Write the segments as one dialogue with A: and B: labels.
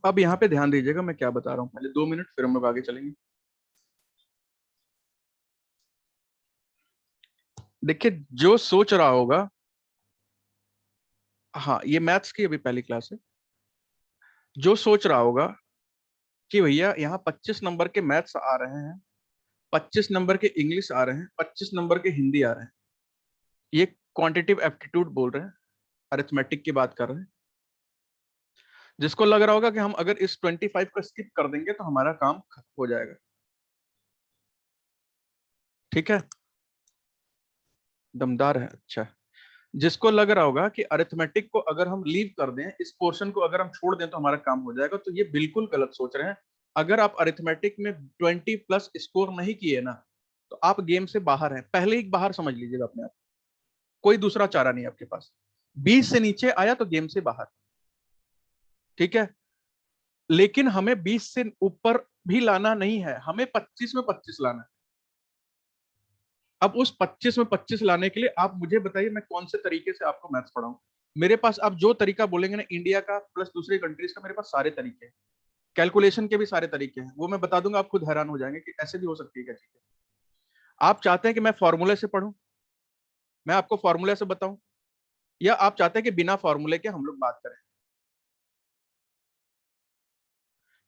A: अब यहाँ पे ध्यान दीजिएगा मैं क्या बता रहा हूँ, पहले 2 मिनट फिर हम लोग आगे चलेंगे। देखिए जो सोच रहा होगा, हाँ ये मैथ्स की अभी पहली क्लास है, जो सोच रहा होगा कि भैया यहाँ 25 नंबर के मैथ्स आ रहे हैं, 25 नंबर के इंग्लिश आ रहे हैं, 25 नंबर के हिंदी आ रहे हैं, ये क्वांटिटिव एप्टीट्यूड बोल रहे हैं, अरिथमेटिक की बात कर रहे हैं। जिसको लग रहा होगा कि हम अगर इस 25 को स्किप कर देंगे तो हमारा काम खत्म हो जाएगा, ठीक है, दमदार है, अच्छा। जिसको लग रहा होगा कि अरिथमेटिक को अगर हम लीव कर दें, इस पोर्शन को अगर हम छोड़ दें तो हमारा काम हो जाएगा, तो ये बिल्कुल गलत सोच रहे हैं। अगर आप अरिथमेटिक में 20+ स्कोर नहीं किए ना, तो आप गेम से बाहर हैं, पहले ही बाहर समझ लीजिएगा अपने आप, कोई दूसरा चारा नहीं आपके पास। 20 से नीचे आया तो गेम से बाहर, ठीक है। लेकिन हमें 20 से ऊपर भी लाना नहीं है, हमें 25 में 25 लाना है। अब उस 25 में 25 लाने के लिए आप मुझे बताइए मैं कौन से तरीके से आपको मैथ्स पढ़ाऊं। मेरे पास आप जो तरीका बोलेंगे ना, इंडिया का प्लस दूसरी कंट्रीज का, मेरे पास सारे तरीके हैं, कैलकुलेशन के भी सारे तरीके हैं, वो मैं बता दूंगा, आप खुद हैरान हो जाएंगे कि ऐसे भी हो सकती है क्या चीजें। आप चाहते हैं कि मैं फॉर्मूले से पढ़ूं, मैं आपको फॉर्मूले से बताऊं, या आप चाहते हैं कि बिना फॉर्मूले के हम लोग बात करें?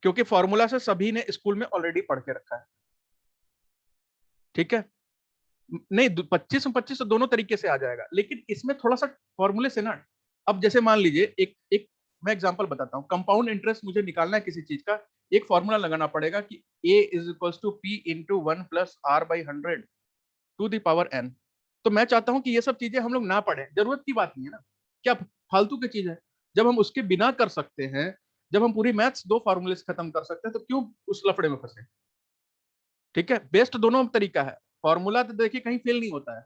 A: क्योंकि फॉर्मूला से सभी ने स्कूल में ऑलरेडी पढ़ के रखा है, ठीक है। नहीं 25 में 25 तो दोनों तरीके से आ जाएगा, लेकिन इसमें थोड़ा सा फॉर्मूले से ना। अब जैसे मान लीजिए एक एक मैं एग्जांपल बताता हूँ, कंपाउंड इंटरेस्ट मुझे निकालना है किसी चीज का, एक फॉर्मूला लगाना पड़ेगा कि a is equal to P into 1 + r/100 to the power n। तो मैं चाहता हूं कि ये सब चीजें हम लोग ना पढ़ें, जरूरत की बात नहीं है ना, क्या फालतू की चीज है। जब हम उसके बिना कर सकते हैं, जब हम पूरी मैथ्स दो फॉर्मूले से खत्म कर सकते हैं, तो क्यों उस लफड़े में फंसे, ठीक है। बेस्ट दोनों तरीका है, फॉर्मूला तो देखिए कहीं फेल नहीं होता है,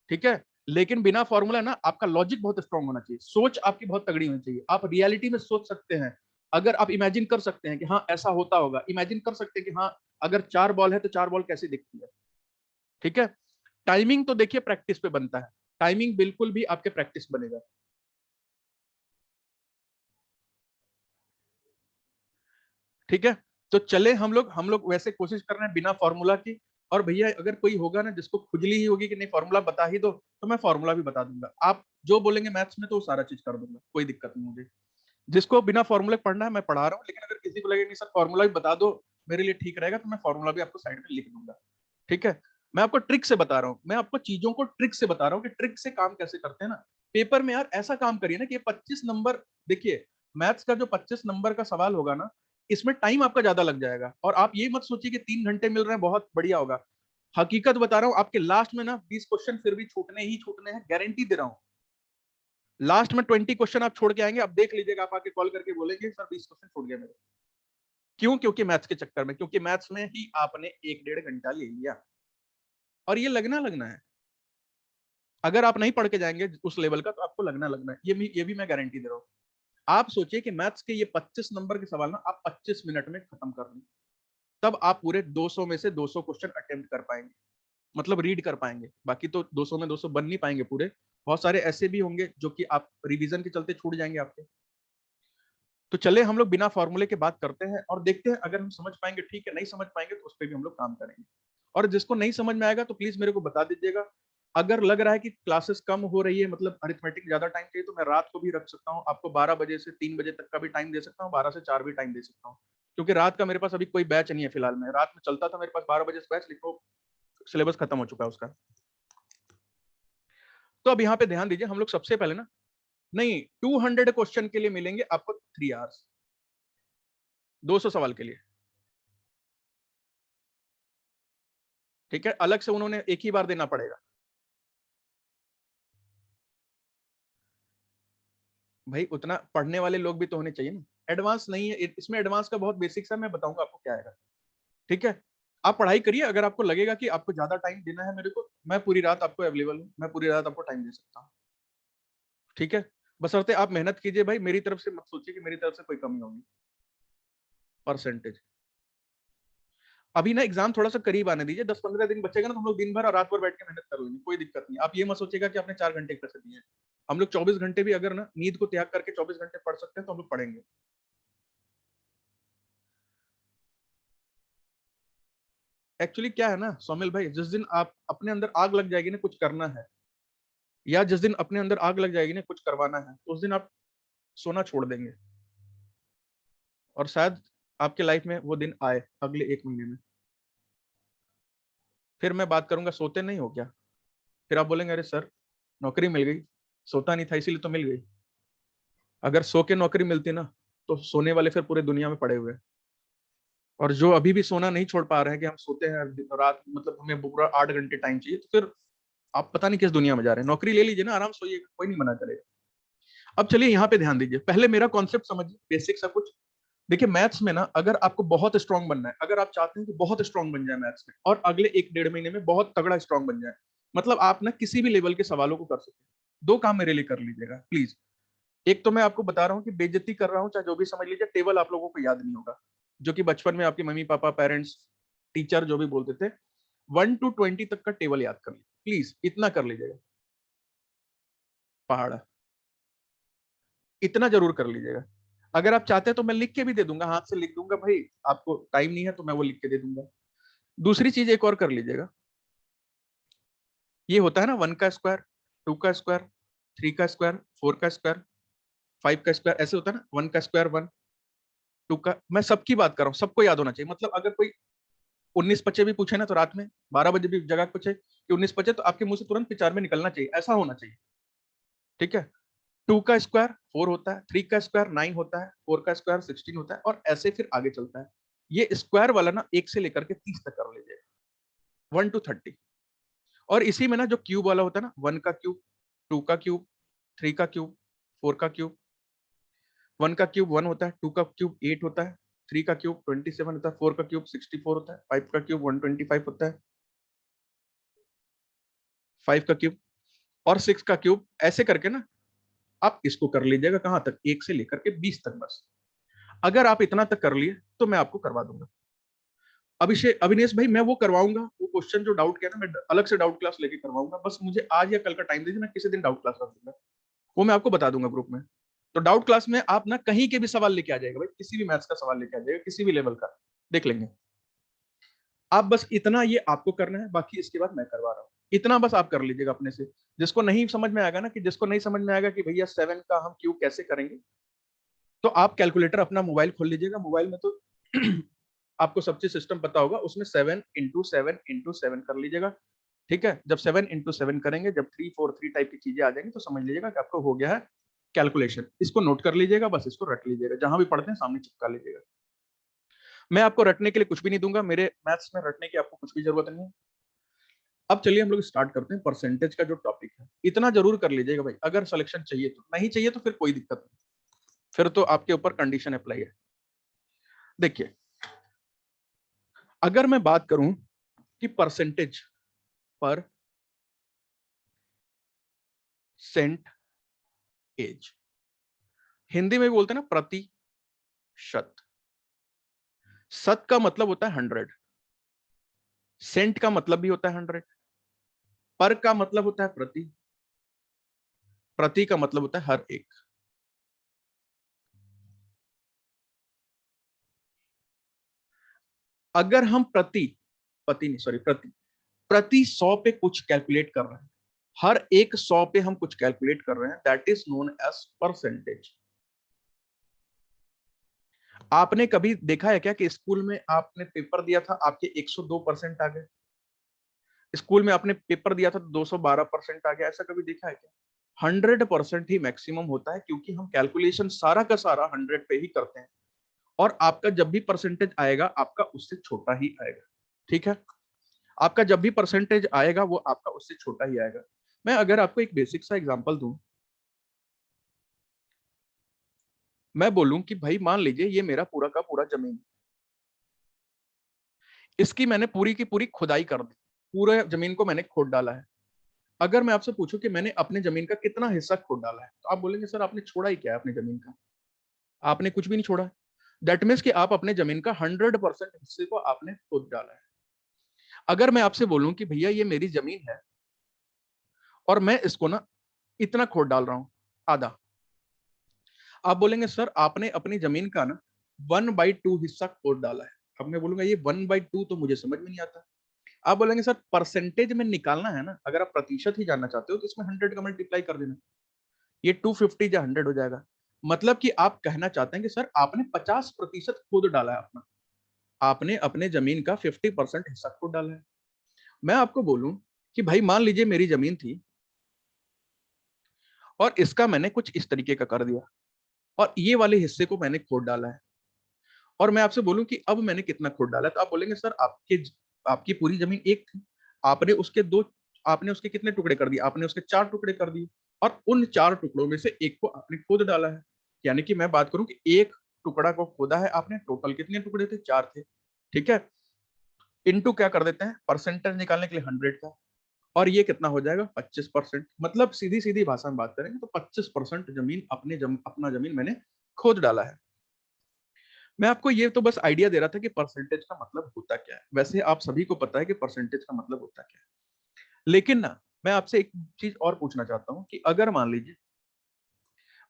A: ठीक है। लेकिन बिना फॉर्मूला ना, आपका लॉजिक बहुत स्ट्रांग होना चाहिए, सोच आपकी बहुत तगड़ी होनी चाहिए, आप रियलिटी में सोच सकते हैं, अगर आप इमेजिन कर सकते हैं कि हाँ ऐसा होता होगा, इमेजिन कर सकते हैं कि हाँ अगर 4 बॉल है तो 4 बॉल कैसी दिखती है, ठीक है। टाइमिंग तो देखिए प्रैक्टिस पे बनता है, टाइमिंग बिल्कुल भी आपके प्रैक्टिस बनेगा, ठीक है। तो चले हम लोग वैसे कोशिश कर रहे हैं बिना फॉर्मूला की। और भैया अगर कोई होगा ना जिसको खुजली ही होगी कि नहीं फॉर्मूला बता ही दो, तो मैं फॉर्मूला भी बता दूंगा, आप जो बोलेंगे मैथ्स में तो वो सारा चीज कर दूंगा, कोई दिक्कत नहीं मुझे। जिसको बिना फॉर्मूले पढ़ना है मैं पढ़ा रहा हूँ, लेकिन अगर किसी को लगे नहीं सर फॉर्मूला भी बता दो मेरे लिए ठीक रहेगा, तो मैं फॉर्मूला भी आपको साइड में लिख दूंगा, ठीक है। मैं आपको ट्रिक से बता रहा हूँ, मैं आपको चीजों को ट्रिक से बता रहा हूँ कि ट्रिक से काम कैसे करते हैं ना। पेपर में यार ऐसा काम करिए ना कि 25 नंबर, देखिए मैथ्स का जो 25 नंबर का सवाल होगा ना, इसमें टाइम आपका ज्यादा लग जाएगा, और आप ये मत सोचिए कि 3 घंटे मिल रहे हैं बहुत बढ़िया होगा। हकीकत बता रहा हूँ, आपके लास्ट में ना 20 क्वेश्चन फिर भी छूटने ही छूटने हैं, गारंटी दे रहा हूँ। लास्ट में 20 क्वेश्चन आप छोड़ के आएंगे, आप देख लीजिएगा, आप आके कॉल करके बोलेंगे सर 20 क्वेश्चन छूट गए मेरे। क्यों? क्योंकि मैथ्स के चक्कर में, क्योंकि मैथ्स में ही आपने 1 1.5 घंटा ले लिया, और ये लगना लगना है। अगर आप नहीं पढ़ के जाएंगे उस लेवल का, तो आपको लगना लगना है, ये भी मैं गारंटी दे रहा हूँ। आप सोचिए कि मैथ्स के ये 25 नंबर के सवाल ना आप 25 मिनट में खत्म कर लें, तब आप पूरे 200 में से 200 क्वेश्चन अटेम्प्ट कर पाएंगे, मतलब रीड कर पाएंगे। बाकी तो 200 में 200 बन नहीं पाएंगे पूरे, बहुत सारे ऐसे भी होंगे जो कि आप रिवीजन के चलते छूट जाएंगे आपके। तो चले हम लोग बिना फॉर्मूले के बात करते हैं और देखते हैं, अगर हम समझ पाएंगे ठीक है, नहीं समझ पाएंगे तो उस पर भी हम लोग काम करेंगे। और जिसको नहीं समझ में आएगा तो प्लीज मेरे को बता दीजिएगा। अगर लग रहा है कि क्लासेस कम हो रही है, मतलब अरिथमेटिक ज्यादा टाइम चाहिए, तो मैं रात को भी रख सकता हूँ आपको, 12 बजे से 3 बजे तक का भी टाइम दे सकता हूँ, 12 से 4 भी टाइम दे सकता हूँ। क्योंकि रात का मेरे पास अभी कोई बैच नहीं है फिलहाल में, रात में चलता था मेरे पास 12 बजे से बैच, लेकिन सिलेबस खत्म हो चुका है उसका। तो अब यहाँ पे ध्यान दीजिए, हम लोग सबसे पहले ना, नहीं 200 क्वेश्चन के लिए मिलेंगे आपको 3 आवर्स, 200 सवाल के लिए, ठीक है। अलग से उन्होंने एक ही बार देना पड़ेगा। भाई उतना पढ़ने वाले लोग भी तो होने चाहिए ना, एडवांस नहीं है इसमें, एडवांस का बहुत बेसिक्स है, मैं बताऊंगा आपको क्या आएगा, ठीक है। आप पढ़ाई करिए, अगर आपको लगेगा कि आपको ज्यादा टाइम देना है मेरे को, मैं पूरी रात आपको अवेलेबल हूँ, मैं पूरी रात आपको टाइम दे सकता हूँ, ठीक है। बशर्ते आप मेहनत कीजिए भाई, मेरी तरफ से मत सोचिए कि मेरी तरफ से कोई कमी होगी परसेंटेज। अभी ना एग्जाम थोड़ा सा करीब आने दीजिए, 10 15 दिन बचेगा ना, तो हम लोग दिन भर और रात भर बैठ के मेहनत कर लेंगे, कोई दिक्कत नहीं। आप ये मत सोचिएगा कि आपने 4 घंटे पैसे दिए हैं, हम लोग 24 घंटे भी अगर ना नींद को त्याग करके 24 घंटे पढ़ सकते हैं तो हम लोग पढ़ेंगे। एक्चुअली क्या है ना सोमिल भाई, जिस दिन आप अपने अंदर आग लग जाएगी ना कुछ करना है, या जिस दिन अपने अंदर आग लग जाएगी ना कुछ करवाना है, तो उस दिन आप सोना छोड़ देंगे। और शायद आपके लाइफ में वो दिन आए अगले 1 महीने में। फिर मैं बात करूंगा सोते नहीं हो क्या? फिर आप बोलेंगे अरे सर नौकरी मिल गई, सोता नहीं था इसीलिए तो मिल गई। अगर सो के नौकरी मिलती ना, तो सोने वाले फिर पूरे दुनिया में पड़े हुए हैं। और जो अभी भी सोना नहीं छोड़ पा रहे हैं कि हम सोते हैं रात, मतलब हमें पूरा 8 घंटे टाइम चाहिए, तो फिर आप पता नहीं किस दुनिया में जा रहे हैं। नौकरी ले लीजिए ना, आराम सोइए, कोई नहीं मना करेगा। अब चलिए यहाँ पे ध्यान दीजिए, पहले मेरा कॉन्सेप्ट समझिए, बेसिक सा कुछ। देखिए मैथ्स में ना, अगर आपको बहुत स्ट्रांग बनना है, अगर आप चाहते हैं कि बहुत स्ट्रांग बन जाए मैथ्स में, और अगले 1 डेढ़ महीने में बहुत तगड़ा स्ट्रांग बन जाए, मतलब आप ना किसी भी लेवल के सवालों को कर सकते हैं, 2 काम मेरे लिए कर लीजिएगा प्लीज। एक तो मैं आपको बता रहा हूँ कि बेइज्जती कर रहा हूँ, चाहे जो भी समझ लीजिए, टेबल आप लोगों को याद नहीं होगा, जो कि बचपन में आपके मम्मी पापा पेरेंट्स टीचर जो भी बोलते थे, 1 to 20 तक का टेबल याद कर लीजिए प्लीज, इतना कर लीजिएगा। पहाड़, इतना जरूर कर लीजिएगा। अगर आप चाहते हैं तो मैं लिख के भी दे दूंगा, हाथ से लिख दूंगा भाई, आपको टाइम नहीं है तो मैं वो लिख के दे दूंगा। दूसरी चीज एक और कर लीजिएगा, ये होता है ना 1 का स्क्वायर, 2 का स्क्वायर, 3 का स्क्वायर, 4 का स्क्वायर, 5 का स्क्वायर, ऐसे होता है ना, 1 का स्क्वायर 1, 2 का, मैं सबकी बात कर रहा हूँ, सबको याद होना चाहिए। मतलब अगर कोई 19 बच्चे भी पूछे ना, तो रात में 12 बजे भी जगह पूछे कि 19 बचे, तो आपके मुंह से तुरंत विचार में निकलना चाहिए, ऐसा होना चाहिए। ठीक है? 2 का स्क्वायर 4 होता है, 3 का स्क्वायर 9 होता है, 4 का स्क्वायर 16 होता है, और ऐसे फिर आगे चलता है। ये स्क्वायर वाला ना 1 से लेकर के 30 तक कर लीजिएगा, 1 to 30। और इसी में ना जो क्यूब वाला होता है ना, 1 का क्यूब, 2 का क्यूब, 3 का क्यूब, 4 का क्यूब। 1 का क्यूब 1 होता है, 2 का क्यूब 8 होता है, 3 का क्यूब 27 होता है, 4 का क्यूब 64 होता है, 5 का क्यूब 125 होता है, 5 का क्यूब और 6 का क्यूब, ऐसे करके ना आप इसको कर लीजिएगा कहां तक, 1 से लेकर के 20 तक बस। अगर आप इतना तक कर लिए तो मैं आपको करवा दूंगा। अभिषेक अविनेश भाई, मैं वो करवाऊंगा, वो क्वेश्चन जो डाउट किया ना, मैं अलग से डाउट क्लास लेके करवाऊंगा, बस मुझे आज या कल का टाइम दीजिए, मैं किसी दिन डाउट क्लास रख दूंगा, वो मैं आपको बता दूंगा ग्रुप में। तो डाउट क्लास में आप ना कहीं के भी सवाल लेके आ जाएगा भाई, किसी भी मैथ्स का सवाल लेके आ जाएगा, किसी भी लेवल का, देख लेंगे। आप बस इतना ये आपको करना है, बाकी इसके बाद मैं करवा रहा हूँ, इतना बस आप कर लीजिएगा अपने से। जिसको नहीं समझ में आएगा ना, कि जिसको नहीं समझ में आएगा कि भैया 7 का हम क्यों कैसे करेंगे, तो आप कैलकुलेटर अपना मोबाइल खोल लीजिएगा, मोबाइल में तो आपको सब चीज सिस्टम पता होगा, उसमें 7 into 7 into 7 कर लीजिएगा। ठीक है? जब 7 into 7 करेंगे, जब 3 4 3 टाइप की चीजें आ जाएंगी, तो समझ लीजिएगा कि आपको हो गया है कैलकुलेशन। इसको नोट कर लीजिएगा, बस इसको रट लीजिएगा, जहां भी पढ़ते हैं सामने चिपका लीजिएगा। मैं आपको रटने के लिए कुछ भी नहीं दूंगा, मेरे मैथ्स में रटने की आपको कुछ भी जरूरत नहीं है। अब चलिए हम लोग स्टार्ट करते हैं परसेंटेज का जो टॉपिक है। इतना जरूर कर लीजिएगा भाई, अगर सिलेक्शन चाहिए तो, नहीं चाहिए तो फिर कोई दिक्कत नहीं, फिर तो आपके ऊपर कंडीशन अप्लाई है। देखिए, अगर मैं बात करूं कि परसेंटेज पर सेंट एज, हिंदी में भी बोलते हैं ना प्रतिशत। शत का मतलब होता है 100, सेंट का मतलब भी होता है 100, पर का मतलब होता है प्रति, प्रति का मतलब होता है हर एक। अगर हम प्रति नहीं, सॉरी, प्रति 100 पे कुछ कैलकुलेट कर रहे हैं, हर एक 100 पे हम कुछ कैलकुलेट कर रहे हैं, that is known as percentage. आपने कभी देखा है क्या कि स्कूल में आपने पेपर दिया था, आपके 102% आ गए? स्कूल में आपने पेपर दिया था तो 212% आ गया, ऐसा कभी देखा है क्या? 100% ही मैक्सिमम होता है, क्योंकि हम कैलकुलेशन सारा का सारा 100 पे ही करते हैं, और आपका जब भी परसेंटेज आएगा, आपका उससे छोटा ही आएगा। ठीक है? आपका जब भी परसेंटेज आएगा, वो आपका उससे छोटा ही आएगा। मैं अगर आपको एक बेसिक सा एग्जांपल दूं, मैं बोलूं कि भाई मान लीजिए ये मेरा पूरा का पूरा जमीन, इसकी मैंने पूरी की पूरी खुदाई कर दी, पूरे जमीन को मैंने खोद डाला है। अगर मैं आपसे पूछूं कि मैंने अपने जमीन का कितना हिस्सा खोद डाला है, तो आप बोलेंगे सर आपने छोड़ा ही क्या है अपनी जमीन का? आपने कुछ भी नहीं छोड़ा। दैट मीन्स कि आप अपने जमीन का 100% हिस्से को आपने खोद डाला है। अगर मैं आपसे बोलूं कि भैया ये मेरी जमीन है, और मैं इसको ना इतना खोद डाल रहा हूं, आधा, आप बोलेंगे सर आपने अपनी जमीन का ना 1/2 हिस्सा खोद डाला है। अब मैं बोलूंगा ये 1/2 तो मुझे समझ में नहीं आता, आप बोलेंगे सर परसेंटेज में निकालना है ना, अगर आप प्रतिशत ही जानना चाहते हो तो इसमें 100 का मल्टीप्लाई कर देना, ये 250 या 100 हो जाएगा। मतलब कि आप कहना चाहते हैं कि सर आपने 50% खुद डाला है अपना, आपने अपने जमीन का 50% हिस्सा खुद डाला है। मैं आपको बोलूं कि भाई मान लीजिए मेरी जमीन थी और इसका मैंने कुछ इस तरीके का कर दिया और ये वाले हिस्से को मैंने खोद डाला है, और मैं आपसे बोलूं कि अब मैंने कितना खोद डाला है, तो आप बोलेंगे सर आपकी पूरी जमीन एक थी, आपने उसके दो, आपने उसके कितने टुकड़े कर दिए, आपने उसके 4 टुकड़े कर दिए, और उन 4 टुकड़ों में से एक को आपने खोद डाला है। यानी कि मैं बात करूं कि एक टुकड़ा को खोदा है आपने, टोटल कितने टुकड़े थे, 4 थे। ठीक है, इनटू क्या कर देते हैं, परसेंटेज निकालने के लिए 100 का, और ये कितना हो जाएगा 25%। मतलब सीधी सीधी भाषा में बात करेंगे तो 25% जमीन अपना जमीन मैंने खोद डाला है। मैं आपको ये तो बस आइडिया दे रहा था कि परसेंटेज का मतलब होता क्या है, वैसे आप सभी को पता है कि परसेंटेज का मतलब होता क्या है। लेकिन ना मैं आपसे एक चीज और पूछना चाहता हूँ कि अगर मान लीजिए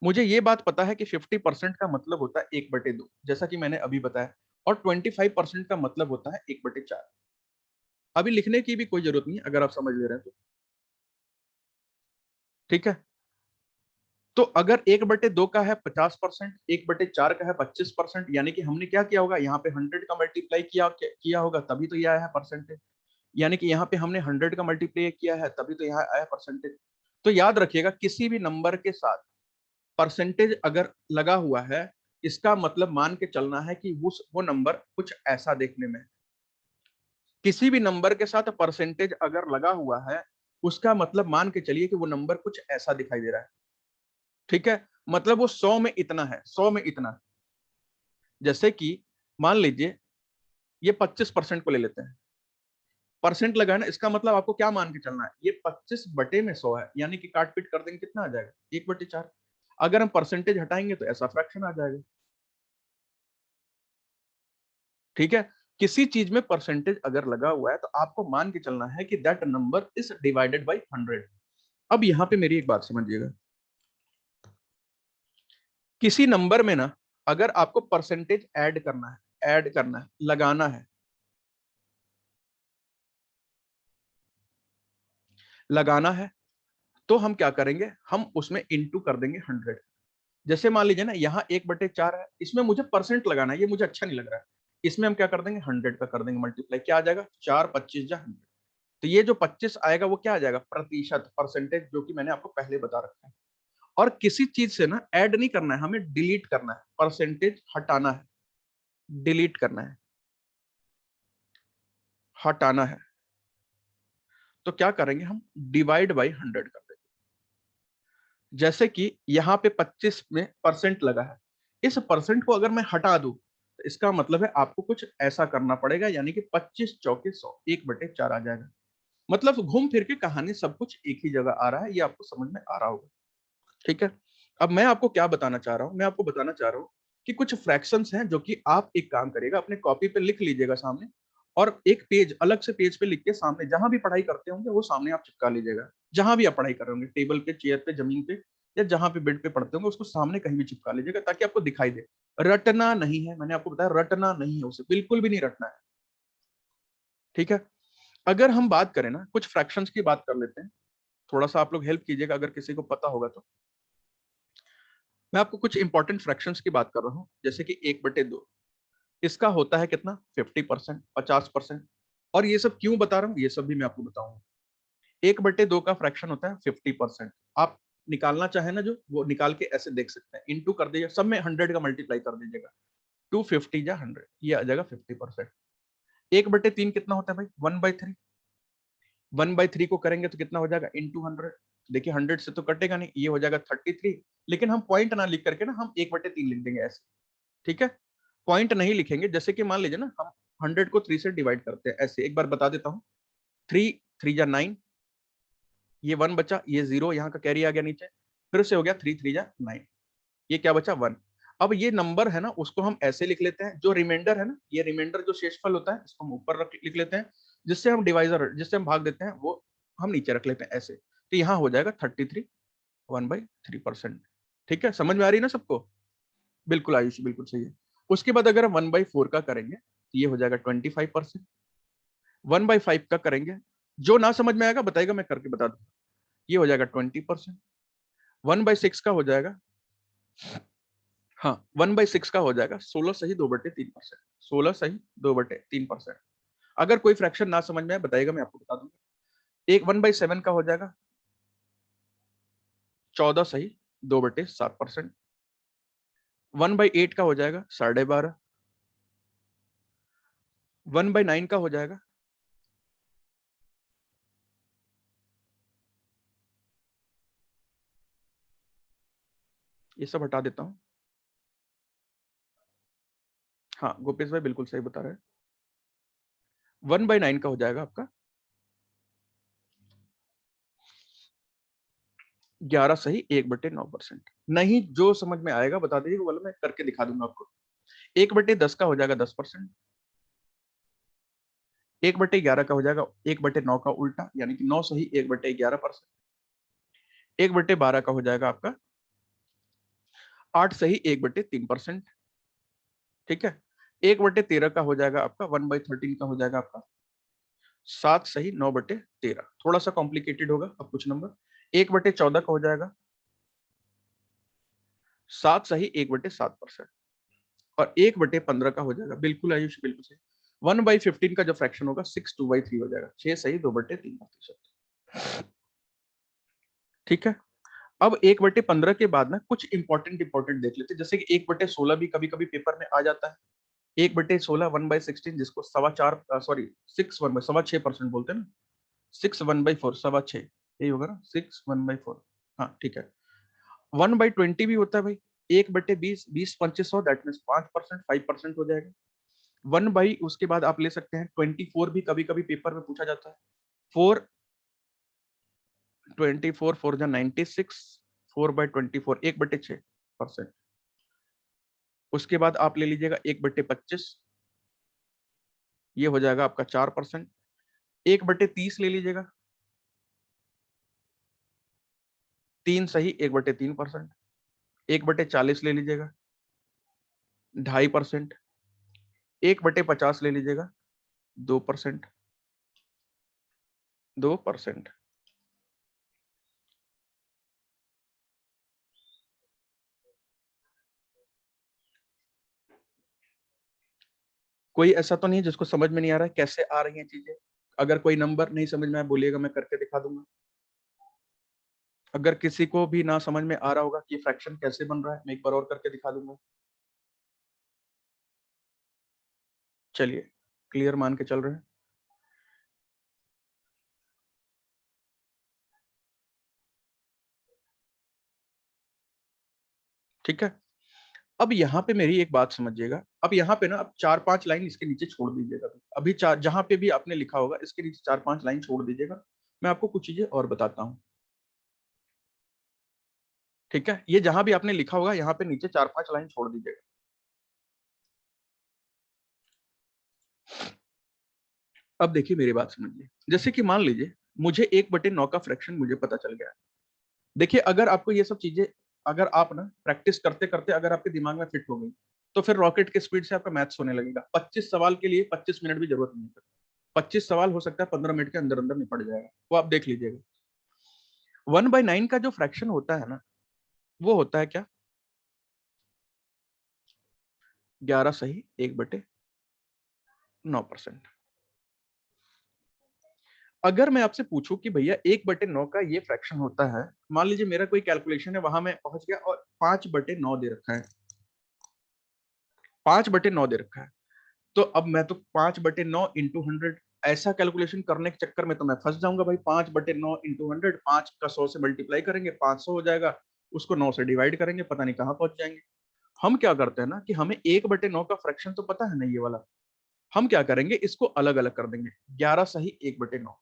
A: मुझे ये बात पता है कि 50% का मतलब होता है 1/2, जैसा कि मैंने अभी बताया, और 25% का मतलब होता है 1/4। अभी लिखने की भी कोई जरूरत नहीं अगर आप समझ ले रहे हैं तो। ठीक है, तो अगर 1/2 का है 50%, 1/4 का है 25%, यानी कि हमने क्या किया होगा, यहाँ पे 100 का मल्टीप्लाई किया होगा, तभी तो ये आया है परसेंटेज। यानी कि यहाँ पे हमने 100 का मल्टीप्लाई किया है, तभी तो यहाँ आया परसेंटेज। तो याद रखिएगा, किसी भी नंबर के साथ परसेंटेज अगर लगा हुआ है, इसका मतलब मान के चलना है कि वो नंबर कुछ ऐसा देखने में है। किसी भी नंबर के साथ परसेंटेज अगर लगा हुआ है, उसका मतलब मान के चलिए कि वो नंबर कुछ ऐसा दिखाई दे रहा है। ठीक है, मतलब वो 100 में इतना है, 100 में इतना है। जैसे कि मान लीजिए ये 25% को ले लेते हैं, परसेंट लगा है ना, इसका मतलब आपको क्या मान के चलना है, ये 25/100 है, यानी कि काट पीट कर देंगे कितना आ जाएगा, 1/4। अगर हम परसेंटेज हटाएंगे तो ऐसा फ्रैक्शन आ जाएगा। ठीक है, किसी चीज में परसेंटेज अगर लगा हुआ है तो आपको मान के चलना है कि that number is divided by 100। अब यहां पे मेरी एक बात समझिएगा, किसी नंबर में ना अगर आपको परसेंटेज ऐड करना है, लगाना है, लगाना है, तो हम क्या करेंगे, हम उसमें इंटू कर देंगे 100। जैसे मान लीजिए ना यहाँ 1/4 है, इसमें मुझे परसेंट लगाना है, ये मुझे अच्छा नहीं लग रहा है, इसमें हम क्या कर देंगे, 100 का कर देंगे मल्टीप्लाई, क्या आ जाएगा, 4×25=100। तो ये जो 25 आएगा वो क्या आ जाएगा, प्रतिशत, परसेंटेज, जो कि मैंने आपको पहले बता रखा है। और किसी चीज से ना ऐड नहीं करना है, हमें डिलीट करना है, परसेंटेज हटाना है, डिलीट करना है, हटाना है। तो क्या करेंगे, हम डिवाइड बाई 100 कर देंगे। जैसे कि यहाँ पे 25 में परसेंट लगा है, इस परसेंट को अगर मैं हटा दूं तो इसका मतलब है आपको कुछ ऐसा करना पड़ेगा, यानी कि 25×4=100, 1/4 आ जाएगा। मतलब घूम फिर के कहानी सब कुछ एक ही जगह आ रहा है, ये आपको समझ में आ रहा होगा। ठीक है, अब मैं आपको क्या बताना चाह रहा हूँ, मैं आपको बताना चाह रहा हूँ कि कुछ फ्रैक्शंस हैं जो कि आप एक काम करिएगा, अपने कॉपी पे लिख लीजिएगा सामने, और एक पेज अलग से पेज पे लिख के सामने जहां भी पढ़ाई करते होंगे वो सामने आप चिपका लीजिएगा। जहां भी आप पढ़ाई कर रहे होंगे, टेबल पे, चेयर पे, जमीन पे, या जहां पे बेड पे पढ़ते होंगे, उसको सामने कहीं भी चिपका लीजिएगा ताकि आपको दिखाई दे। रटना नहीं है, मैंने आपको बताया रटना नहीं है, उसे बिल्कुल भी नहीं रटना है। ठीक है, अगर हम बात करें ना, कुछ फ्रैक्शंस की बात कर लेते हैं, थोड़ा सा आप लोग हेल्प कीजिएगा अगर किसी को पता होगा तो। मैं आपको कुछ इंपॉर्टेंट फ्रैक्शंस की बात कर रहा हूँ, जैसे कि 1/2, इसका होता है कितना, 50%, 50%। और ये सब क्यों बता रहा हूँ, ये सब भी मैं आपको बताऊंगा। 1/2 का फ्रैक्शन होता है 50%। आप निकालना चाहे ना, जो वो निकाल के ऐसे देख सकते हैं, इंटू कर दीजिएगा, सब में 100 का मल्टीप्लाई कर दीजिएगा, 250 या 100, ये आ जाएगा 50%। 1/3 कितना होता है भाई, 1/3। 1/3 को करेंगे तो कितना हो जाएगा, इंटू 100। देखिए 100 से तो कटेगा नहीं, ये हो जाएगा 33। लेकिन हम पॉइंट ना लिख करके ना हम 1/3 लिख देंगे ऐसे। ठीक है, पॉइंट नहीं लिखेंगे। जैसे कि मान लीजिए ना, हम 100 को 3 से डिवाइड करते हैं, ऐसे एक बार बता देता हूँ। 3×3=9, ये 1 बचा, ये 0 यहाँ का कैरी आ गया नीचे, फिर से हो गया 3×3=9, ये क्या बचा, 1। अब ये नंबर है ना, उसको हम ऐसे लिख लेते हैं, जो रिमाइंडर है ना, ये रिमाइंडर जो शेषफल होता है, इसको हम ऊपर लिख लेते हैं, जिससे हम भाग देते हैं वो हम नीचे रख लेते हैं ऐसे। तो यहाँ हो जाएगा 33, 1/3%। ठीक है, समझ में आ रही है ना सबको, बिल्कुल आयुष, बिल्कुल सही है। उसके बाद अगर हम 1/4 का करेंगे तो ये हो जाएगा 25%। 1/5 का करेंगे, जो ना समझ में आएगा बताएगा, मैं करके बता दूंगा। ये हो जाएगा 20%। 1/6 का हो जाएगा, हाँ 1/6 का हो जाएगा 16 सही 2/3%। 16 सही 2/3%। अगर कोई फ्रैक्शन ना समझ में आए बताएगा, मैं आपको बता दूंगा। एक 1/7 का हो जाएगा 14 सही 2/7%। 1/8 का हो जाएगा 12.5। 1/9 का हो जाएगा ये सब हटा देता हूं। हाँ गोपेश भाई बिल्कुल सही बता रहे हैं। 1/9 का हो जाएगा आपका 11 सही 1/9%। नहीं जो समझ में आएगा बता दीजिए, बोला मैं करके दिखा दूंगा आपको। 1/10 का हो जाएगा 10%। 1/11 का हो जाएगा 1/9 का उल्टा, यानी कि 9 सही 1/11%। 1/12 का हो जाएगा आपका 8 सही 1/3%। ठीक है। 1/13 का हो जाएगा आपका 1/13 का हो जाएगा आपका 7 सही 9/13। थोड़ा सा कॉम्प्लिकेटेड होगा अब कुछ नंबर। 1/14 का हो जाएगा 7 सही 1/7%। और 1/15 का हो जाएगा, बिल्कुल आयुष बिल्कुल सही, 1/15 का जो फ्रैक्शन होगा 6 2/3 हो जाएगा, 6 सही 2/3%। ठीक है। अब 1/15 के बाद ना कुछ इंपॉर्टेंट देख लेते हैं, जैसे कि 1/16 भी कभी कभी पेपर में आ जाता है। 1/16 1/16 जिसको 6.1/4 बोलते हैं ना, 6 1/4 6.25 यही होगा ना, 6 1/4। हाँ ठीक है। 1/20 भी होता है भाई, 1/20 20 2500 दैट मीन्स 5%, 5% हो जाएगा। 1 उसके बाद आप ले सकते हैं 24 भी कभी कभी पेपर में पूछा जाता है। 4 24 4 जा 96, 4/24 1/6%। उसके बाद आप ले लीजिएगा 1/25, ये हो जाएगा आपका 4%। 1/30 ले लीजिएगा, 3 सही 1/3%। 1/40 ले लीजिएगा 2.5%। 1/50 ले लीजिएगा 2%। 2%। कोई ऐसा तो नहीं है जिसको समझ में नहीं आ रहा है कैसे आ रही हैं चीजें? अगर कोई नंबर नहीं समझ में आया बोलिएगा, मैं करके दिखा दूंगा। अगर किसी को भी ना समझ में आ रहा होगा कि फ्रैक्शन कैसे बन रहा है, मैं एक बार और करके दिखा दूंगा। चलिए क्लियर मान के चल रहे हैं। ठीक है। अब यहाँ पे मेरी एक बात समझिएगा, अब यहाँ पे ना अब 4-5 लाइन इसके नीचे छोड़ दीजिएगा। अभी चार जहां पे भी आपने लिखा होगा इसके नीचे 4-5 लाइन छोड़ दीजिएगा। मैं आपको कुछ चीजें और बताता हूँ। ठीक है, ये जहां भी आपने लिखा होगा यहाँ पे नीचे 4-5 लाइन छोड़ दीजिएगा। अब देखिए मेरी बात समझिए, जैसे कि मान लीजिए मुझे 1/9 का फ्रैक्शन मुझे पता चल गया। देखिए अगर आपको ये सब चीजें, अगर आप ना प्रैक्टिस करते करते अगर आपके दिमाग में फिट हो गई, तो फिर रॉकेट के स्पीड से आपका मैथ्स होने लगेगा। 25 सवाल के लिए 25 मिनट भी जरूरत नहीं है। 25 सवाल हो सकता है 15 मिनट के अंदर अंदर निपट जाएगा, वो आप देख लीजिएगा। 1/9 का जो फ्रैक्शन होता है ना, वो होता है क्या, 11 सही 1/9%। अगर मैं आपसे पूछूं कि भैया 1/9 का ये फ्रैक्शन होता है, मान लीजिए मेरा कोई कैलकुलेशन है वहां मैं पहुंच गया और 5/9 दे रखा है, 5/9 दे रखा है, तो अब मैं तो 5/9 इंटू 100 ऐसा कैलकुलेशन करने के चक्कर में तो मैं फंस जाऊंगा भाई। 5/9 इंटू 100, 5 का 100 से मल्टीप्लाई करेंगे 500 हो जाएगा, उसको 9 से डिवाइड करेंगे, पता नहीं कहां पहुंच जाएंगे। हम क्या करते हैं ना कि हमें 1/9 का फ्रैक्शन तो पता है ना ये वाला, हम क्या करेंगे इसको अलग अलग कर देंगे। 11 सही 1/9,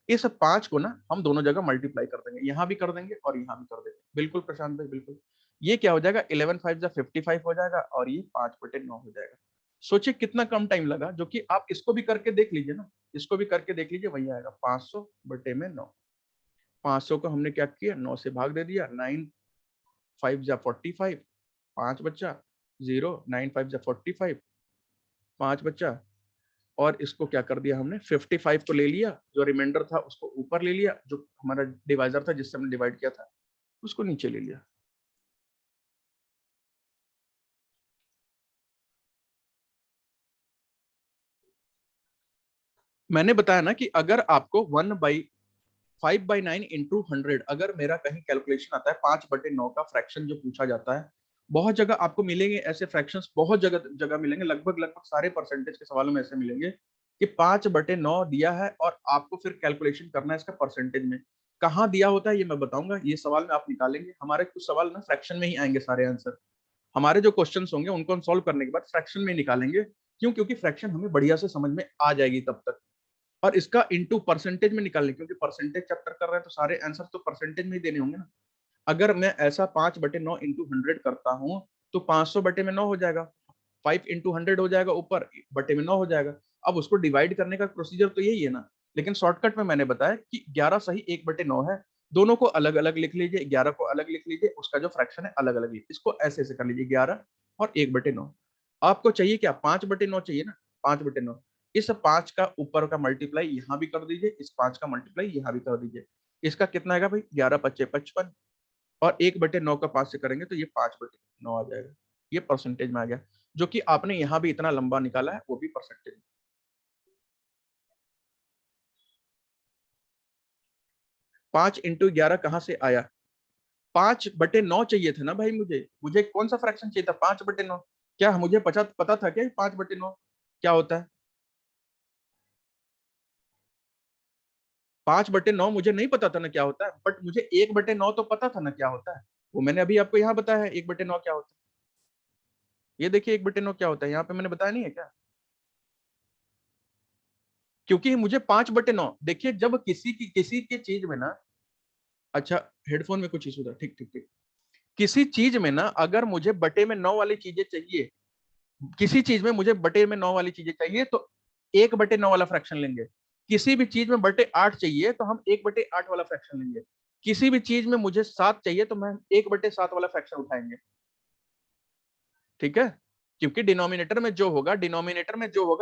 A: इस 5 को ना हम दोनों जगह मल्टीप्लाई कर देंगे, यहां भी कर देंगे और यहां भी कर देंगे। बिल्कुल प्रशांत भाई बिल्कुल। ये क्या हो जाएगा, 11 5 55 हो जाएगा और ये 5/9 हो जाएगा। सोचिए कितना कम टाइम लगा, जो कि आप इसको भी करके देख लीजिए ना, इसको भी करके देख लीजिए, वही आएगा 500/9। 500 को हमने क्या किया, 9 से भाग दे दिया, 9 5 45, 5 बच्चा 0, 9 5 45, 5 बच्चा और इसको क्या कर दिया हमने 55 को ले लिया, जो रिमाइंडर था उसको ऊपर ले लिया, जो हमारा डिवाइजर था जिससे हमने डिवाइड किया था उसको नीचे ले लिया। मैंने बताया ना कि अगर आपको 1/5/9 इंटू 100, अगर मेरा कहीं कैलकुलेशन आता है 5/9 का फ्रैक्शन जो पूछा जाता है, बहुत जगह आपको मिलेंगे ऐसे फ्रैक्शंस, बहुत जगह जगह मिलेंगे, लगभग लगभग सारे परसेंटेज के सवालों में ऐसे मिलेंगे कि 5/9 दिया है और आपको फिर कैलकुलेशन करना है इसका परसेंटेज में। कहाँ दिया होता है ये मैं बताऊंगा, ये सवाल में आप निकालेंगे। हमारे कुछ सवाल ना फ्रैक्शन में ही आएंगे सारे आंसर, हमारे जो क्वेश्चन होंगे उनको हम सॉल्व करने के बाद फ्रैक्शन में निकालेंगे। क्यों? क्योंकि फ्रैक्शन हमें बढ़िया से समझ में आ जाएगी तब तक। और इसका इंटू परसेंटेज में निकालने, क्योंकि परसेंटेज चैप्टर कर रहे हैं तो सारे आंसर तो परसेंटेज में ही देने होंगे ना। अगर मैं ऐसा 5/9 इंटू 100 करता हूँ तो 500/9 हो जाएगा, 5 इंटू 100 हो जाएगा, ऊपर बटे में 9 हो जाएगा। अब उसको डिवाइड करने का प्रोसीजर तो यही है ना, लेकिन शॉर्टकट में मैंने बताया कि 11 सही 1/9 है। दोनों को अलग अलग लिख लीजिए, 11 को अलग लिख लीजिए, उसका जो फ्रैक्शन है अलग अलग लिखिए, इसको ऐसे ऐसे कर लीजिए 11 और 1/9। आपको चाहिए क्या? 5/9 चाहिए ना, 5/9। इस 5 का ऊपर का मल्टीप्लाई यहाँ भी कर दीजिए, इस 5 का मल्टीप्लाई यहाँ भी कर दीजिए। इसका कितना आएगा भाई? 11×5 = 55, और 1/9 का 5 से करेंगे तो ये 5/9 आ जाएगा। ये परसेंटेज में आ गया, जो कि आपने यहाँ भी इतना लंबा निकाला है वो भी परसेंटेज। 5 × 11 कहाँ से आया? 5/9 चाहिए था ना भाई, मुझे मुझे कौन सा फ्रैक्शन चाहिए था? 5/9। क्या मुझे पता पता था क्या 5/9 क्या होता है? 5/9 मुझे नहीं पता था ना क्या होता है, बट मुझे 1/9 तो पता था ना क्या होता है। वो मैंने अभी आपको यहाँ बताया है 1/9 क्या होता है। ये देखिए 1/9 क्या होता है, यहाँ पे मैंने बताया नहीं है क्या? क्योंकि मुझे 5/9 देखिए, जब किसी की चीज में ना, अच्छा हेडफोन में कुछ इशू था, ठीक ठीक ठीक। किसी चीज में ना अगर मुझे बटे में 9 वाली चीजें चाहिए, किसी चीज में मुझे बटे में 9 वाली चीजें चाहिए तो 1/9 वाला फ्रैक्शन लेंगे। किसी भी चीज में बटे 8 चाहिए तो हम 1/8 वाला फ्रैक्शन लेंगे। किसी भी चीज में मुझे 7 चाहिए तो मैं 1/7 वाला फ्रैक्शन उठाएंगे। ठीक है? क्योंकि डिनोमिनेटर में जो होगा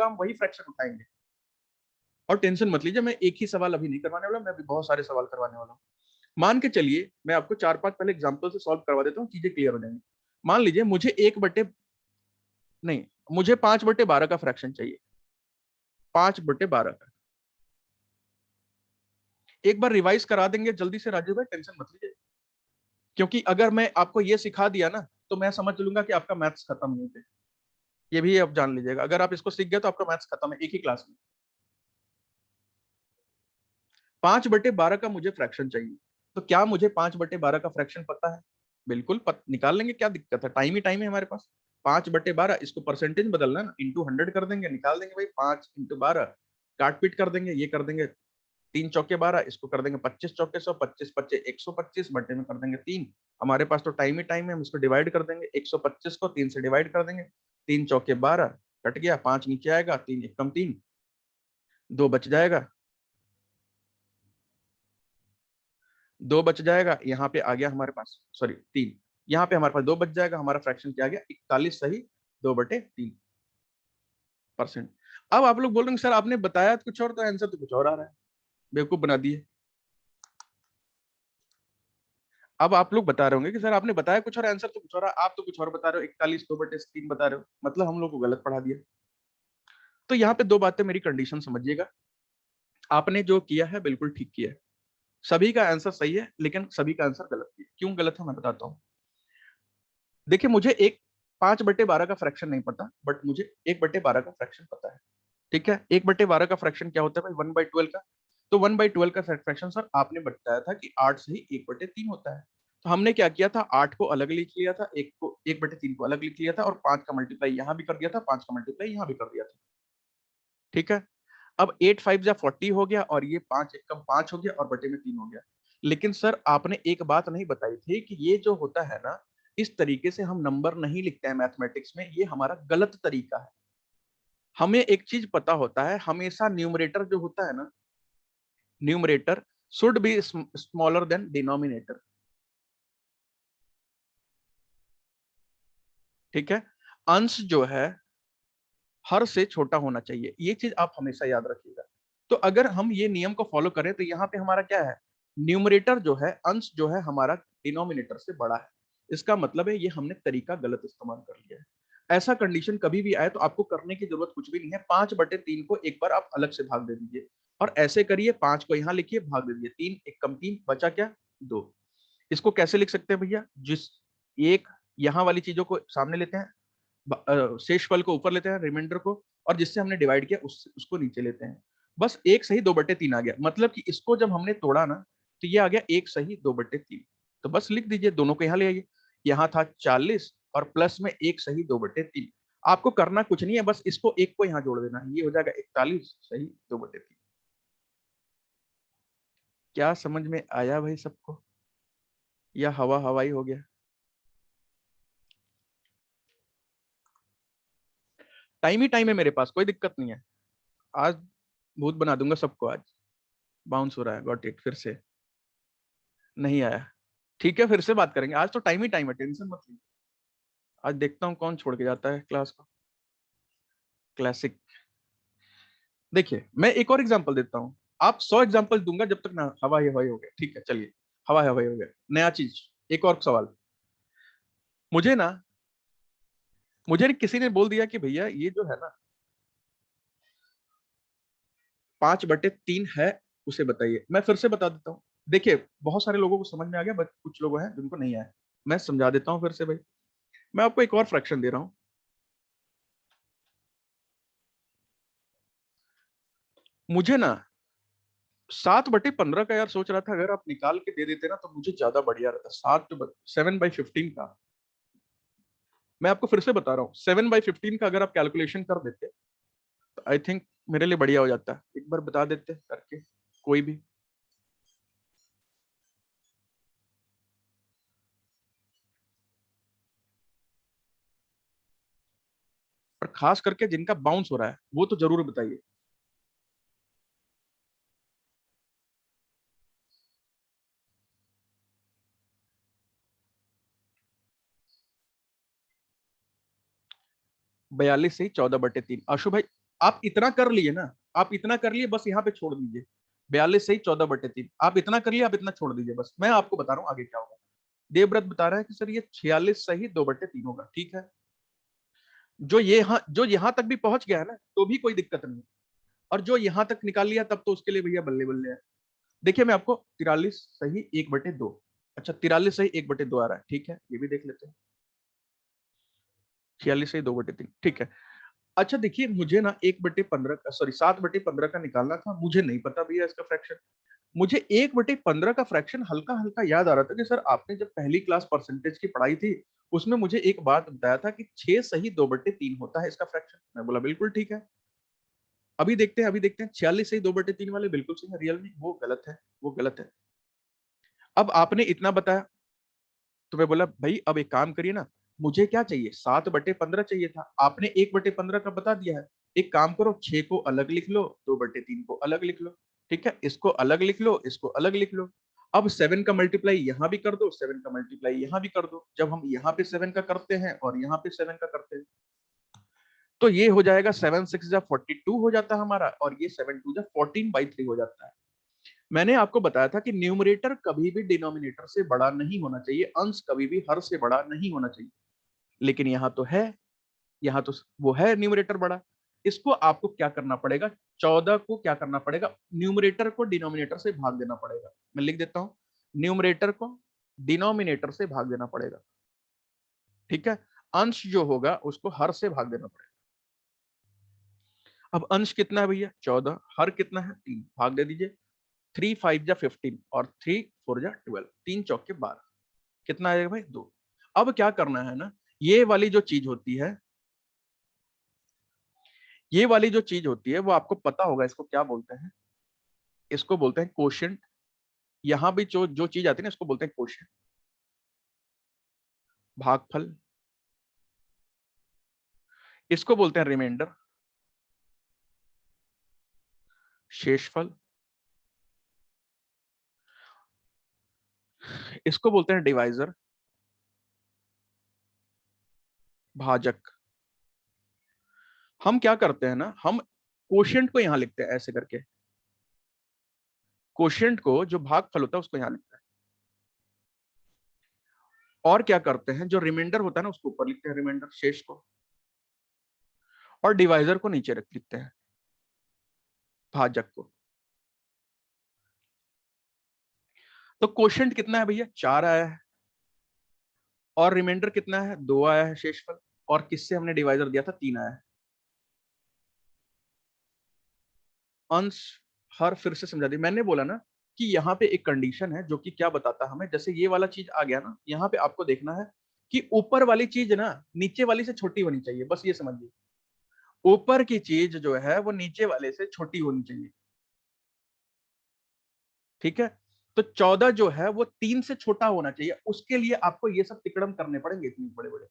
A: हम वही फ्रैक्शन उठाएंगे। और टेंशन मत लीजिए, मैं एक ही सवाल अभी नहीं करवाने वाला, मैं अभी बहुत सारे सवाल करवाने वाला हूँ। मान के चलिए मैं आपको 4-5 पहले एग्जांपल से सॉल्व करवा देता हूँ, चीजें क्लियर हो जाएंगी। मान लीजिए मुझे एक बटे नहीं, मुझे 5/12 का फ्रैक्शन चाहिए, 5/12 का। एक बार रिवाइज करा देंगे जल्दी से राजू भाई, टेंशन मत लीजिए। क्योंकि अगर मैं आपको ये सिखा दिया ना तो मैं समझ लूंगा कि आपका मैथ्स खत्म नहीं है। ये भी आप जान लीजिएगा, अगर आप इसको सीख गए तो आपका मैथ्स खत्म है एक ही क्लास में। 5/12 का मुझे फ्रैक्शन चाहिए, तो क्या मुझे 5/12 का फ्रैक्शन पता है? बिल्कुल निकाल लेंगे, क्या दिक्कत है, टाइम ही टाइम है हमारे पास। 5/12 इसको परसेंटेज बदलना है ना, इंटू 100 कर देंगे, निकाल देंगे भाई। 5 × 12 काट पीट कर देंगे, ये कर देंगे 3 × 12, इसको कर देंगे 25 × 100, 25 × 25 125, बटे में कर देंगे 3। हमारे पास तो टाइम ही टाइम है, हम इसको डिवाइड कर देंगे, 125 को 3 से डिवाइड कर देंगे, 3 × 12 कट गया, 5 नीचे आएगा, 3 1 कम 3, 2 बच जाएगा, 2 बच जाएगा, यहाँ पे आ गया हमारे पास, सॉरी 3, यहाँ पे हमारे पास 2 बच जाएगा, हमारा फ्रैक्शन क्या आ गया? 41 सही 2/3%। अब आप लोग बोल रहे हैं सर आपने बताया तो कुछ और, तो आंसर तो कुछ और आ रहा है, बेवकूफ बना दिए। अब आप लोग बता रहे होंगे कि सर आपने बताया कुछ और आंसर तो कुछ और, आप तो कुछ और बता रहे हो, 41 2/3 बता रहे हो, मतलब हम लोग को गलत पढ़ा दिया। तो यहाँ पे दो बातें, मेरी कंडीशन समझिएगा। आपने जो किया है बिल्कुल ठीक किया है, सभी का आंसर सही है, लेकिन सभी का आंसर गलत है। क्यों गलत है मैं बताता हूँ। देखिए मुझे एक 5/12 का फ्रैक्शन नहीं पता, बट मुझे 1/12 का फ्रैक्शन पता है। ठीक है? 1/12 का फ्रैक्शन क्या होता है भाई? 1/12 का। तो 1/12 का फ्रैक्शन सर आपने बताया था कि 8 से ही 1/3 होता है। तो हमने क्या किया था, 8 को अलग लिख लिया था, 1/3 को अलग लिख लिया था, और 5 का मल्टीप्लाई यहाँ भी कर दिया था, 5 का मल्टीप्लाई यहाँ भी कर दिया था। ठीक है? अब 8 5 जा 40 हो गया, और ये 5 1 कम 5 हो गया, और बटे में 3 हो गया। लेकिन सर आपने एक बात नहीं बताई थी कि ये जो होता है ना, इस तरीके से हम नंबर नहीं लिखते हैं मैथमेटिक्स में, ये हमारा गलत तरीका है। हमें एक चीज पता होता है, हमेशा न्यूमरेटर जो होता है ना, numerator should be smaller than denominator. ठीक है? अंश जो है हर से छोटा होना चाहिए, ये चीज आप हमेशा याद रखिएगा। तो अगर हम ये नियम को फॉलो करें तो यहाँ पे हमारा क्या है, न्यूमरेटर जो है, अंश जो है हमारा डिनोमिनेटर से बड़ा है। इसका मतलब है ये हमने तरीका गलत इस्तेमाल कर लिया है। ऐसा कंडीशन कभी भी आए तो आपको करने की जरूरत कुछ भी नहीं है, 5/3 को एक बार आप अलग से भाग दे दीजिए और ऐसे करिए, 5 को यहाँ लिखिए, भाग दे दीजिए, 3 एक कम 3 बचा क्या, 2। इसको कैसे लिख सकते हैं भैया, जिस एक यहाँ वाली चीजों को सामने लेते हैं, शेषफल को ऊपर लेते हैं, रिमाइंडर को, और जिससे हमने डिवाइड किया उसको नीचे लेते हैं। बस 1/2/3 आ गया, मतलब कि इसको जब हमने तोड़ा ना तो ये आ गया 1/2/3। तो बस लिख दीजिए, दोनों को यहाँ ले आइए, यहाँ था 40 और प्लस में 1/2/3। आपको करना कुछ नहीं है, बस इसको एक को यहाँ जोड़ देना, ये हो जाएगा 41/2/3। क्या समझ में आया भाई सबको, या हवा हवाई हो गया? टाइम ही टाइम है मेरे पास, कोई दिक्कत नहीं है। आज भूत बना दूंगा सबको। आज बाउंस हो रहा है, गॉट इट, फिर से नहीं आया। ठीक है, फिर से बात करेंगे, आज तो टाइम ही टाइम है, टेंशन मत लीजिए। आज देखता हूँ कौन छोड़ के जाता है क्लास को। क्लासिक। देखिए मैं एक और एग्जांपल देता हूँ, आप 100 एग्जांपल दूंगा जब तक ना हवाई हवाई हो गया। ठीक है चलिए, हवाई हवाई हो गया, नया चीज। एक और सवाल। मुझे ना मुझे किसी ने बोल दिया कि भैया ये जो है ना 5/3 है, उसे बताइए। मैं फिर से बता देता हूँ। देखिए बहुत सारे लोगों को समझ में आ गया, बट कुछ लोग हैं जिनको नहीं आया। मैं समझा देता हूँ फिर से भाई। मैं आपको एक और फ्रैक्शन दे रहा हूँ। मुझे ना 7/15 का यार सोच रहा था, अगर आप निकाल के दे देते ना तो मुझे ज्यादा बढ़िया रहता। 7/15 का, मैं आपको फिर से बता रहा हूँ, 7/15 का अगर आप कैलकुलेशन कर देते तो आई थिंक मेरे लिए बढ़िया हो जाता। एक बार बता देते करके कोई भी। और खास करके जिनका बाउंस हो रहा है वो तो जरूर बताइए। बयालीस से 14/3। आशु भाई आप इतना कर लिए ना, आप इतना कर लिए, बस यहाँ पे छोड़ दीजिए। 42 से 14/3 आप इतना कर लिए, आप इतना छोड़ दीजिए, बस मैं आपको बता रहा हूँ आगे क्या होगा। देवव्रत बता रहा है कि सर ये 46 सही 2/3 होगा। ठीक है, जो यहाँ तक भी पहुंच गया है ना तो भी कोई दिक्कत नहीं है, और जो यहाँ तक निकाल लिया तब तो उसके लिए भैया बल्ले बल्ले है। देखिए मैं आपको 43 सही 1/2, अच्छा 43 सही 1/2 आ रहा है, ठीक है ये भी देख लेते हैं। 46 सही 2/3, ठीक है। अच्छा देखिए मुझे ना 1/15 का, सॉरी 7/15 का निकालना था, मुझे नहीं पता भैया इसका फ्रैक्शन। मुझे 1/15 का फ्रैक्शन हल्का हल्का याद आ रहा था कि सर आपने जब पहली क्लास परसेंटेज की पढ़ाई थी उसमें मुझे एक बात बताया था कि 6 सही 2/3 होता है इसका फ्रैक्शन। मैं बोला बिल्कुल ठीक है। अभी देखते हैं 46 सही 2/3 वाले बिल्कुल सही है, रियल में वो गलत है, वो गलत है। अब आपने इतना बताया तो मैं बोला भाई अब एक काम करिए ना, मुझे क्या चाहिए, 7/15 चाहिए था, आपने 1/15 का बता दिया है। एक काम करो, 6 को अलग लिख लो, 2/3 को अलग लिख लो। ठीक है, इसको अलग लिख लो, इसको अलग लिख लो। अब 7 का मल्टीप्लाई यहाँ भी कर दो, 7 का मल्टीप्लाई यहाँ भी कर दो। जब हम यहाँ पे 7 का करते हैं और यहाँ पे 7 का करते हैं तो ये हो जाएगा 7 6 जा 42 हो जाता है हमारा, और ये 7 2 जा 14/3 हो जाता है। मैंने आपको बताया था कि न्यूमरेटर कभी भी डिनोमिनेटर से बड़ा नहीं होना चाहिए, अंश कभी भी हर से बड़ा नहीं होना चाहिए। लेकिन यहाँ तो है, यहाँ तो वो है न्यूमरेटर बड़ा। इसको आपको क्या करना पड़ेगा, 14 को क्या करना पड़ेगा, न्यूमरेटर को डिनोमिनेटर से भाग देना पड़ेगा। मैं लिख देता हूं, न्यूमरेटर को डिनोमिनेटर से भाग देना पड़ेगा। ठीक है, अंश जो होगा उसको हर से भाग देना पड़ेगा। अब अंश कितना है भैया, 14, हर कितना है 3, भाग दे दीजिए। 3 5 जा 15 और 3 4 जा 12, 3 चौके 12, कितना आएगा भाई 2। अब क्या करना है ना, ये वाली जो चीज होती है, ये वाली जो चीज होती है वो आपको पता होगा, इसको क्या बोलते हैं, इसको बोलते हैं कोशेंट। यहां भी जो जो चीज आती है ना इसको बोलते हैं कोशेंट, भागफल। इसको बोलते हैं रिमाइंडर, शेषफल। इसको बोलते हैं डिवाइजर, भाजक। हम क्या करते हैं ना, हम कोशिएंट को यहां लिखते हैं ऐसे करके, कोशिएंट को जो भागफल होता है उसको यहां लिखते हैं, और क्या करते हैं जो रिमाइंडर होता है ना उसको ऊपर लिखते हैं, रिमाइंडर शेष को, और डिवाइजर को नीचे रख लिखते हैं, भाजक को। तो कोशिएंट कितना है भैया, 4 आया है, और रिमाइंडर कितना है, 2 आया है शेषफल, और किससे हमने डिवाइजर दिया था, 3 आया है। अंश हर फिर से समझा दी, मैंने बोला ना कि यहाँ पे एक कंडीशन है जो कि क्या बताता है हमें, जैसे ये वाला चीज आ गया ना, यहाँ पे आपको देखना है कि ऊपर वाली चीज ना नीचे वाली से छोटी होनी चाहिए, बस ये समझिए, ऊपर की चीज जो है वो नीचे वाले से छोटी होनी चाहिए, ठीक है। तो 14 जो है वो 3 से छोटा होना चाहिए, उसके लिए आपको ये सब तिकड़म करने पड़ेंगे, इतने बड़े बड़े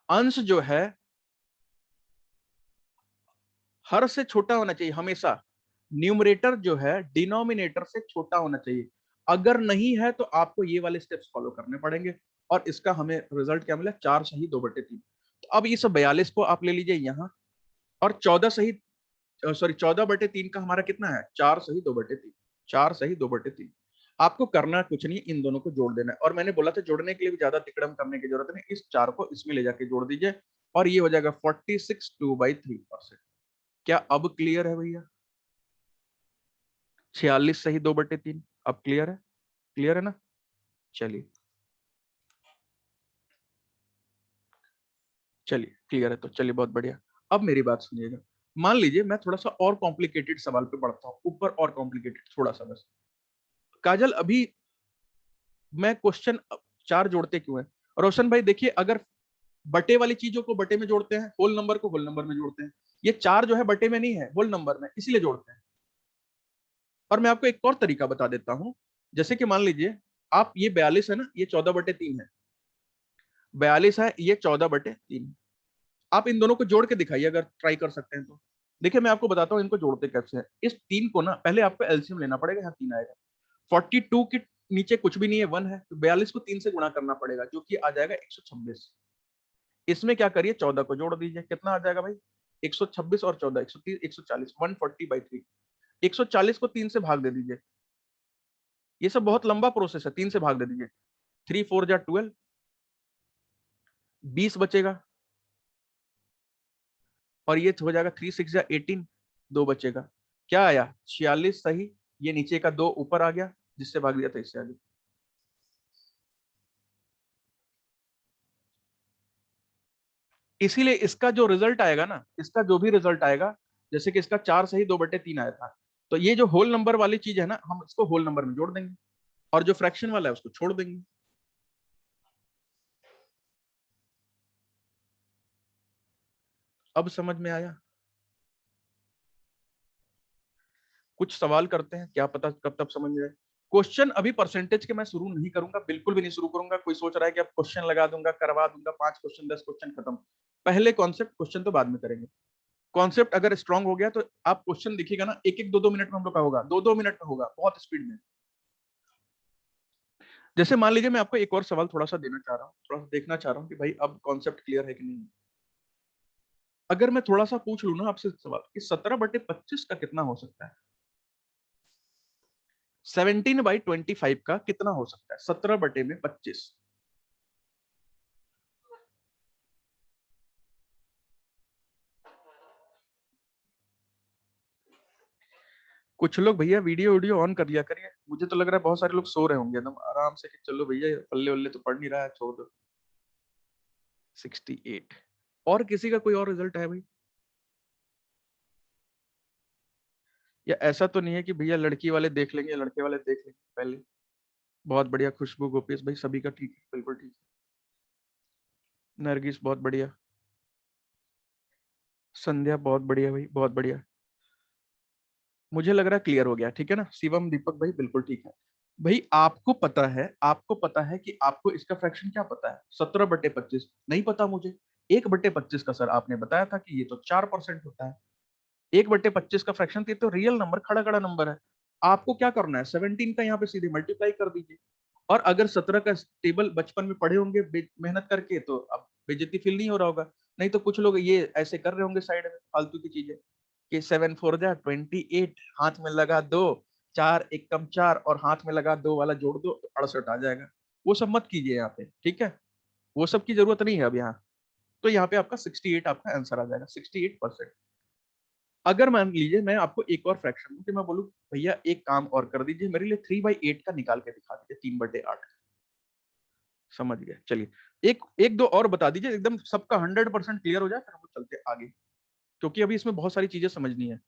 A: अंश जो है हर से छोटा होना चाहिए हमेशा, न्यूमरेटर जो है डिनोमिनेटर से छोटा होना चाहिए, अगर नहीं है तो आपको ये वाले स्टेप्स फॉलो करने पड़ेंगे, और इसका हमें रिजल्ट क्या मिला, 4 सही 2/3। तो अब इस 42 को आप ले लीजिए यहाँ, और 14 सही, सॉरी 14/3 का हमारा कितना है, 4 सही 2/3, 4 सही 2/3। आपको करना कुछ नहीं, इन दोनों को जोड़ देना है, और मैंने बोला था जोड़ने के लिए भी ज्यादा तिकड़म करने की जरूरत नहीं, इस 4 को इसमें ले जाके जोड़ दीजिए, और ये हो जाएगा 46 2/3%। क्या अब क्लियर है भैया, 46 सही 2/3, अब क्लियर है, क्लियर है ना। चलिए चलिए क्लियर है, तो चलिए बहुत बढ़िया। अब मेरी बात सुनिएगा, मान लीजिए मैं थोड़ा सा और कॉम्प्लिकेटेड सवाल पे बढ़ता हूँ ऊपर, और कॉम्प्लिकेटेड थोड़ा सा बस। काजल अभी मैं क्वेश्चन 4 जोड़ते क्यों है, रोशन भाई देखिए, अगर बटे वाली चीजों को बटे में जोड़ते हैं, होल नंबर को होल नंबर में जोड़ते हैं, ये 4 जो है बटे में नहीं है, होल नंबर में, इसीलिए जोड़ते हैं। और मैं आपको एक और तरीका बता देता हूं, जैसे कि मान लीजिए आप, ये 42 है ना, ये 14/3 है, 42 है, ये 14/3, आप इन दोनों को जोड़ के दिखाइए अगर ट्राई कर सकते हैं तो। देखिए मैं आपको बताता हूँ इनको जोड़ते कैसे हैं। इस 3 को ना पहले आपको एलसीएम लेना पड़ेगा, यहाँ 3 आएगा, 42 के नीचे कुछ भी नहीं है, 1 है, तो 42 को 3 से गुणा करना पड़ेगा, जो कि आ जाएगा 126। इसमें क्या करिए, 14 को जोड़ दीजिए, कितना आ जाएगा भाई, 126 और 14 130 140, 140/3। 140 को 3 से भाग दे दीजिए, ये सब बहुत लंबा प्रोसेस है, 3 से भाग दे दीजिए, 3 4 जा 12, 20 बचेगा, और ये हो जाएगा 3 6 या 18, 2 बचेगा, क्या आया, 46 सही, ये नीचे का 2 ऊपर आ गया, जिससे भाग दिया था इससे आगे। इसीलिए इसका जो रिजल्ट आएगा ना, इसका जो भी रिजल्ट आएगा, जैसे कि इसका 4 सही 2/3 आया था, तो ये जो होल नंबर वाली चीज है ना, हम इसको होल नंबर में जोड़ देंगे, और जो फ्रैक्शन वाला है उसको छोड़ देंगे। अब समझ में आया, कुछ सवाल करते हैं, क्या पता कब तक समझ में आए। क्वेश्चन अभी परसेंटेज के मैं शुरू नहीं करूंगा, बिल्कुल भी नहीं शुरू करूंगा, कोई सोच रहा है कि अब क्वेश्चन लगा दूंगा, करवा दूंगा, 5 क्वेश्चन 10 क्वेश्चन खत्म, पहले कॉन्सेप्ट, क्वेश्चन तो बाद में करेंगे। कॉन्सेप्ट अगर स्ट्रांग हो गया तो आप क्वेश्चन देखिएगा ना, एक एक 2 2 मिनट में हम लोग का होगा, 2 2 मिनट में होगा, बहुत स्पीड में। जैसे मान लीजिए मैं आपको एक और सवाल थोड़ा सा देना चाह रहा हूँ, थोड़ा सा देखना चाह रहा हूँ कि भाई अब कॉन्सेप्ट क्लियर है कि नहीं। अगर मैं थोड़ा सा पूछ लू ना आपसे सवाल कि 17/25 का कितना हो सकता है, 17/25 का कितना हो सकता है, 17/25। कुछ लोग भैया वीडियो वीडियो ऑन कर लिया करिए, मुझे तो लग रहा है बहुत सारे लोग सो रहे होंगे एकदम आराम से, कि चलो भैया पल्ले वल्ले तो पढ़ नहीं रहा है, छोड़ दो। 68, और किसी का कोई और रिजल्ट है भाई, या ऐसा तो नहीं है कि भैया लड़की वाले देख लेंगे, लड़के वाले देख लेंगे पहले। बहुत बढ़िया, खुशबू गोपीश भाई सभी का ठीक है, बिल्कुल ठीक है, नरगिस बहुत बढ़िया, संध्या बहुत बढ़िया भाई, बहुत बढ़िया। मुझे लग रहा है क्लियर हो गया, ठीक है ना, शिवम दीपक भाई बिल्कुल ठीक है। भाई आपको पता है, आपको पता है कि आपको इसका फ्रैक्शन क्या पता है, 17/25 नहीं पता मुझे। 1/25 का सर आपने बताया था कि ये तो 4% होता है, 1/25 का फ्रैक्शन, ये तो रियल नंबर, खड़ा खड़ा नंबर है। आपको क्या करना है, 17 का यहाँ पे सीधे मल्टीप्लाई कर दीजिए, और अगर 17 का टेबल बचपन में पढ़े होंगे मेहनत करके, तो अब बेइज्जती फील नहीं हो रहा होगा। नहीं तो कुछ लोग ये ऐसे कर रहे होंगे साइड में फालतू की चीजें कि 7 4 जा 28, हाथ में लगा दो, 4 एक कम 4 और हाथ में लगा दो वाला जोड़ दो तो 68 आ जाएगा। वो सब मत कीजिए यहाँ पे, ठीक है? वो सब की जरूरत नहीं है अब यहाँ। तो यहाँ पे आपका 68 आपका आंसर आ जाएगा, 68%। अगर मान लीजिए मैं आपको एक और फ्रैक्शन दूं कि मैं बोलूं भैया एक काम और कर दीजिए, मेरे लिए 3/8 का निकाल के दिखा दीजिए, 3/8। समझ गए? चलिए एक एक दो और बता दीजिए, एकदम सबका 100% क्लियर हो जाए, फिर हम लोग चलते आगे, क्योंकि अभी इसमें बहुत सारी चीजें समझनी है।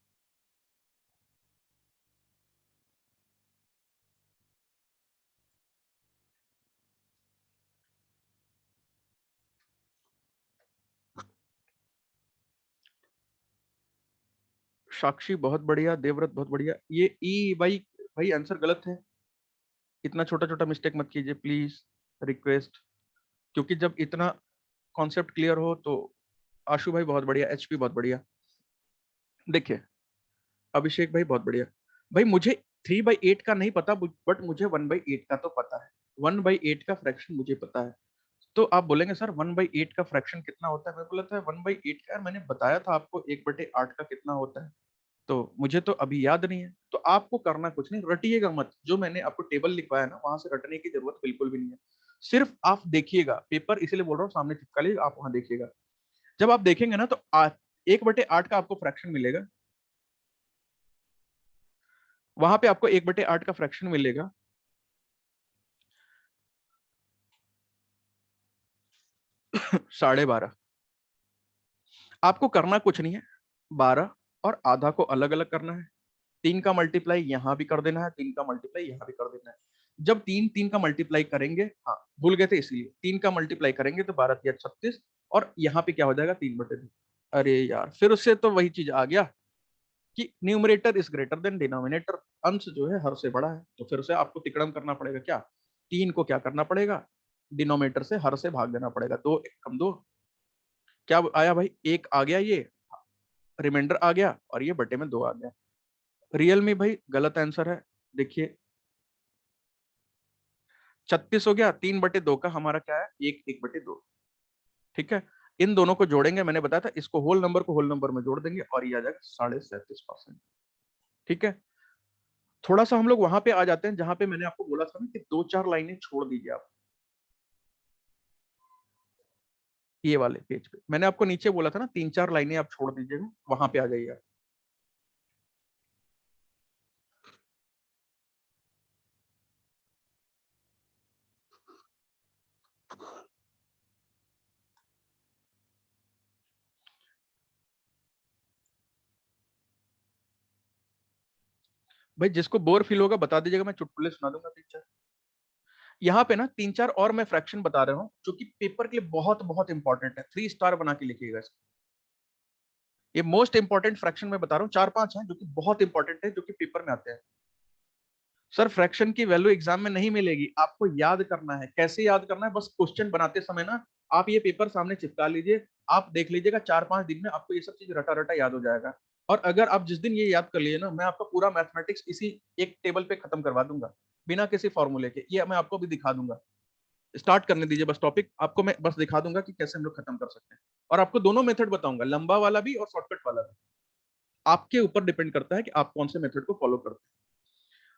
A: साक्षी बहुत बढ़िया, देवव्रत बहुत बढ़िया। ये ई भाई, भाई आंसर गलत है। इतना छोटा छोटा मिस्टेक मत कीजिए प्लीज, रिक्वेस्ट। क्योंकि जब इतना कॉन्सेप्ट क्लियर हो तो आशु भाई बहुत बढ़िया, एचपी बहुत बढ़िया। देखिए अभिषेक भाई बहुत बढ़िया। भाई मुझे 3/8 का नहीं पता, बट मुझे 1/8 का तो पता है। 1/8 का फ्रैक्शन मुझे पता है। तो आप बोलेंगे सर 1/8 का फ्रैक्शन कितना होता है? मैं बोला था 1/8 का, यार मैंने बताया था आपको 1/8 का कितना होता है। तो मुझे तो अभी याद नहीं है। तो आपको करना कुछ नहीं, रटिएगा मत। जो मैंने आपको टेबल लिखवाया ना, वहां से रटने की जरूरत बिल्कुल भी नहीं है। सिर्फ आप देखिएगा पेपर, इसीलिए बोल रहा हूँ सामने चिपका लीजिए, आप वहां देखिएगा। जब आप देखेंगे ना तो 1/8 का आपको फ्रैक्शन मिलेगा। वहां पे आपको 1/8 का फ्रैक्शन मिलेगा 12.5। आपको करना कुछ नहीं है, 12 और आधा को अलग अलग करना है। 3 का मल्टीप्लाई यहाँ भी कर देना है, 3 का मल्टीप्लाई यहाँ भी कर देना है। जब 3 3 का मल्टीप्लाई करेंगे, हाँ भूल गए थे इसलिए, 3 का मल्टीप्लाई करेंगे तो 12 या 36, और यहाँ पे क्या हो जाएगा 3/2। अरे यार फिर उससे तो वही चीज आ गया कि numerator is greater than denominator. अंश जो है हर से बड़ा है, तो फिर उसे आपको तिकड़म करना पड़ेगा। क्या 3 को क्या करना पड़ेगा, डिनोमिनेटर से हर से भाग देना पड़ेगा। 2 1 कम 2, क्या आया भाई, 1 आ गया, ये रिमाइंडर आ गया, और ये बटे में 2 आ गया। रियल में भाई गलत आंसर है। देखिए 36 हो गया, 3/2 का हमारा क्या है, 1/2। ठीक है, इन दोनों को जोड़ेंगे, मैंने बताया था इसको होल नंबर को होल नंबर में जोड़ देंगे और ये आ जाएगा 37.5%। ठीक है, थोड़ा सा हम लोग वहां पे आ जाते हैं जहां पे मैंने आपको बोला था ना कि 2 4 लाइनें छोड़ दीजिए आप। ये वाले पेज पे मैंने आपको नीचे बोला था ना 3 4 लाइनें आप छोड़ दीजिएगा, वहां पे आ जाइए आप। भाई जिसको बोर फील होगा बता दीजिएगा, मैं चुटकुले सुना दूंगा 3 4। यहाँ पे ना 3 4 और मैं फ्रैक्शन बता रहा हूँ जो कि पेपर के लिए बहुत बहुत इंपॉर्टेंट है। 3 स्टार बना के लिखिएगा इसको। ये मोस्ट इंपॉर्टेंट फ्रैक्शन मैं बता रहा हूँ, 4 5 हैं जो कि बहुत इंपॉर्टेंट है, जो कि पेपर में आते हैं। सर फ्रैक्शन की वैल्यू एग्जाम में नहीं मिलेगी, आपको याद करना है। कैसे याद करना है, बस क्वेश्चन बनाते समय ना आप ये पेपर सामने चिपका लीजिए, आप देख लीजिएगा 4 5 दिन में आपको ये सब चीज रटा रटा याद हो जाएगा। और अगर आप जिस दिन ये याद कर लिए ना, मैं आपका पूरा मैथमेटिक्स इसी एक टेबल पे खत्म करवा दूंगा, बिना किसी फॉर्मूले के। ये मैं आपको भी दिखा दूंगा। स्टार्ट करने दीजिए बस टॉपिक, आपको मैं बस दिखा दूंगा कि कैसे हम लोग खत्म कर सकते हैं। और आपको दोनों मेथड बताऊंगा, लंबा वाला भी और शॉर्टकट वाला भी। आपके ऊपर डिपेंड करता है कि आप कौन से मेथड को फॉलो करते हैं।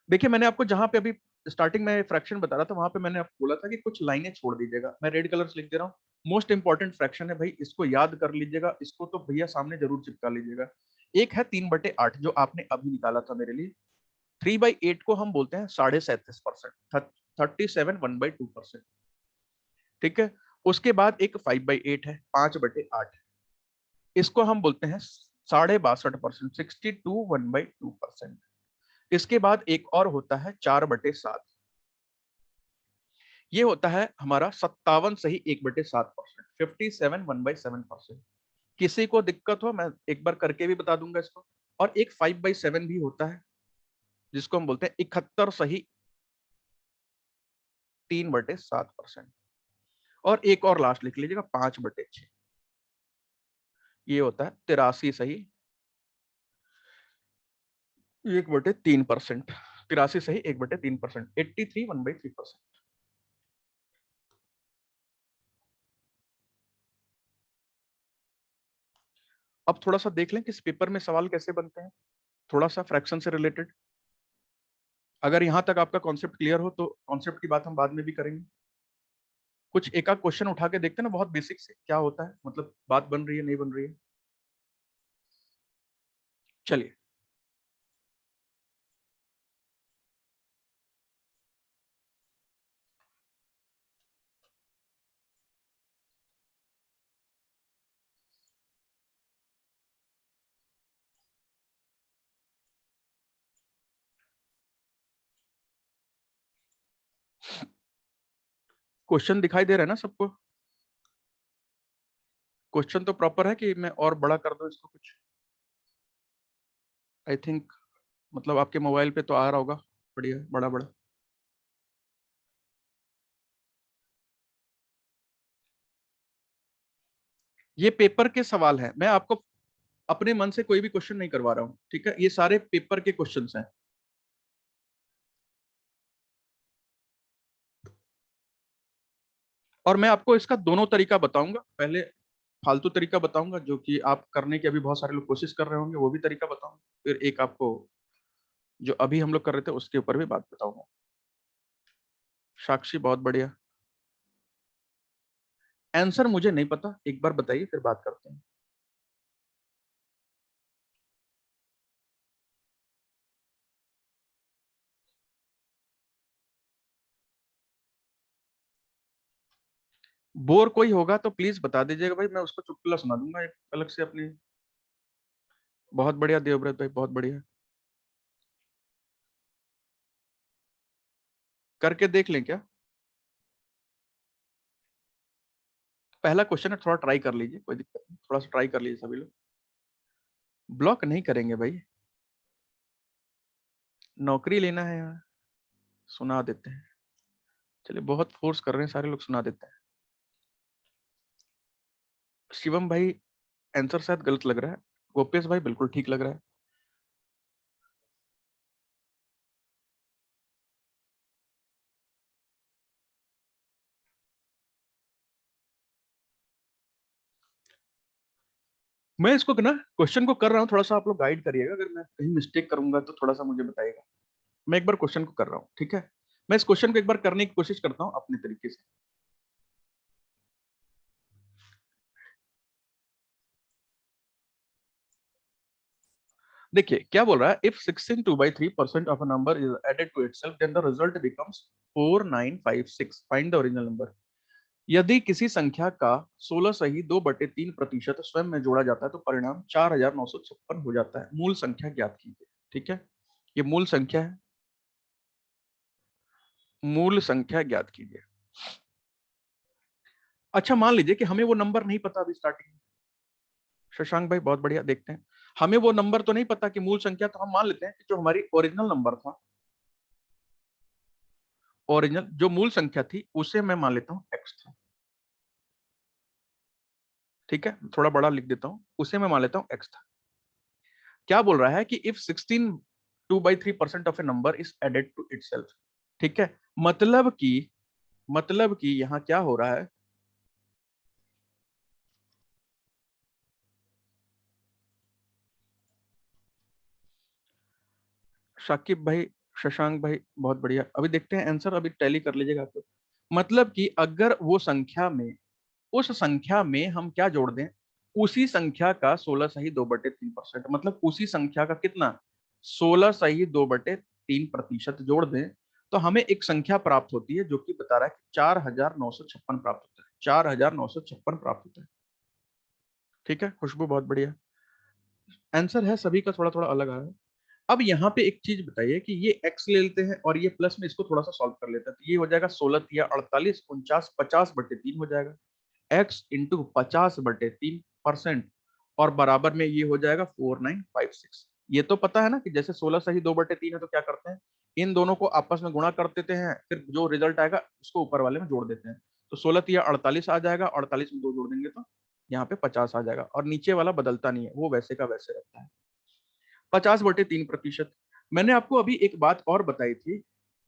A: देखिए मैंने आपको जहां पे अभी स्टार्टिंग में फ्रैक्शन बता रहा था, वहां पे मैंने आपको बोला था कि कुछ लाइनें छोड़ दीजिएगा। मैं रेड कलर से लिख दे रहा हूँ, मोस्ट इंपॉर्टेंट फ्रैक्शन है भाई, इसको याद कर लीजिएगा। इसको तो भैया सामने जरूर चिपका लीजिएगा। एक है 3/8 जो आपने अभी निकाला था मेरे लिए। 3/8 को हम बोलते हैं 37.5%, 37 1/2%। ठीक है, उसके बाद एक 5/8 है, 5/8। इसको हम बोलते हैं 62.5%, 62 1/2%। इसके बाद एक और होता है 4/7। ये होता है हमारा 57 सही 1/7%, 57 1/7%। किसी को दिक्कत हो मैं एक बार करके भी बता दूंगा इसको। और एक 5/7 भी होता है, जिसको हम बोलते हैं 71 सही 3/7%। और एक और लास्ट लिख लीजिएगा 5/6। ये होता है 83 सही 1/3%। 83 सही 1/3%, 83 1/3%। अब थोड़ा सा देख लें कि इस पेपर में सवाल कैसे बनते हैं, थोड़ा सा फ्रैक्शन से रिलेटेड। अगर यहां तक आपका कॉन्सेप्ट क्लियर हो तो कॉन्सेप्ट की बात हम बाद में भी करेंगे। कुछ एक आध क्वेश्चन उठा के देखते हैं ना, बहुत बेसिक से क्या होता है, मतलब बात बन रही है नहीं बन रही है। चलिए, क्वेश्चन दिखाई दे रहा है ना सबको? क्वेश्चन तो प्रॉपर है कि मैं और बड़ा कर दूं इसको कुछ? आई थिंक मतलब आपके मोबाइल पे तो आ रहा होगा बढ़िया बड़ा बड़ा। ये पेपर के सवाल हैं, मैं आपको अपने मन से कोई भी क्वेश्चन नहीं करवा रहा हूं, ठीक है? ये सारे पेपर के क्वेश्चंस हैं। और मैं आपको इसका दोनों तरीका बताऊंगा। पहले फालतू तरीका बताऊंगा जो कि आप करने की अभी बहुत सारे लोग कोशिश कर रहे होंगे, वो भी तरीका बताऊंगा। फिर एक आपको जो अभी हम लोग कर रहे थे उसके ऊपर भी बात बताऊंगा। साक्षी बहुत बढ़िया। आंसर मुझे नहीं पता, एक बार बताइए फिर बात करते हैं। बोर कोई होगा तो प्लीज बता दीजिएगा भाई, मैं उसको चुटकुला सुना दूंगा एक अलग से अपनी। बहुत बढ़िया देवव्रत भाई, बहुत बढ़िया। करके देख लें क्या? पहला क्वेश्चन है, थोड़ा ट्राई कर लीजिए, कोई दिक्कत नहीं, थोड़ा सा ट्राई कर लीजिए सभी लोग। ब्लॉक नहीं करेंगे भाई, नौकरी लेना है यहाँ, सुना देते हैं। चलिए, बहुत फोर्स कर रहे हैं सारे लोग, सुना देते हैं। शिवम भाई, आंसर शायद गलत लग रहा है। गोपेश भाई बिल्कुल ठीक लग रहा है। मैं इसको ना क्वेश्चन को कर रहा हूँ, थोड़ा सा आप लोग गाइड करिएगा, अगर मैं कहीं मिस्टेक करूंगा तो थोड़ा सा मुझे बताइएगा। मैं एक बार क्वेश्चन को कर रहा हूँ, ठीक है? मैं इस क्वेश्चन को एक बार करने की कोशिश करता हूँ अपने तरीके से। देखिए क्या बोल रहा है, if 16 2/3% of a number is added to itself then the result becomes 4956, find the original number. यदि किसी संख्या का 16 सही 2/3% स्वयं में जोड़ा जाता है तो परिणाम 4956 हो जाता है। मूल संख्या ज्ञात कीजिए। ठीक है, ये मूल संख्या है, मूल संख्या ज्ञात कीजिए। अच्छा, मान लीजिए कि हमें वो नंबर नहीं पता अभी स्टार्टिंग में। शशांक भाई बहुत बढ़िया, देखते हैं। हमें वो नंबर तो नहीं पता कि मूल संख्या, तो हम मान लेते हैं कि जो हमारी ओरिजिनल नंबर था, ओरिजिनल जो मूल संख्या थी उसे मैं मान लेता हूं एक्स था। ठीक है, थोड़ा बड़ा लिख देता हूं, उसे मैं मान लेता हूं एक्स था। क्या बोल रहा है कि if 16 2/3% of a number is added to itself. ठीक है, मतलब कि यहां क्या हो रहा है, शाकिब भाई, शशांक भाई बहुत बढ़िया। अभी देखते हैं आंसर, अभी टैली कर लीजिएगा आप लोग। मतलब कि अगर वो संख्या में, उस संख्या में हम क्या जोड़ दें, उसी संख्या का 16 सही 2/3%, मतलब उसी संख्या का कितना, 16 सही 2/3% जोड़ दें, तो हमें एक संख्या प्राप्त होती है जो कि बता रहा है कि 4956 प्राप्त होता है, 4956 प्राप्त होता है। ठीक है, खुशबू बहुत बढ़िया। आंसर है सभी का थोड़ा थोड़ा अलग आ रहा है। अब यहाँ पे एक चीज बताइए कि ये x ले लेते हैं और ये प्लस में इसको थोड़ा सा सॉल्व कर लेते हैं, तो ये हो जाएगा 16 या 48 49 50/3 हो जाएगा। x इंटू 50/3%, और बराबर में ये हो जाएगा 4956। ये तो पता है ना कि जैसे 16 सही 2/3 है तो क्या करते हैं, इन दोनों को आपस में गुणा कर देते हैं, फिर जो रिजल्ट आएगा उसको ऊपर वाले में जोड़ देते हैं। तो 16 या 48 आ जाएगा, 48 में 2 जोड़ देंगे तो यहाँ पे 50 आ जाएगा, और नीचे वाला बदलता नहीं है, वो वैसे का वैसे रहता है। 50/3%। मैंने आपको अभी एक बात और बताई थी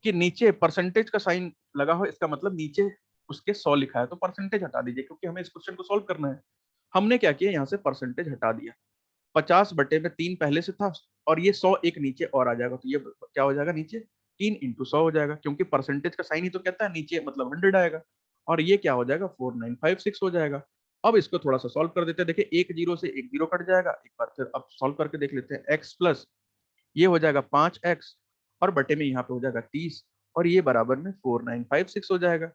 A: कि नीचे परसेंटेज का साइन लगा हो, इसका मतलब नीचे उसके 100 लिखा है, तो परसेंटेज हटा दीजिए क्योंकि हमें इस क्वेश्चन को सॉल्व करना है। हमने क्या किया, यहाँ से परसेंटेज हटा दिया, 50/3 पहले से था और ये 100 एक नीचे और आ जाएगा, तो ये क्या हो जाएगा नीचे 3 × 100 हो जाएगा, क्योंकि परसेंटेज का साइन ही तो कहता है नीचे मतलब 100 आएगा, और ये क्या हो जाएगा 4956 हो जाएगा। अब इसको थोड़ा सा सॉल्व कर देते हैं, देखिए एक जीरो से एक जीरो कट जाएगा, एक बार फिर अब सॉल्व करके देख लेते हैं। एक्स प्लस ये हो जाएगा 5x और बटे में यहाँ पे हो जाएगा 30 और ये बराबर में 4956 हो जाएगा।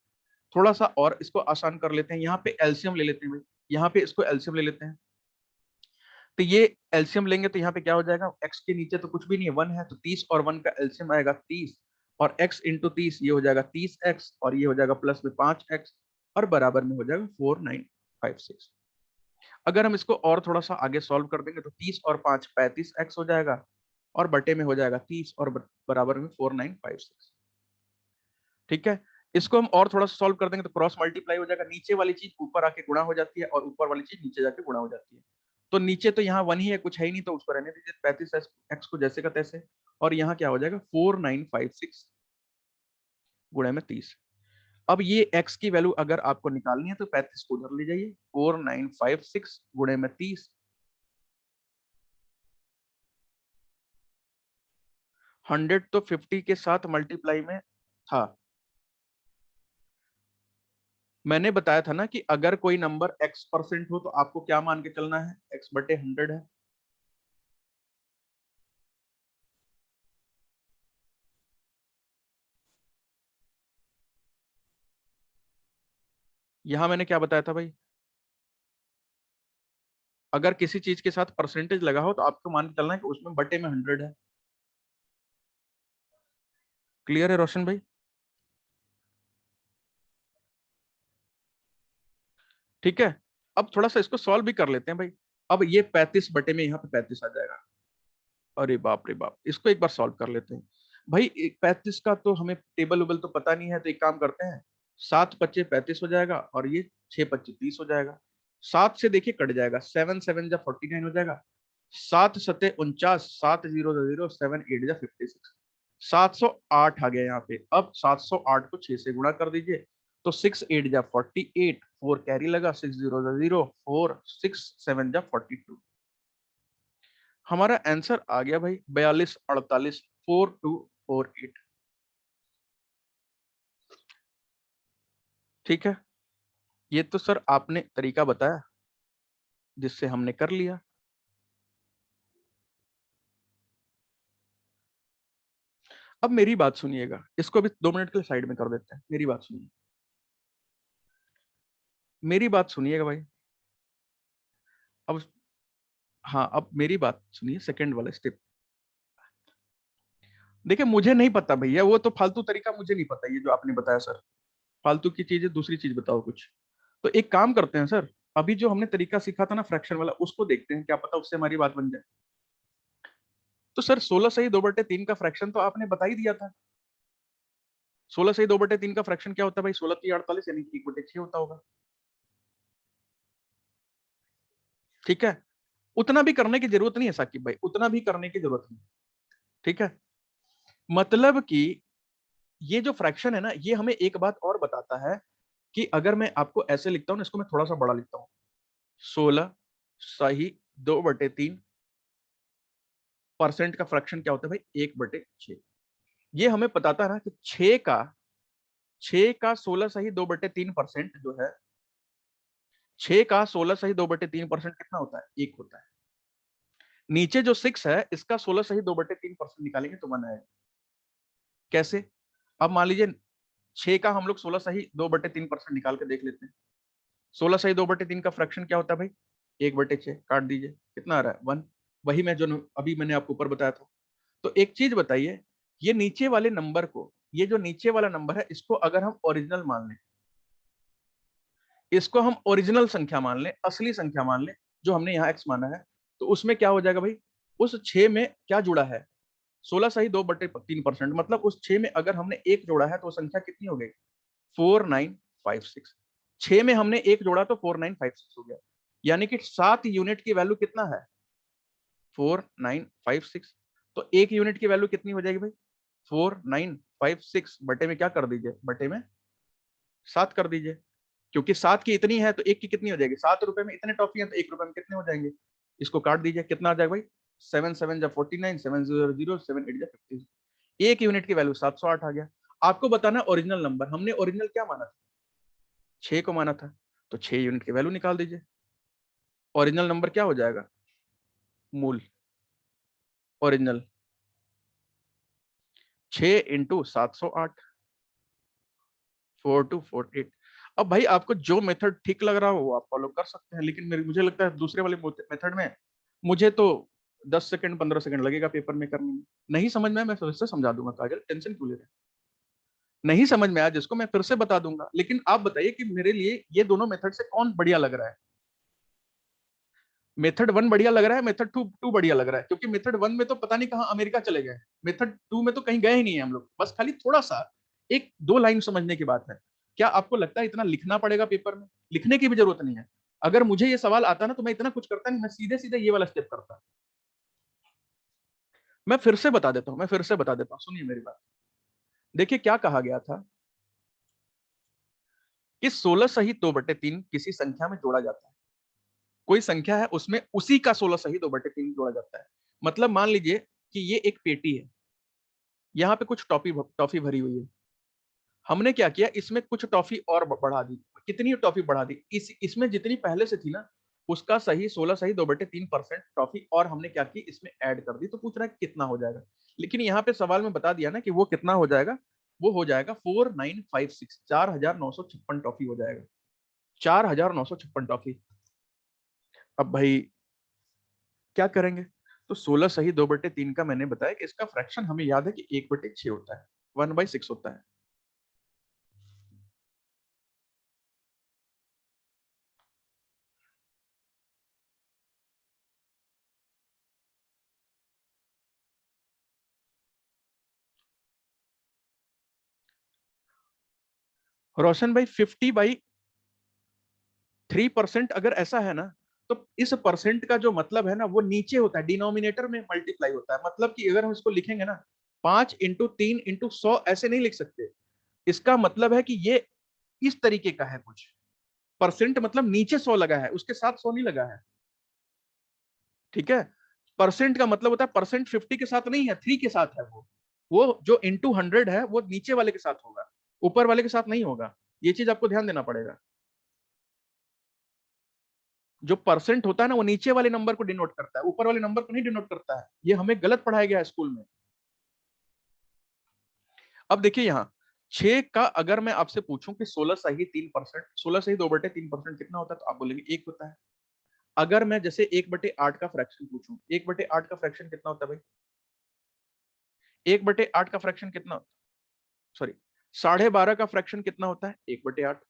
A: थोड़ा सा और इसको आसान कर लेते हैं, यहाँ पे एलसीएम ले लेते हैं भाई, यहाँ पे इसको एलसीएम ले लेते हैं, तो ये एलसीएम लेंगे तो यहाँ पे क्या हो जाएगा, x के नीचे तो कुछ भी नहीं है 1 है, तो 30 और 1 का एलसीएम आएगा 30 और x इंटू 30 ये हो जाएगा 30x और ये हो जाएगा प्लस में 5x और बराबर में हो जाएगा 4956। अगर हम इसको और थोड़ा सा आगे सॉल्व कर देंगे तो 30 और 5 35x हो जाएगा और बटे में हो जाएगा 30 और बराबर में 4956। ठीक है, इसको हम और थोड़ा सा सॉल्व कर देंगे तो क्रॉस मल्टीप्लाई हो जाएगा, नीचे वाली चीज ऊपर आके गुणा हो जाती है और ऊपर वाली चीज नीचे जाके गुणा हो जाती है। तो नीचे तो यहाँ 1 ही है, कुछ है ही नहीं, तो उसको रहने दीजिए 35x को जैसे का तैसे, और यहाँ क्या हो जाएगा 4956 गुणे में 30। अब ये x की वैल्यू अगर आपको निकालनी है तो 35 को उधर ले जाइए, 4956 गुणे में 30, 100 तो 50 के साथ मल्टीप्लाई में था। मैंने बताया था ना कि अगर कोई नंबर x% हो तो आपको क्या मान के चलना है, x/100 है। यहां मैंने क्या बताया था भाई, अगर किसी चीज के साथ परसेंटेज लगा हो तो आपको मान के चलना है कि उसमें बटे में 100 है। क्लियर है रोशन भाई? ठीक है, अब थोड़ा सा इसको सॉल्व भी कर लेते हैं भाई। अब ये 35 बटे में यहाँ पे 35 आ जाएगा, अरे बाप रे बाप, इसको एक बार सॉल्व कर लेते हैं भाई। 35 का तो हमें टेबल उबल तो पता नहीं है, तो एक काम करते हैं, 7×5 = 35 हो जाएगा और ये 6×25 = 30 हो जाएगा। 7 से देखिए कट जाएगा, 7×7 = 49 हो जाएगा, 7×7 = 49, 7×0 = 0, 7×8 = 56, 708 आ गया यहाँ पे। अब 708 को 6 से गुणा कर दीजिए, तो 6×8 = 48, 4 कैरी लगा, 6×0 = 0, 4, 6×7 = 42। हमारा आंसर आ गया भाई 4248, 4248। ठीक है, ये तो सर आपने तरीका बताया जिससे हमने कर लिया। अब मेरी बात सुनिएगा, इसको अभी 2 मिनट के लिए साइड में कर देते हैं, मेरी बात सुनिए, मेरी बात सुनिएगा भाई। अब हाँ, अब मेरी बात सुनिए, सेकंड वाला स्टेप। देखिए मुझे नहीं पता भैया, वो तो फालतू तरीका मुझे नहीं पता, ये जो आपने बताया सर फालतू की चीज है, दूसरी चीज बताओ कुछ। तो एक काम करते हैं सर, अभी जो हमने तरीका सीखा था ना फ्रैक्शन वाला, उसको देखते हैं, क्या पता उससे हमारी बात बन जाए। तो सर 16/2/3 का फ्रैक्शन तो आपने बता ही दिया था। 16/2/3 का फ्रैक्शन क्या होता है भाई, 16×3 = 48 यानी कि 1/6 होता होगा। ठीक है, उतना भी करने की जरूरत नहीं है साकिब भाई, उतना भी करने की जरूरत नहीं। ठीक है, मतलब कि ये जो फ्रैक्शन है ना, ये हमें एक बात और बताता है कि अगर मैं आपको ऐसे लिखता हूँ ना, इसको मैं थोड़ा सा बड़ा लिखता हूँ, 16/2/3% का फ्रैक्शन क्या होता है भाई, 1/6। ये हमें बताता है ना कि 6 का 16/2/3% जो है, 6 का 16/2/3% कितना होता है, 1 होता है। नीचे जो 6 है, इसका 16/2/3% निकालेंगे तो 1 आएगा। कैसे? अब मान लीजिए 6 का हम लोग 16/2/3% निकाल के देख लेते हैं। 16/2/3 का फ्रैक्शन क्या होता है भाई, 1/6, काट दीजिए, कितना आ रहा है 1। वही मैं जो अभी मैंने आपको ऊपर बताया था। तो एक चीज बताइए, ये नीचे वाले नंबर को, ये जो नीचे वाला नंबर है, इसको अगर हम ओरिजिनल मान लें, इसको हम ओरिजिनल संख्या मान लें, असली संख्या मान लें, जो हमने यहाँ x माना है, तो उसमें क्या हो जाएगा भाई, उस 6 में क्या जुड़ा है, 16/2/3%, मतलब उस 6 में अगर हमने एक जोड़ा है तो वो संख्या कितनी हो गई, 4956। 6 में हमने एक जोड़ा तो 4956 हो गया, यानी कि 7 यूनिट की वैल्यू कितना है, 4956। तो एक यूनिट की वैल्यू कितनी हो जाएगी भाई, 4956 बटे में क्या कर दीजिए, बटे में 7 कर दीजिए। क्योंकि 7 की इतनी है तो 1 की कितनी हो जाएगी, 7 रुपए में इतने टॉफी है तो 1 रुपए में कितने हो जाएंगे, इसको काट दीजिए, कितना आ जाएगा भाई, 7 7 जा 49, 7 0 0, 7 8 जा 50, 1 यूनिट की वैल्यू 708 आ गया। आपको बताना ओरिजिनल नंबर, हमने ओरिजिनल क्या माना था, 6 को माना था, तो 6 यूनिट की वैल्यू निकाल दीजिए, ओरिजिनल नंबर क्या हो जाएगा, मूल ओरिजिनल 6 इंटू 708, 4248। अब भाई आपको जो मेथड ठीक लग रहा हो वो आप फॉलो कर सकते हैं, लेकिन मुझे लगता है दूसरे वाले मेथड में मुझे तो 10 सेकंड 15 सेकंड लगेगा पेपर में करने में। नहीं समझ में आया मैं फिर से समझा दूंगा, काजल टेंशन क्यों ले रहे हैं, नहीं समझ में आया जिसको मैं फिर से बता दूंगा, लेकिन आप बताइए कि मेरे लिए ये दोनों मेथड से कौन बढ़िया लग रहा है। मेथड 1 बढ़िया लग रहा है, मेथड 2 बढ़िया लग रहा है, क्योंकि मेथड 1 में तो पता नहीं कहां अमेरिका चले गए, मेथड 2 में तो कहीं गए ही नहीं है हम लोग, बस खाली थोड़ा सा एक दो लाइन समझने की बात है। क्या आपको लगता है इतना लिखना पड़ेगा पेपर में, लिखने की भी जरूरत नहीं है। अगर मुझे ये सवाल आता ना तो मैं इतना कुछ करता नहीं, मैं सीधे सीधे ये वाला स्टेप करता। मैं फिर से बता देता हूं, मैं फिर से बता देता हूं, सुनिए मेरी बात। देखिए क्या कहा गया था कि 16 सही 2/3 किसी संख्या में जोड़ा जाता है, कोई संख्या है उसमें उसी का 16 सही 2/3 जोड़ा जाता है। मतलब मान लीजिए कि ये एक पेटी है, यहाँ पे कुछ टॉफी टॉफी भरी हुई है, हमने क्या किया इसमें कुछ टॉफी और बढ़ा दी, कितनी टॉफी बढ़ा दी, इसमें जितनी पहले से थी ना उसका सही 16 सही 2/3% टॉफी और हमने क्या की इसमें ऐड कर दी, तो पूछ रहा है कितना हो जाएगा। लेकिन यहाँ पे सवाल में बता दिया ना कि वो कितना हो जाएगा, वो हो जाएगा 4956, 4956 टॉफी हो जाएगा, 4956 टॉफी। अब भाई क्या करेंगे, तो 16 सही 2/3 का मैंने बताया कि इसका फ्रैक्शन हमें याद है कि 1/6 होता है, 1/6 होता है। रोशन भाई 50/3% अगर ऐसा है ना, तो इस परसेंट का जो मतलब है ना वो नीचे होता है, डिनोमिनेटर में मल्टीप्लाई होता है, मतलब कि अगर हम इसको लिखेंगे ना 5 × 3 × 100 ऐसे नहीं लिख सकते, इसका मतलब है कि ये इस तरीके का है कुछ, परसेंट मतलब नीचे 100 लगा है उसके साथ 100 नहीं लगा है, ठीक है। परसेंट का मतलब होता है परसेंट 50 के साथ नहीं है, 3 के साथ है, वो जो इंटू 100 है वो नीचे वाले के साथ होगा, ऊपर वाले के साथ नहीं होगा, ये चीज आपको ध्यान देना पड़ेगा। जो परसेंट होता है ना वो नीचे वाले नंबर को डिनोट करता है, ऊपर वाले नंबर को नहीं डिनोट करता है, ये हमें गलत पढ़ाया गया है स्कूल में। अब देखिए यहाँ 6 का अगर मैं आपसे पूछूं कि 16 सही 3%, 16 सही 2/3% कितना होता है, तो आप बोलेंगे 1 होता है। अगर मैं जैसे 1/8 का फ्रैक्शन पूछूं, 1/8 का फ्रैक्शन कितना होता है भाई, 1/8 का फ्रैक्शन कितना, सॉरी 12.5 का फ्रैक्शन कितना होता है, 1/8।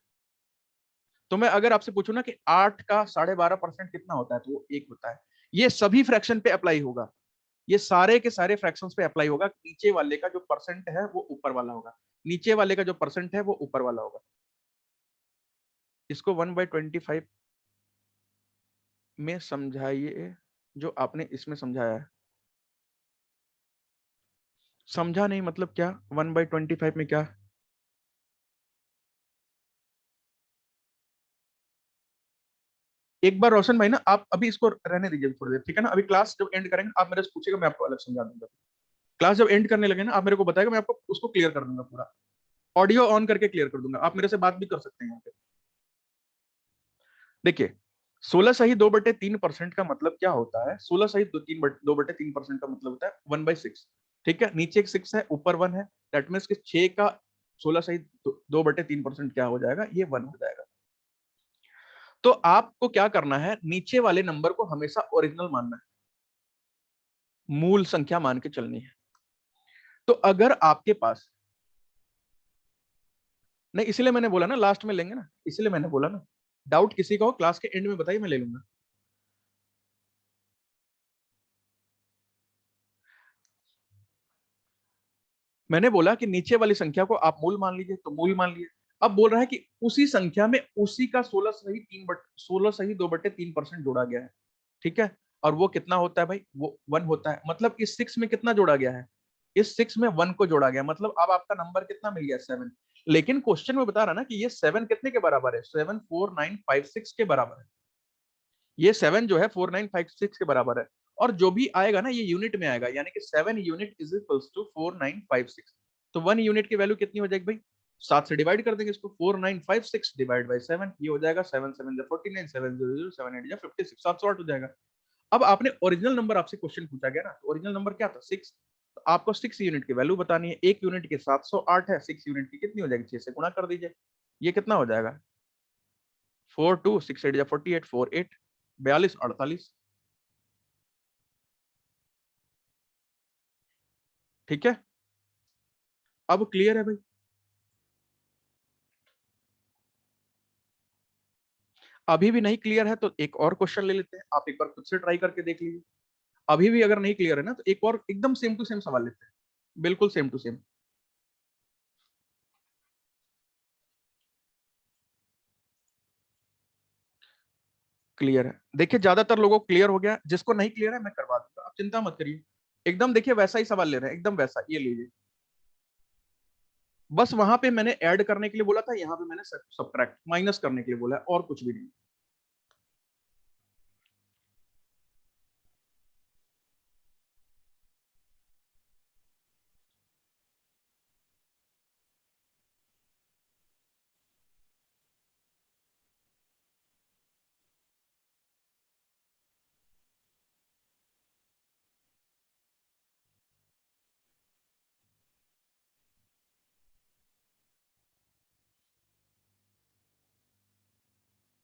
A: तो मैं अगर आपसे पूछूं ना कि 8 का 12.5% कितना होता है, तो वो 1 होता है। ये सभी फ्रैक्शन पे अप्लाई होगा, ये सारे के सारे फ्रैक्शंस पे अप्लाई होगा, नीचे वाले का जो परसेंट है वो ऊपर वाला होगा, नीचे वाले का जो परसेंट है वो ऊपर वाला होगा। इसको 1/25 में समझाइए जो आपने इसमें समझाया है। समझा नहीं मतलब क्या, 1/25 में क्या, एक बार रोशन भाई ना आप अभी इसको रहने दीजिए थोड़ी देर, ठीक है ना, अभी क्लास जब एंड करेंगे आप मेरे से पूछेगा, मैं आपको अलग समझा दूंगा। क्लास जब एंड करने लगे ना आप मेरे को बताएगा, मैं आपको उसको क्लियर कर दूंगा पूरा, ऑडियो ऑन करके क्लियर कर दूंगा, आप मेरे से बात भी कर सकते हैं यहाँ पे। देखिए 16 सही 2/3% का मतलब क्या होता है, 16 सही 2/3% का मतलब होता है 1/6, ठीक है, नीचे एक 6 है ऊपर 1 है, दैट मीन्स कि 6 का 16 सही 2/3% क्या हो जाएगा, ये 1 हो जाएगा। तो आपको क्या करना है, नीचे वाले नंबर को हमेशा ओरिजिनल मानना है, मूल संख्या मान के चलनी है। तो अगर आपके पास, नहीं इसलिए मैंने बोला ना लास्ट में लेंगे ना, इसलिए मैंने बोला ना, डाउट किसी का हो क्लास के एंड में बताइए मैं ले लूंगा। मैंने बोला कि नीचे वाली संख्या को आप मूल मान लीजिए, तो मूल मान लिए। अब बोल रहा है कि उसी संख्या में उसी का 16 सही 2/3% जोड़ा गया है, ठीक है, और वो कितना होता है भाई, वो 1 होता है, मतलब इस 6 में कितना जोड़ा गया है, इस 6 में 1 को जोड़ा गया, मतलब अब आपका नंबर कितना मिल गया, 7। लेकिन क्वेश्चन में बता रहा ना कि ये 7 कितने के बराबर है, 74956 के बराबर है। ये 7 जो है 4956 के बराबर है, और जो भी आएगा ना ये यूनिट में आएगा, यानी कि 7 यूनिट इज इक्वल्स टू 4956। तो 1 यूनिट की वैल्यू कितनी हो जाएगी भाई, 7 से डिवाइड कर देंगे इसको, 4956 डिवाइड बाय 7, ये हो जाएगा 7 7 जा 49, 7 0 0 7 8 जा 56, 708 हो जाएगा। अब आपने ओरिजिनल नंबर, आपसे क्वेश्चन पूछा गया ना, तो ओरिजिनल नंबर क्या था 6, तो आपको 6 यूनिट की वैल्यू बतानी है। 1 यूनिट के 708 है, 6 यूनिट की कितनी हो जाएगी, 6 से गुणा कर दीजिए, ये कितना हो जाएगा 4 2 6 8 जा 48, 4 8 42 48। ठीक है, अब क्लियर है भाई। अभी भी नहीं क्लियर है तो एक और क्वेश्चन ले लेते हैं, आप एक बार खुद से ट्राई करके देख लीजिए। अभी भी अगर नहीं क्लियर है ना, तो एक और एकदम सेम टू सेम सवाल लेते हैं, बिल्कुल सेम टू सेम। क्लियर है, देखिए ज्यादातर लोगों को क्लियर हो गया, जिसको नहीं क्लियर है मैं करवा दूंगा, आप चिंता मत करिए। एकदम देखिए वैसा ही सवाल ले रहे हैं, एकदम वैसा, ये लीजिए। बस वहां पे मैंने ऐड करने के लिए बोला था, यहाँ पे मैंने सब्ट्रैक्ट माइनस करने के लिए बोला है, और कुछ भी नहीं।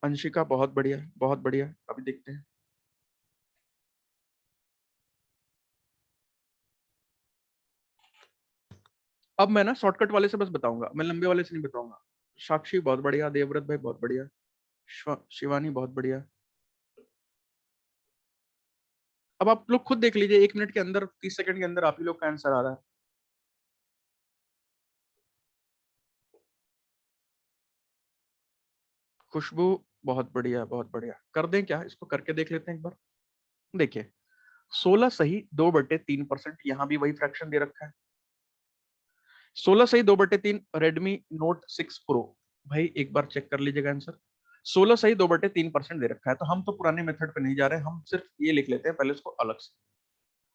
A: अंशिका बहुत बढ़िया, बहुत बढ़िया, अभी देखते हैं। अब मैं ना शॉर्टकट वाले से बस बताऊंगा, मैं लंबे वाले से नहीं बताऊंगा। साक्षी बहुत बढ़िया, देवव्रत भाई बहुत बढ़िया, शिवानी बहुत बढ़िया। अब आप लोग खुद देख लीजिए, 1 मिनट के अंदर, 30 सेकंड के अंदर आप ही लोग का आंसर आ रहा है। खुशबू बहुत बढ़िया, बहुत बढ़िया, कर दें क्या, इसको करके देख लेते हैं एक बार। देखिए 16 सही 2/3%, यहाँ भी वही फ्रैक्शन दे रखा है। 16 सही 2/3 रेडमी नोट 6 प्रो, भाई एक बार चेक कर लीजिएगा आंसर। 16 सही 2/3% दे रखा है, तो हम तो पुराने मेथड पे नहीं जा रहे हैं, हम सिर्फ ये लिख लेते हैं पहले इसको अलग से।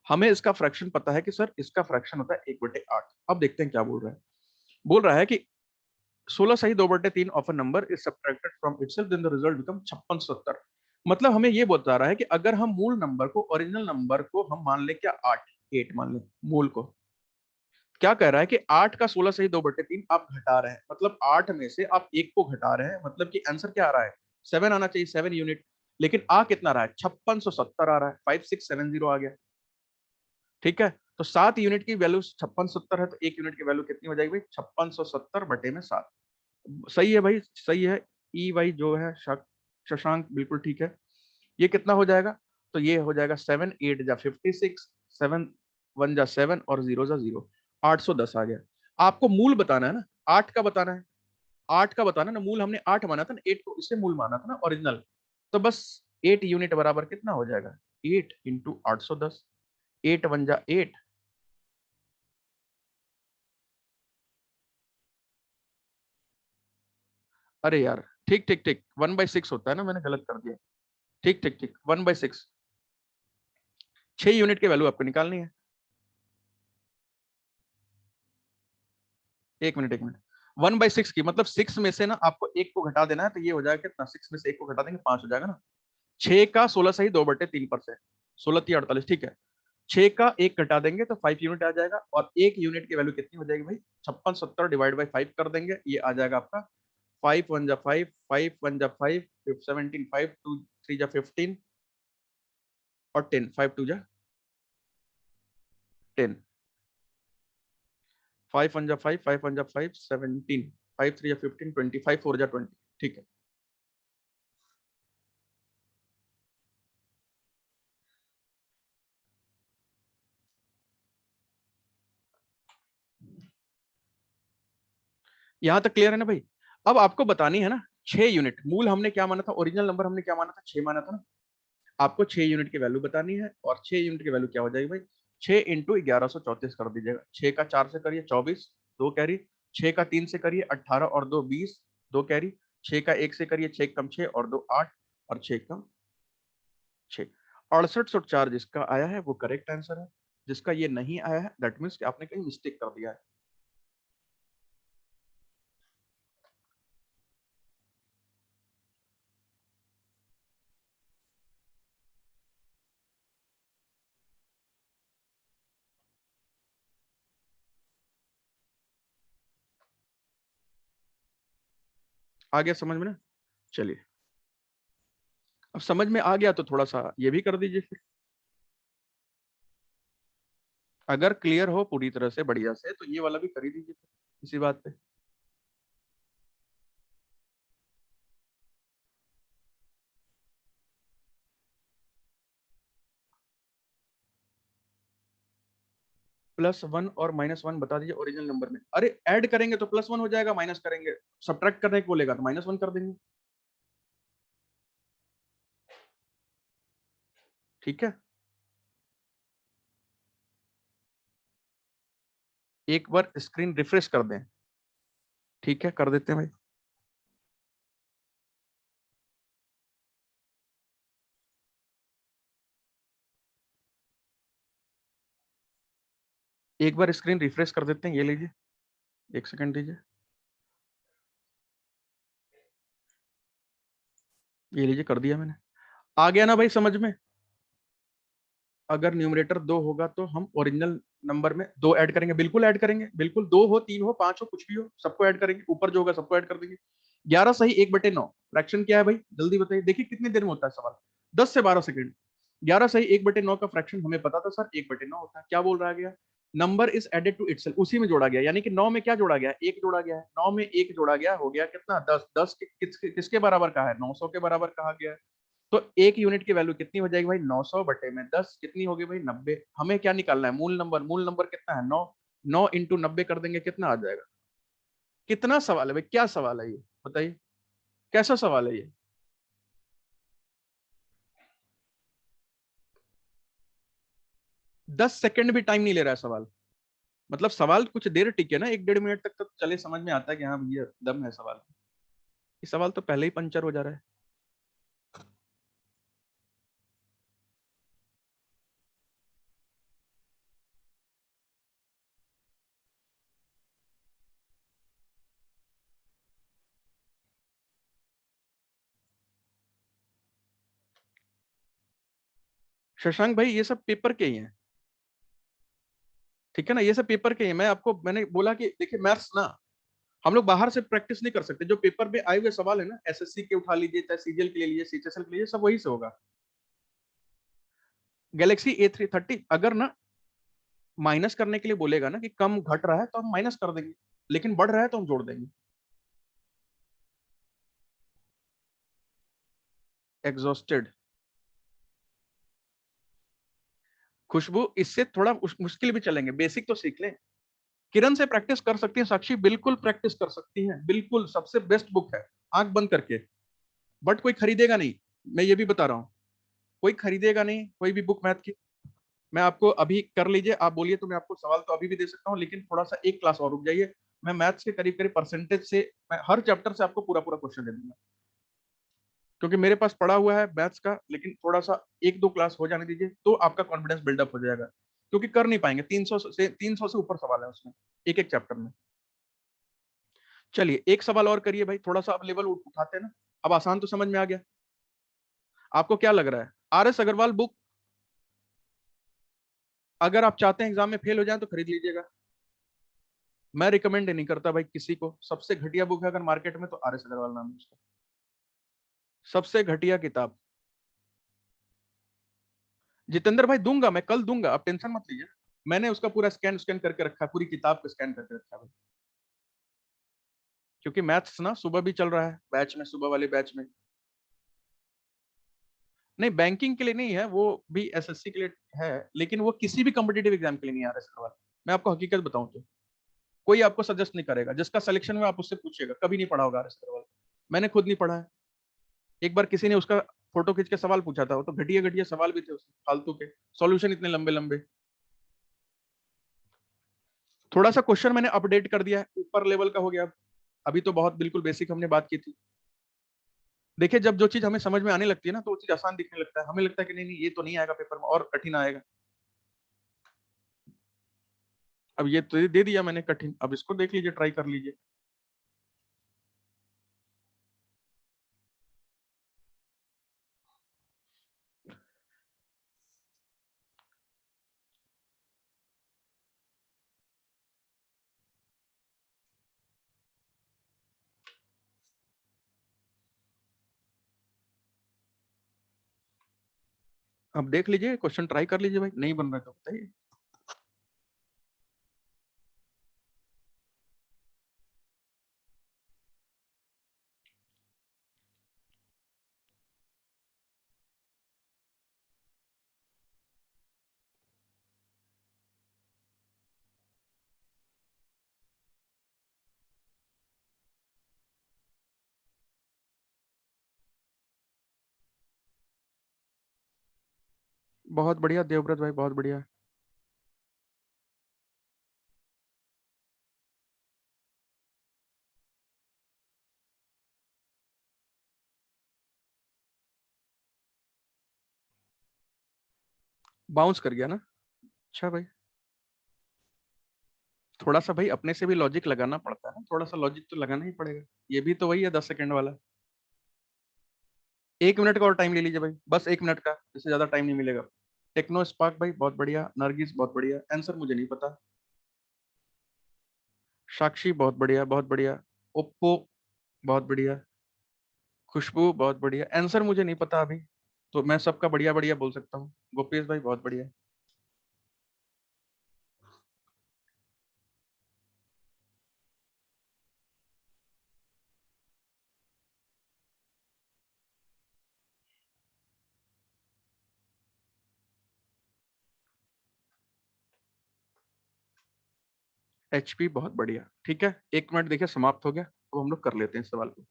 A: हमें इसका फ्रैक्शन पता है कि सर इसका फ्रैक्शन होता है 1/8। अब देखते हैं क्या बोल रहा है। बोल रहा है कि 16 सही 2/3 of a number is subtracted from itself, then the result become 5670। मतलब हमें ये बता रहा है कि अगर हम मूल नंबर को, ओरिजिनल नंबर को हम मान ले क्या 8, 8 मान ले मूल को, क्या कह रहा है कि 8 का 16 सही 2/3 आप घटा रहे हैं, मतलब 8 में से आप 1 को घटा रहे हैं, मतलब कि आंसर क्या आ रहा है 7 आना चाहिए, 7 यूनिट। लेकिन आ कितना रहा है 5670 आ रहा है, 5670 आ गया। ठीक है, तो 7 यूनिट की वैल्यू 5670 है, तो 1 यूनिट की वैल्यू कितनी हो जाएगी भाई 5670/7। सही है भाई, सही है। ई वाई जो है शशांक बिल्कुल ठीक है। ये कितना हो जाएगा, तो ये हो जाएगा 7 8 जा 56, 7 1 जा 7 और 0 जा 0, 810 आ गया। आपको मूल बताना है ना, 8 का बताना है, 8 का बताना ना, मूल हमने 8 माना था ना, 8 को इससे मूल माना था ना ओरिजिनल। तो बस 8 यूनिट बराबर कितना हो जाएगा 8 इंटू 810, 8 1 जा 8। अरे यार ठीक ठीक ठीक, 1/6 होता है ना, मैंने गलत कर दिया। ठीक ठीक ठीक, 1/6। 6 यूनिट की वैल्यू आपको निकालनी है। 1 मिनट 1 मिनट, 1/6 की मतलब 6 में से ना आपको 1 को घटा देना है, तो ये हो जाएगा कितना, 6 में से 1 को घटा देंगे 5 हो जाएगा ना। 6 का 16 सही 2/3%, 16 3 48, ठीक है। 6 का 1 घटा देंगे तो 5 यूनिट आ जाएगा, और 1 यूनिट की वैल्यू कितनी हो जाएगी भाई 5670 डिवाइड बाई 5 कर देंगे, ये आ जाएगा आपका 5 1 जा 5, 5 1 जा 5, 17 5 2 3 जा 15 और 10, 5 2 जा 10, 5 1 जा 5, 5 1 जा 5, 17, 5 3 जा 15, 20, 5 4 जा 20। ठीक है, यहां तक क्लियर है ना भाई। अब आपको बतानी है ना 6 यूनिट, मूल हमने क्या माना था, ओरिजिनल नंबर हमने क्या माना था 6 माना था ना। आपको 6 यूनिट की वैल्यू बतानी है, और 6 यूनिट की वैल्यू क्या हो जाएगी भाई 6 इंटू 1134 कर दीजिएगा, 6 का 4 से करिए 24, 2 कैरी 6 का 3 से करिए 18 और 2 20, 2 कैरी। 6 का 1 से करिए 6 कम 6 और 2 8 और 6 कम 6। 6804 जिसका आया है वो करेक्ट आंसर है। जिसका ये नहीं आया है दैट मीन्स कि आपने कहीं मिस्टेक कर दिया है। आ गया समझ में ना? चलिए, अब समझ में आ गया तो थोड़ा सा ये भी कर दीजिए फिर। अगर क्लियर हो पूरी तरह से बढ़िया से तो ये वाला भी कर ही दीजिए फिर इसी बात पे। +1 और -1 बता दीजिए ओरिजिनल नंबर में। अरे ऐड करेंगे तो +1 हो जाएगा, माइनस करेंगे सब्ट्रैक्ट करने को बोलेगा तो -1 कर देंगे। ठीक है, एक बार स्क्रीन रिफ्रेश कर दें। ठीक है, कर देते हैं भाई। एक बार स्क्रीन रिफ्रेश कर देते हैं, ये लीजिए, 1 सेकंड दीजिए। ये लीजिए, कर दिया मैंने। आ गया ना भाई समझ में? अगर न्यूमरेटर 2 होगा तो हम ओरिजिनल नंबर में 2 ऐड करेंगे, बिल्कुल ऐड करेंगे, बिल्कुल 2 हो 3 हो 5 हो कुछ भी हो सबको ऐड करेंगे, ऊपर जो होगा सबको ऐड कर देंगे। 11 सही 1/9 फ्रैक्शन क्या है भाई जल्दी बताइए, देखिए कितनी देर में होता है सवाल, 10 से 12 सेकंड। 11 सही 1/9 का फ्रैक्शन हमें पता था सर 1/9 होता है। क्या बोल रहा गया? Number is added to itself, उसी में जोड़ा गया, यानी कि 9 में क्या जोड़ा गया? 1 जोड़ा गया है, 9 में 1 जोड़ा गया, हो गया कितना? 10। 10 किसके बराबर कहा है? 900 के बराबर कहा गया है। तो एक यूनिट की वैल्यू कितनी हो जाएगी भाई? 900 बटे में 10 कितनी होगी भाई? 90। हमें क्या निकालना है? मूल नंबर। मूल नंबर कितना है? 9। 9 इंटू 90 कर देंगे, कितना आ जाएगा? कितना सवाल है भाई? क्या सवाल है ये बताइए, कैसा सवाल है ये? 10 सेकंड भी टाइम नहीं ले रहा है सवाल। मतलब सवाल कुछ देर टिके ना, 1 डेढ़ मिनट तक तो चले, समझ में आता है कि हाँ भैया दम है सवाल। ये सवाल तो पहले ही पंचर हो जा रहा है। शशांक भाई ये सब पेपर के ही हैं, ठीक है ना? ये सब पेपर के ही हैं। मैंने बोला कि देखिए मैथ्स ना हम लोग बाहर से प्रैक्टिस नहीं कर सकते। जो पेपर में आए हुए सवाल है ना, एसएससी के उठा लीजिए, चाहे सीजीएल के ले लीजिए, सीएचएसएल के लिए, सब वही से होगा। गैलेक्सी A330 अगर ना माइनस करने के लिए बोलेगा ना कि कम घट रहा है तो हम माइनस कर देंगे, लेकिन बढ़ रहा है तो हम जोड़ देंगे। एग्जॉस्टेड। खुशबू इससे थोड़ा मुश्किल भी चलेंगे, बेसिक तो सीख लें। किरण से प्रैक्टिस कर सकती है साक्षी, बिल्कुल प्रैक्टिस कर सकती हैं, बिल्कुल सबसे बेस्ट बुक है, आंख बंद करके। बट कोई खरीदेगा नहीं, मैं ये भी बता रहा हूँ, कोई खरीदेगा नहीं कोई भी बुक मैथ की। मैं आपको अभी कर लीजिए, आप बोलिए तो मैं आपको सवाल तो अभी भी दे सकता हूँ, लेकिन थोड़ा सा एक क्लास और रुक जाइए। मैं मैथ्स के करीब करीब परसेंटेज से मैं हर चैप्टर से आपको पूरा पूरा क्वेश्चन दे दूंगा, क्योंकि मेरे पास पड़ा हुआ है मैथ्स का। लेकिन थोड़ा सा 1-2 क्लास हो जाने दीजिए तो आपका कॉन्फिडेंस बिल्डअप हो जाएगा, क्योंकि कर नहीं पाएंगे। 300 से ऊपर सवाल है उसमें, एक एक चैप्टर में। चलिए एक सवाल और करिए भाई, थोड़ा सा आप लेवल उठाते हैं ना। अब आसान तो समझ में आ गया। आपको क्या लग रहा है? RS अग्रवाल बुक अगर आप चाहते हैं एग्जाम में फेल हो जाए तो खरीद लीजिएगा। मैं रिकमेंड नहीं करता भाई किसी को, सबसे घटिया बुक है अगर मार्केट में तो RS अग्रवाल नाम है उसका, सबसे घटिया किताब। जितेंद्र भाई दूंगा, मैं कल दूंगा, आप टेंशन मत लीजिए। मैंने उसका पूरा स्कैन स्कैन करके रखा है, पूरी किताब को स्कैन करके रखा है भाई। क्योंकि मैथ्स ना सुबह भी चल रहा है बैच में, सुबह वाले बैच में। नहीं बैंकिंग के लिए नहीं है वो, भी एसएससी के लिए है, लेकिन वो किसी भी कॉम्पिटेटिव एग्जाम के लिए नहीं आ रहा सवाल। मैं आपको हकीकत बताऊं तो कोई आपको सजेस्ट नहीं करेगा, जिसका सिलेक्शन में आप उससे पूछिएगा, कभी नहीं पढ़ा होगा आर एस अग्रवाल। मैंने खुद नहीं पढ़ा है। एक बार किसी ने उसका फोटो खींच के सवाल पूछा था, वो तो घटिया घटिया सवाल भी थे उसमें, फालतू के सॉल्यूशन इतने लंबे लंबे। थोड़ा सा क्वेश्चन मैंने अपडेट कर दिया है, ऊपर लेवल का हो गया। अभी तो बहुत बिल्कुल बेसिक हमने बात की थी। देखिए, जब जो चीज हमें समझ में आने लगती है ना, तो वो चीज आसान दिखने लगता है, हमें लगता है कि नहीं नहीं ये तो नहीं आएगा पेपर में, और कठिन आएगा। अब ये तो दे दिया मैंने कठिन, अब इसको देख लीजिए, ट्राई कर लीजिए। अब देख लीजिए, क्वेश्चन ट्राई कर लीजिए भाई, नहीं बन रहा तो बताइए। बहुत बढ़िया देवव्रत भाई, बहुत बढ़िया। बाउंस कर गया ना। अच्छा भाई, थोड़ा सा भाई अपने से भी लॉजिक लगाना पड़ता है ना, थोड़ा सा लॉजिक तो लगाना ही पड़ेगा। ये भी तो वही है 10 सेकंड वाला। 1 मिनट का और टाइम ले लीजिए भाई, बस 1 मिनट का, इससे ज्यादा टाइम नहीं मिलेगा। टेक्नो स्पार्क भाई बहुत बढ़िया, नरगिस बहुत बढ़िया, आंसर मुझे नहीं पता। साक्षी बहुत बढ़िया, बहुत बढ़िया। ओप्पो बहुत बढ़िया। खुशबू बहुत बढ़िया, आंसर मुझे नहीं पता अभी, तो मैं सबका बढ़िया बढ़िया बोल सकता हूँ। गोपेश भाई बहुत बढ़िया। एचपी बहुत बढ़िया। ठीक है, 1 मिनट देखिए समाप्त हो गया, अब हम लोग कर लेते हैं इस सवाल को।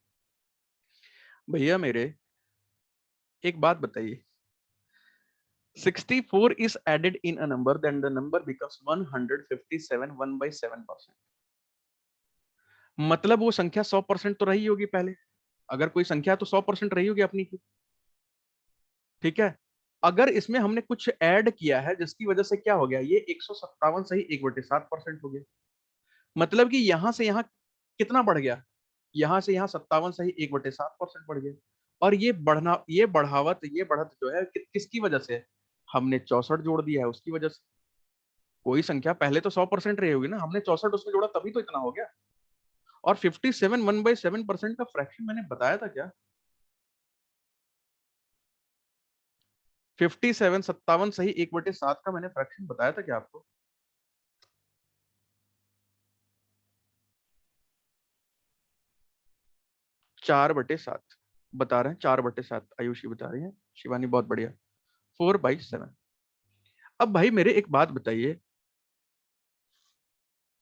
A: भैया मेरे, एक बात बताइए, 64 is added in a number, then the number becomes 157, 1/7%। मतलब वो संख्या 100% तो रही होगी पहले। अगर कोई संख्या तो 100% रही होगी अपनी की। ठीक है, अगर इसमें हमने कुछ ऐड किया है जिसकी वजह से क्या हो गया, ये 157 सही 1/7% हो गया। मतलब कि यहां से यहां कितना बढ़ गया, यहां से यहां 57 सही 1/7% बढ़ गया। और ये बढ़ना, ये बढ़त जो है किसकी वजह से है? हमने 64 जोड़ दिया है उसकी वजह से। कोई संख्या पहले तो 100% रही होगी ना, हमने 64 उसमें जोड़ा तभी तो इतना हो गया। और 57 1/7% का फ्रैक्शन मैंने बताया था क्या? 57 57 सही 1/7 का मैंने फ्रैक्शन बताया था क्या आपको? 4/7 बता रहे हैं, 4/7 आयुषी बता रही है, शिवानी बहुत बढ़िया। 4/7। अब भाई मेरे एक बात बताइए,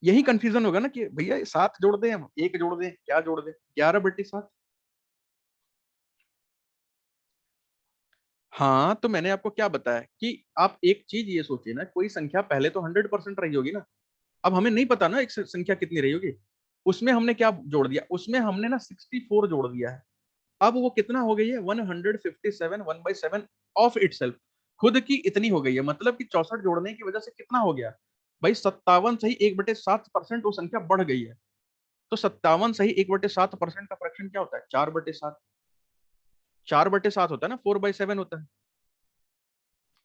A: यही कंफ्यूजन होगा ना कि भैया 7 जोड़ दें, हम 1 जोड़ दें, क्या जोड़ दें? 11/7। हाँ, तो मैंने आपको क्या बताया कि आप एक चीज ये सोचिए ना, कोई संख्या पहले तो 100% रही होगी ना। अब हमें नहीं पता ना एक संख्या कितनी रही होगी। उसमें हमने क्या जोड़ दिया, उसमें हमने ना 64 जोड़ दिया है। अब वो कितना हो गई है, 157, 1/7 ऑफ इटसेल्फ, खुद की इतनी हो गई है। मतलब कि 64 जोड़ने की वजह से कितना हो गया भाई, 57 सही 1/7% वो संख्या बढ़ गई है। तो 57 सही 1/7% का फ्रैक्शन क्या होता है, 4/7। 4/7 होता है ना, 4/7 होता है।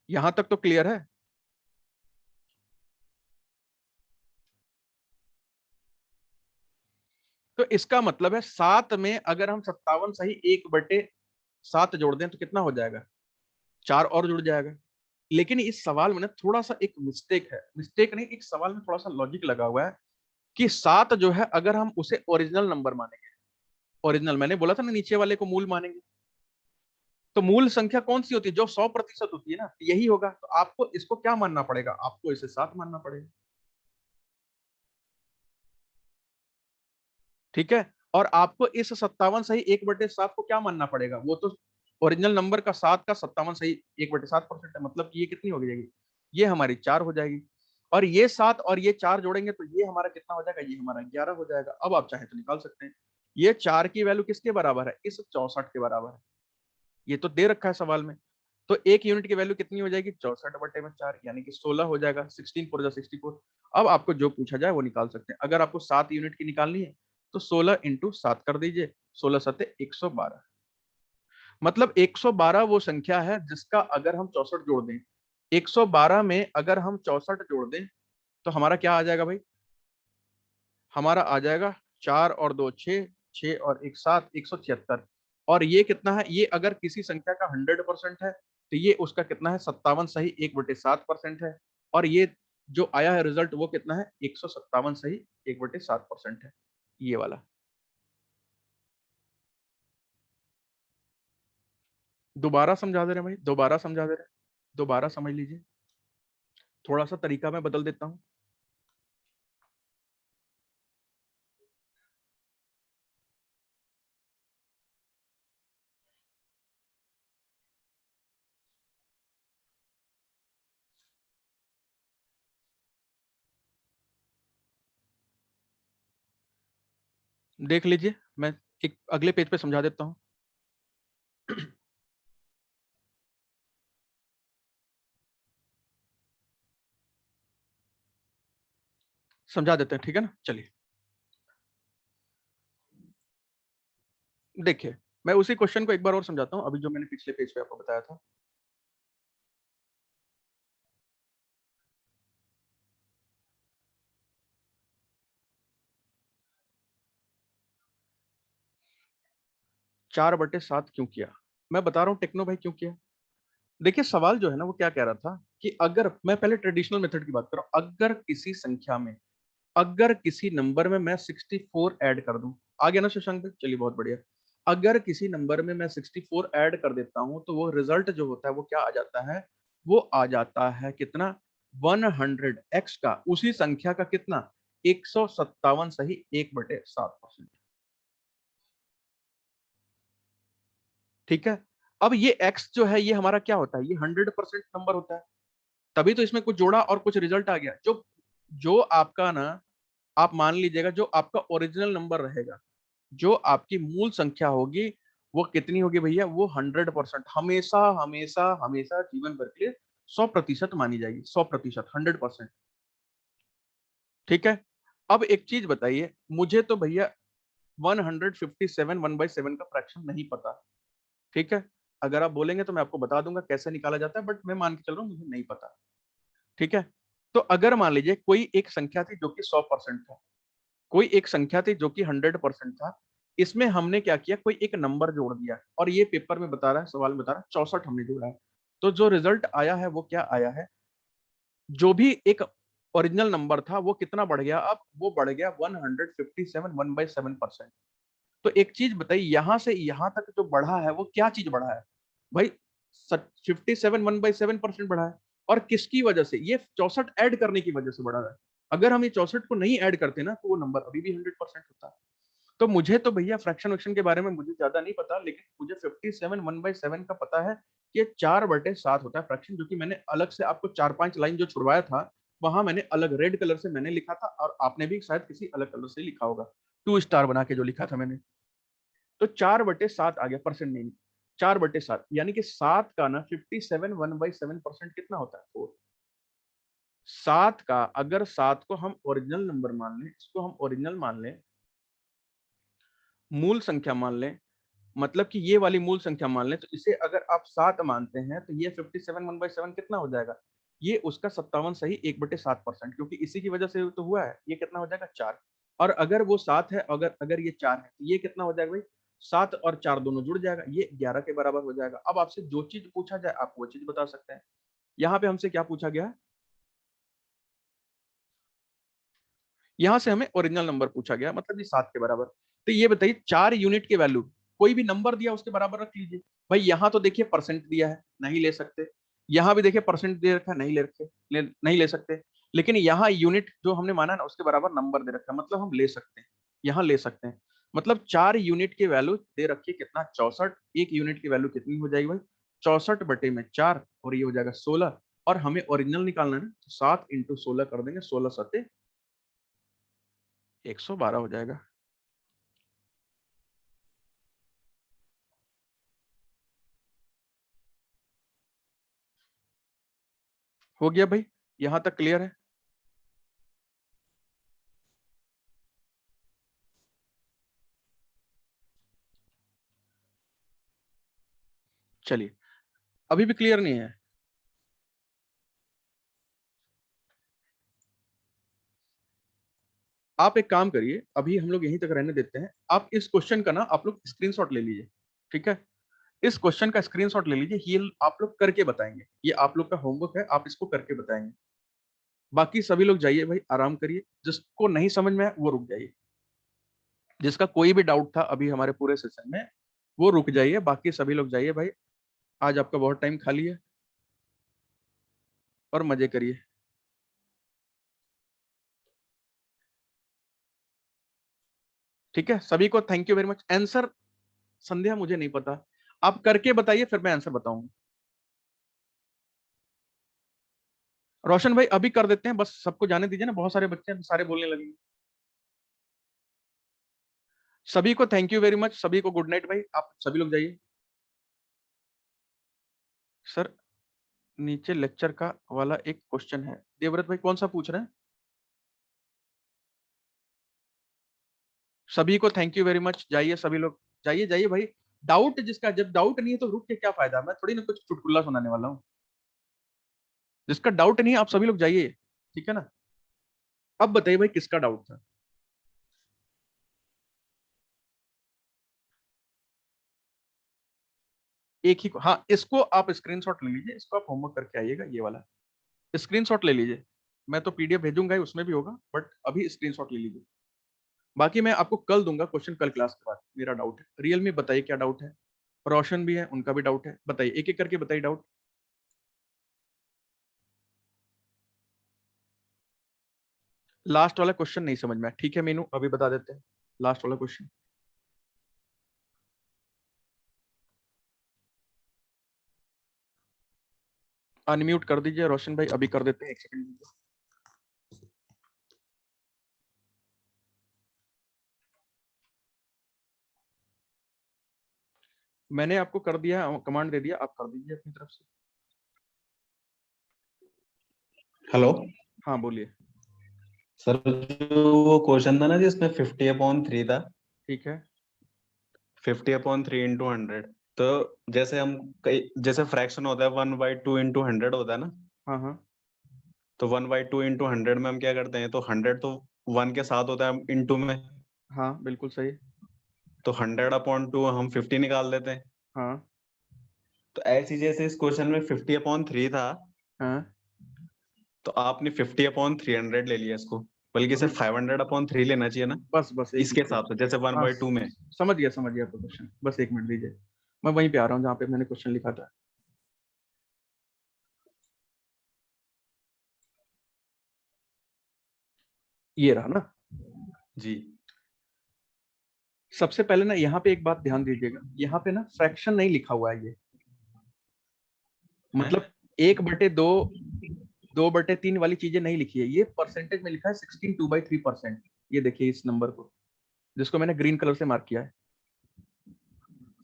A: यहां तक तो क्लियर है। तो इसका मतलब है 7 में अगर हम 57 सही 1/7 जोड़ दें तो कितना हो जाएगा, 4 और जुड़ जाएगा। लेकिन इस सवाल में ना थोड़ा सा एक मिस्टेक है, मिस्टेक नहीं, एक सवाल में थोड़ा सा लॉजिक लगा हुआ है कि 7 जो है अगर हम उसे ओरिजिनल नंबर मानेंगे, ओरिजिनल मैंने बोला था ना, नीचे वाले को मूल मानेंगे, तो मूल संख्या कौन सी होती है, जो 100% होती है ना, यही होगा। तो आपको इसको क्या मानना पड़ेगा, आपको इसे 7 मानना पड़ेगा। ठीक है, और आपको इस 57 सही 1/7 को क्या मानना पड़ेगा, वो तो ओरिजिनल नंबर का 7 का 57 सही 1/7% है, मतलब कि ये कितनी हो जाएगी, ये हमारी 4 हो जाएगी। और ये 7 और ये 4 जोड़ेंगे तो ये हमारा कितना हो जाएगा, ये हमारा 11 हो जाएगा। अब आप चाहे तो निकाल सकते हैं। ये 4 की वैल्यू किसके बराबर है, इस 64 के बराबर है। ये तो दे रखा है सवाल में। तो एक यूनिट की वैल्यू कितनी हो जाएगी, 64/4, यानी कि 16 हो जाएगा। 16 4 64। अब आपको जो पूछा जाए वो निकाल सकते हैं। अगर आपको 7 यूनिट की निकालनी है तो 16 इंटू 7 कर दीजिए, 16 सत्ते 112। मतलब 112 वो संख्या है जिसका अगर हम 64 जोड़ दें, 112 में अगर हम 64 जोड़ दें तो हमारा क्या आ जाएगा भाई, हमारा आ जाएगा 4 और 2 6, 6 और 1 7, 176। और ये कितना है, ये अगर किसी संख्या का 100% है तो ये उसका कितना है, 57 सही 1/7% है। और ये जो आया है रिजल्ट वो कितना है, 157 सही 1/7% है, ये वाला। दोबारा समझा दे रहे हैं भाई, दोबारा समझा दे रहे हैं, दोबारा समझ लीजिए। थोड़ा सा तरीका मैं बदल देता हूँ। देख लीजिए, मैं एक अगले पेज पे समझा देता हूँ। समझा देते हैं, ठीक है ना। चलिए देखिए, मैं उसी क्वेश्चन को एक बार और समझाता हूँ, अभी जो मैंने पिछले पेज पे आपको बताया था। चार बटे सात क्यों किया, मैं बता रहा हूँ टेक्नो भाई क्यों किया। देखिए सवाल जो है ना वो क्या कह रहा था कि अगर मैं पहले ट्रेडिशनल मेथड की बात कर रहा हूँ, अगर किसी संख्या में, अगर किसी नंबर में मैं 64 ऐड कर दूं, आ गया ना शशांक भाई, चलिए बहुत बढ़िया। अगर किसी नंबर में मैं 64 ऐड कर देता हूं तो वो रिजल्ट जो होता है वो क्या आ जाता है, वो आ जाता है कितना, 100 x का उसी संख्या का कितना, 157 सही 1/7%। ठीक है। अब ये x जो है ये हमारा क्या होता है, ये 100% नंबर होता है, तभी तो इसमें कुछ जोड़ा और कुछ रिजल्ट आ गया। जो जो आपका ना, आप मान लीजिएगा जो आपका ओरिजिनल नंबर रहेगा, जो आपकी मूल संख्या होगी, वो कितनी होगी भैया, वो 100% हमेशा हमेशा हमेशा जीवन भर के लिए 100% मानी जाएगी, 100%, 100%। ठीक है। अब एक चीज बताइए मुझे, तो भैया 157 1/7 का फ्रैक्शन नहीं पता। ठीक है। अगर आप बोलेंगे तो मैं आपको बता दूंगा कैसे निकाला जाता है, बट मैं मान के चल रहा हूँ मुझे नहीं पता। ठीक है। तो अगर मान लीजिए कोई एक संख्या थी जो कि 100% था, कोई एक संख्या थी जो कि 100% था, इसमें हमने क्या किया, कोई एक नंबर जोड़ दिया, और ये पेपर में बता रहा है, सवाल में बता रहा है 64 हमने जोड़ा है। तो जो रिजल्ट आया है वो क्या आया है, जो भी एक ओरिजिनल नंबर था वो कितना बढ़ गया, अब वो बढ़ गया 157 1/7%। तो एक चीज बताइए, यहां से यहां तक जो बढ़ा है वो क्या चीज बढ़ा है भाई, 57 1/7% बढ़ा है। और किसकी वजह से, ये 64 ऐड करने की वजह से बढ़ा है। अगर हम ये 64 को नहीं ऐड करते ना तो वो नंबर अभी भी 100% होता। तो मुझे तो भैया फ्रैक्शन वैक्शन के बारे में मुझे ज्यादा नहीं पता, लेकिन मुझे 57 1/7 का पता है कि ये 4/7 होता है फ्रैक्शन, जो कि मैंने अलग से आपको 4-5 लाइन जो छुड़वाया था, वहां मैंने अलग रेड कलर से मैंने लिखा था, और आपने भी शायद किसी अलग कलर से लिखा होगा, 2 स्टार बना के जो लिखा था मैंने। तो 4/7 आ गया, परसेंट नहीं, 4/7, यानी कि 7 का ना 57 1/7% कितना होता है, 4। 7 का अगर 7 को हम ओरिजिनल नंबर मान लें, इसको हम ओरिजिनल मान लें, मूल संख्या मान लें, मतलब कि ये वाली मूल संख्या मान लें, तो इसे अगर आप 7 मानते हैं तो ये 57 1/7 कितना हो जाएगा, ये उसका 57 सही 1/7%, क्योंकि इसी की वजह से तो हुआ है, ये कितना हो जाएगा 4। और अगर वो 7 है, अगर अगर ये 4 है तो ये कितना हो जाएगा भाई, 7 और 4 दोनों जुड़ जाएगा, ये 11 के बराबर हो जाएगा। अब आपसे जो चीज पूछा जाए आप वो चीज बता सकते हैं। यहाँ पे हमसे क्या पूछा गया है, यहाँ से हमें ओरिजिनल नंबर पूछा गया, मतलब ये 7 के बराबर। तो ये बताइए 4 यूनिट के वैल्यू, कोई भी नंबर दिया उसके बराबर रख लीजिए। भाई यहाँ तो देखिए परसेंट दिया है, नहीं ले सकते। यहाँ भी देखिए परसेंट दे रखा है, नहीं ले रखे, नहीं ले सकते। लेकिन यहाँ यूनिट जो हमने माना ना उसके बराबर नंबर दे रखा है, मतलब हम ले सकते हैं, यहाँ ले सकते हैं। मतलब 4 यूनिट की वैल्यू दे रखी है कितना, 64। एक यूनिट की वैल्यू कितनी हो जाएगी भाई, 64/4, और ये हो जाएगा 16। और हमें ओरिजिनल निकालना है, 7 इंटू 16 कर देंगे, 16 सत्ते 112 हो जाएगा। हो गया भाई, यहां तक क्लियर है? चलिए, अभी भी क्लियर नहीं है? आप एक काम करिए, अभी हम लोग यहीं तक रहने देते हैं। आप इस क्वेश्चन का ना आप लोग स्क्रीनशॉट ले लीजिए, ठीक है? इस क्वेश्चन का स्क्रीनशॉट ले लीजिए, ये आप लोग करके बताएंगे, ये आप लोग का होमवर्क है, आप इसको करके बताएंगे। बाकी सभी लोग जाइए भाई, आराम करिए, जिसको नहीं समझ में आया वो रुक जाइए, जिसका कोई भी डाउट था अभी हमारे पूरे सेशन में वो रुक जाइए, बाकी सभी लोग जाइए भाई। आज आपका बहुत टाइम खाली है और मजे करिए। ठीक है, सभी को thank you very much. Answer Sandhya मुझे नहीं पता, आप करके बताइए फिर मैं आंसर बताऊंगा। रोशन भाई अभी कर देते हैं, बस सबको जाने दीजिए ना, बहुत सारे बच्चे हैं, सारे बोलने लगेंगे। सभी को थैंक यू वेरी मच, सभी को गुड नाइट भाई, आप सभी लोग जाइए। सर नीचे लेक्चर का वाला एक क्वेश्चन है, देवव्रत भाई कौन सा पूछ रहे हैं? सभी को थैंक यू वेरी मच, जाइए सभी लोग, जाइए जाइए भाई। डाउट जिसका, जब डाउट नहीं है तो रुक के क्या फायदा, मैं थोड़ी ना कुछ चुटकुला सुनाने वाला हूँ। जिसका डाउट नहीं है आप सभी लोग जाइए, ठीक है ना? अब बताइए भाई किसका डाउट था? एक ही को, हाँ इसको आप स्क्रीनशॉट ले लीजिए, इसको आप होमवर्क करके आइएगा, ये वाला स्क्रीनशॉट ले लीजिए। मैं तो पीडीएफ भेजूंगा ही, उसमें भी होगा, बट अभी स्क्रीनशॉट ले लीजिए। बाकी मैं आपको कल दूंगा क्वेश्चन, कल क्लास के बाद। मेरा डाउट है रियल में, बताइए क्या डाउट है? रोशन भी है, उनका भी डाउट है, बताइए एक एक करके बताइए डाउट। लास्ट वाला क्वेश्चन नहीं समझ में आया, ठीक है मीनू अभी बता देते हैं लास्ट वाला क्वेश्चन। अनम्यूट कर दीजिए रोशन भाई, अभी कर देते हैं, एक सेकंड दीजिए। मैंने आपको कर दिया, कमांड दे दिया, आप कर दीजिए अपनी तरफ से।
B: हेलो
A: हाँ बोलिए।
B: सर, जो वो क्वेश्चन था ना जिसमें 50/3 था,
A: ठीक है।
B: 50/3 इंटू 100। तो जैसे हम कई जैसे फ्रैक्शन होता है 1/2 इंटू 100 होता है ना,
A: हाँ हाँ
B: तो 1/2 इंटू 100 में हम क्या करते हैं, तो 100 तो 1 के साथ होता है इंटू में,
A: हाँ बिल्कुल सही।
B: तो 100/2 हम 50 निकाल देते हैं।
A: हाँ
B: तो ऐसी जैसे इस क्वेश्चन में 50/3 था,
A: हाँ
B: तो आपने 50/300 ले लिया इसको, बल्कि इसे 500/3 लेना चाहिए ना,
A: बस बस एक
B: इसके
A: मिनट
B: हिसाब से
A: दीजिए।
B: जैसे वन
A: हाँ
B: बाई टू में।
A: समझ गया आपका क्वेश्चन, बस एक मिनट दीजिए, मैं वहीं पे आ रहा हूँ जहाँ पे मैंने क्वेश्चन लिखा था। ये रहा ना।
B: जी।
A: सबसे पहले ना यहाँ पे एक बात ध्यान दीजिएगा, यहाँ पे ना फ्रैक्शन नहीं लिखा हुआ है ये,
B: हैं?
A: मतलब 1/2 2/3 वाली चीजें नहीं लिखी है, ये परसेंटेज में लिखा है 16/2/3%। ये देखिए इस नंबर को, जिसको मैंने ग्रीन कलर से मार्क किया है,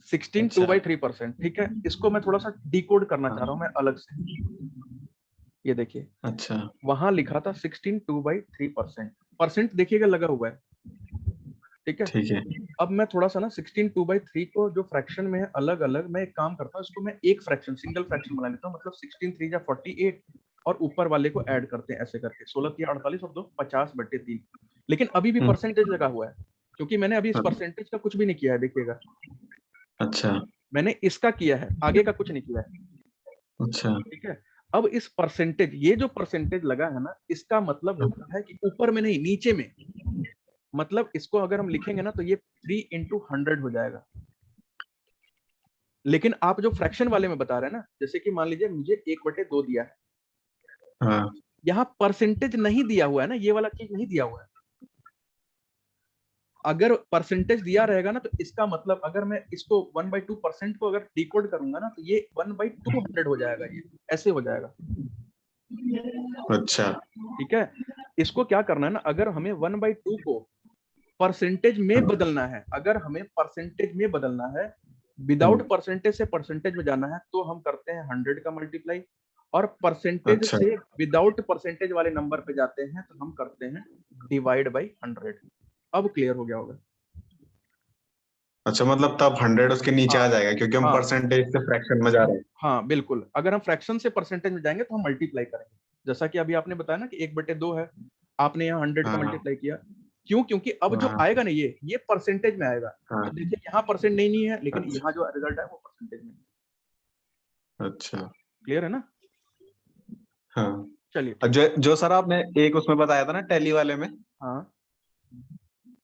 A: 16/2/3%। ठीक है, इसको मैं थोड़ा सा डिकोड करना चाह रहा हूँ मैं अलग से। ये देखिए
B: अच्छा।
A: वहां लिखा था 16/2/3%, परसेंट देखिएगा लगा हुआ है, ठीक है।
B: ठीक है।
A: अब मैं थोड़ा सा ना 16/2/3 को जो फ्रैक्शन में है अलग अलग, मैं एक काम करता हूँ, इसको मैं एक फ्रैक्शन सिंगल फ्रैक्शन बना लेता हूँ, मतलब 16 3 जा 48, और ऊपर वाले को ऐड करते हैं ऐसे करके, 16 3 48 और 2 50/3। लेकिन अभी भी परसेंटेज लगा हुआ है, क्योंकि मैंने अभी इस परसेंटेज का कुछ भी नहीं किया है, देखिएगा
B: अच्छा।
A: मैंने इसका किया है, आगे का कुछ नहीं किया है,
B: अच्छा।
A: ठीक है। अब इस परसेंटेज, ये जो परसेंटेज लगा है ना, इसका मतलब होता है कि ऊपर में नहीं नीचे में, मतलब इसको अगर हम लिखेंगे ना तो ये 3/100 हो जाएगा। लेकिन आप जो फ्रैक्शन वाले में बता रहे हैं ना, जैसे कि मान लीजिए मुझे 1/2 दिया है,
B: हाँ।
A: यहाँ परसेंटेज नहीं दिया हुआ है ना, ये वाला चीज नहीं दिया हुआ है। अगर परसेंटेज दिया रहेगा ना, तो इसका मतलब अगर मैं इसको 1/2% को अगर डिकोड करूंगा ना, तो ये 1/200 हो जाएगा, ये ऐसे हो जाएगा।
B: अच्छा
A: ठीक है, इसको क्या करना है ना, अगर हमें 1/2 को परसेंटेज में बदलना है, अगर हमें परसेंटेज में बदलना है, विदाउट परसेंटेज से परसेंटेज में जाना है, तो हम करते हैं 100 का मल्टीप्लाई, और परसेंटेज
B: अच्छा
A: से विदाउट परसेंटेज वाले नंबर पे जाते हैं तो हम करते हैं डिवाइड बाई 100। अब क्लियर हो गया होगा।
B: अच्छा, मतलब तब 100 उसके नीचे
A: हाँ
B: आ जाएगा क्योंकि हम
A: हाँ
B: परसेंटेज से फ्रैक्शन में जा रहे हैं।
A: हाँ बिल्कुल, अगर हम फ्रैक्शन से परसेंटेज में जाएंगे तो हम मल्टीप्लाई करेंगे, जैसा कि अभी आपने बताया ना कि 1/2 है, आपने यहाँ 100 का
B: हाँ
A: मल्टीप्लाई किया। क्यों? क्योंकि अब जो
B: हाँ
A: आएगा ना ये परसेंटेज में आएगा।
B: हाँ।
A: तो देखिए यहाँ परसेंट नहीं है, लेकिन
B: अच्छा
A: यहाँ जो रिजल्ट है वो परसेंटेज में।
B: अच्छा।
A: क्लियर है ना?
B: हाँ।
A: चलिए
B: और
A: ठीक
B: जो
A: है।
B: जो सर आपने एक उसमें बताया था ना टैली वाले में,
A: हाँ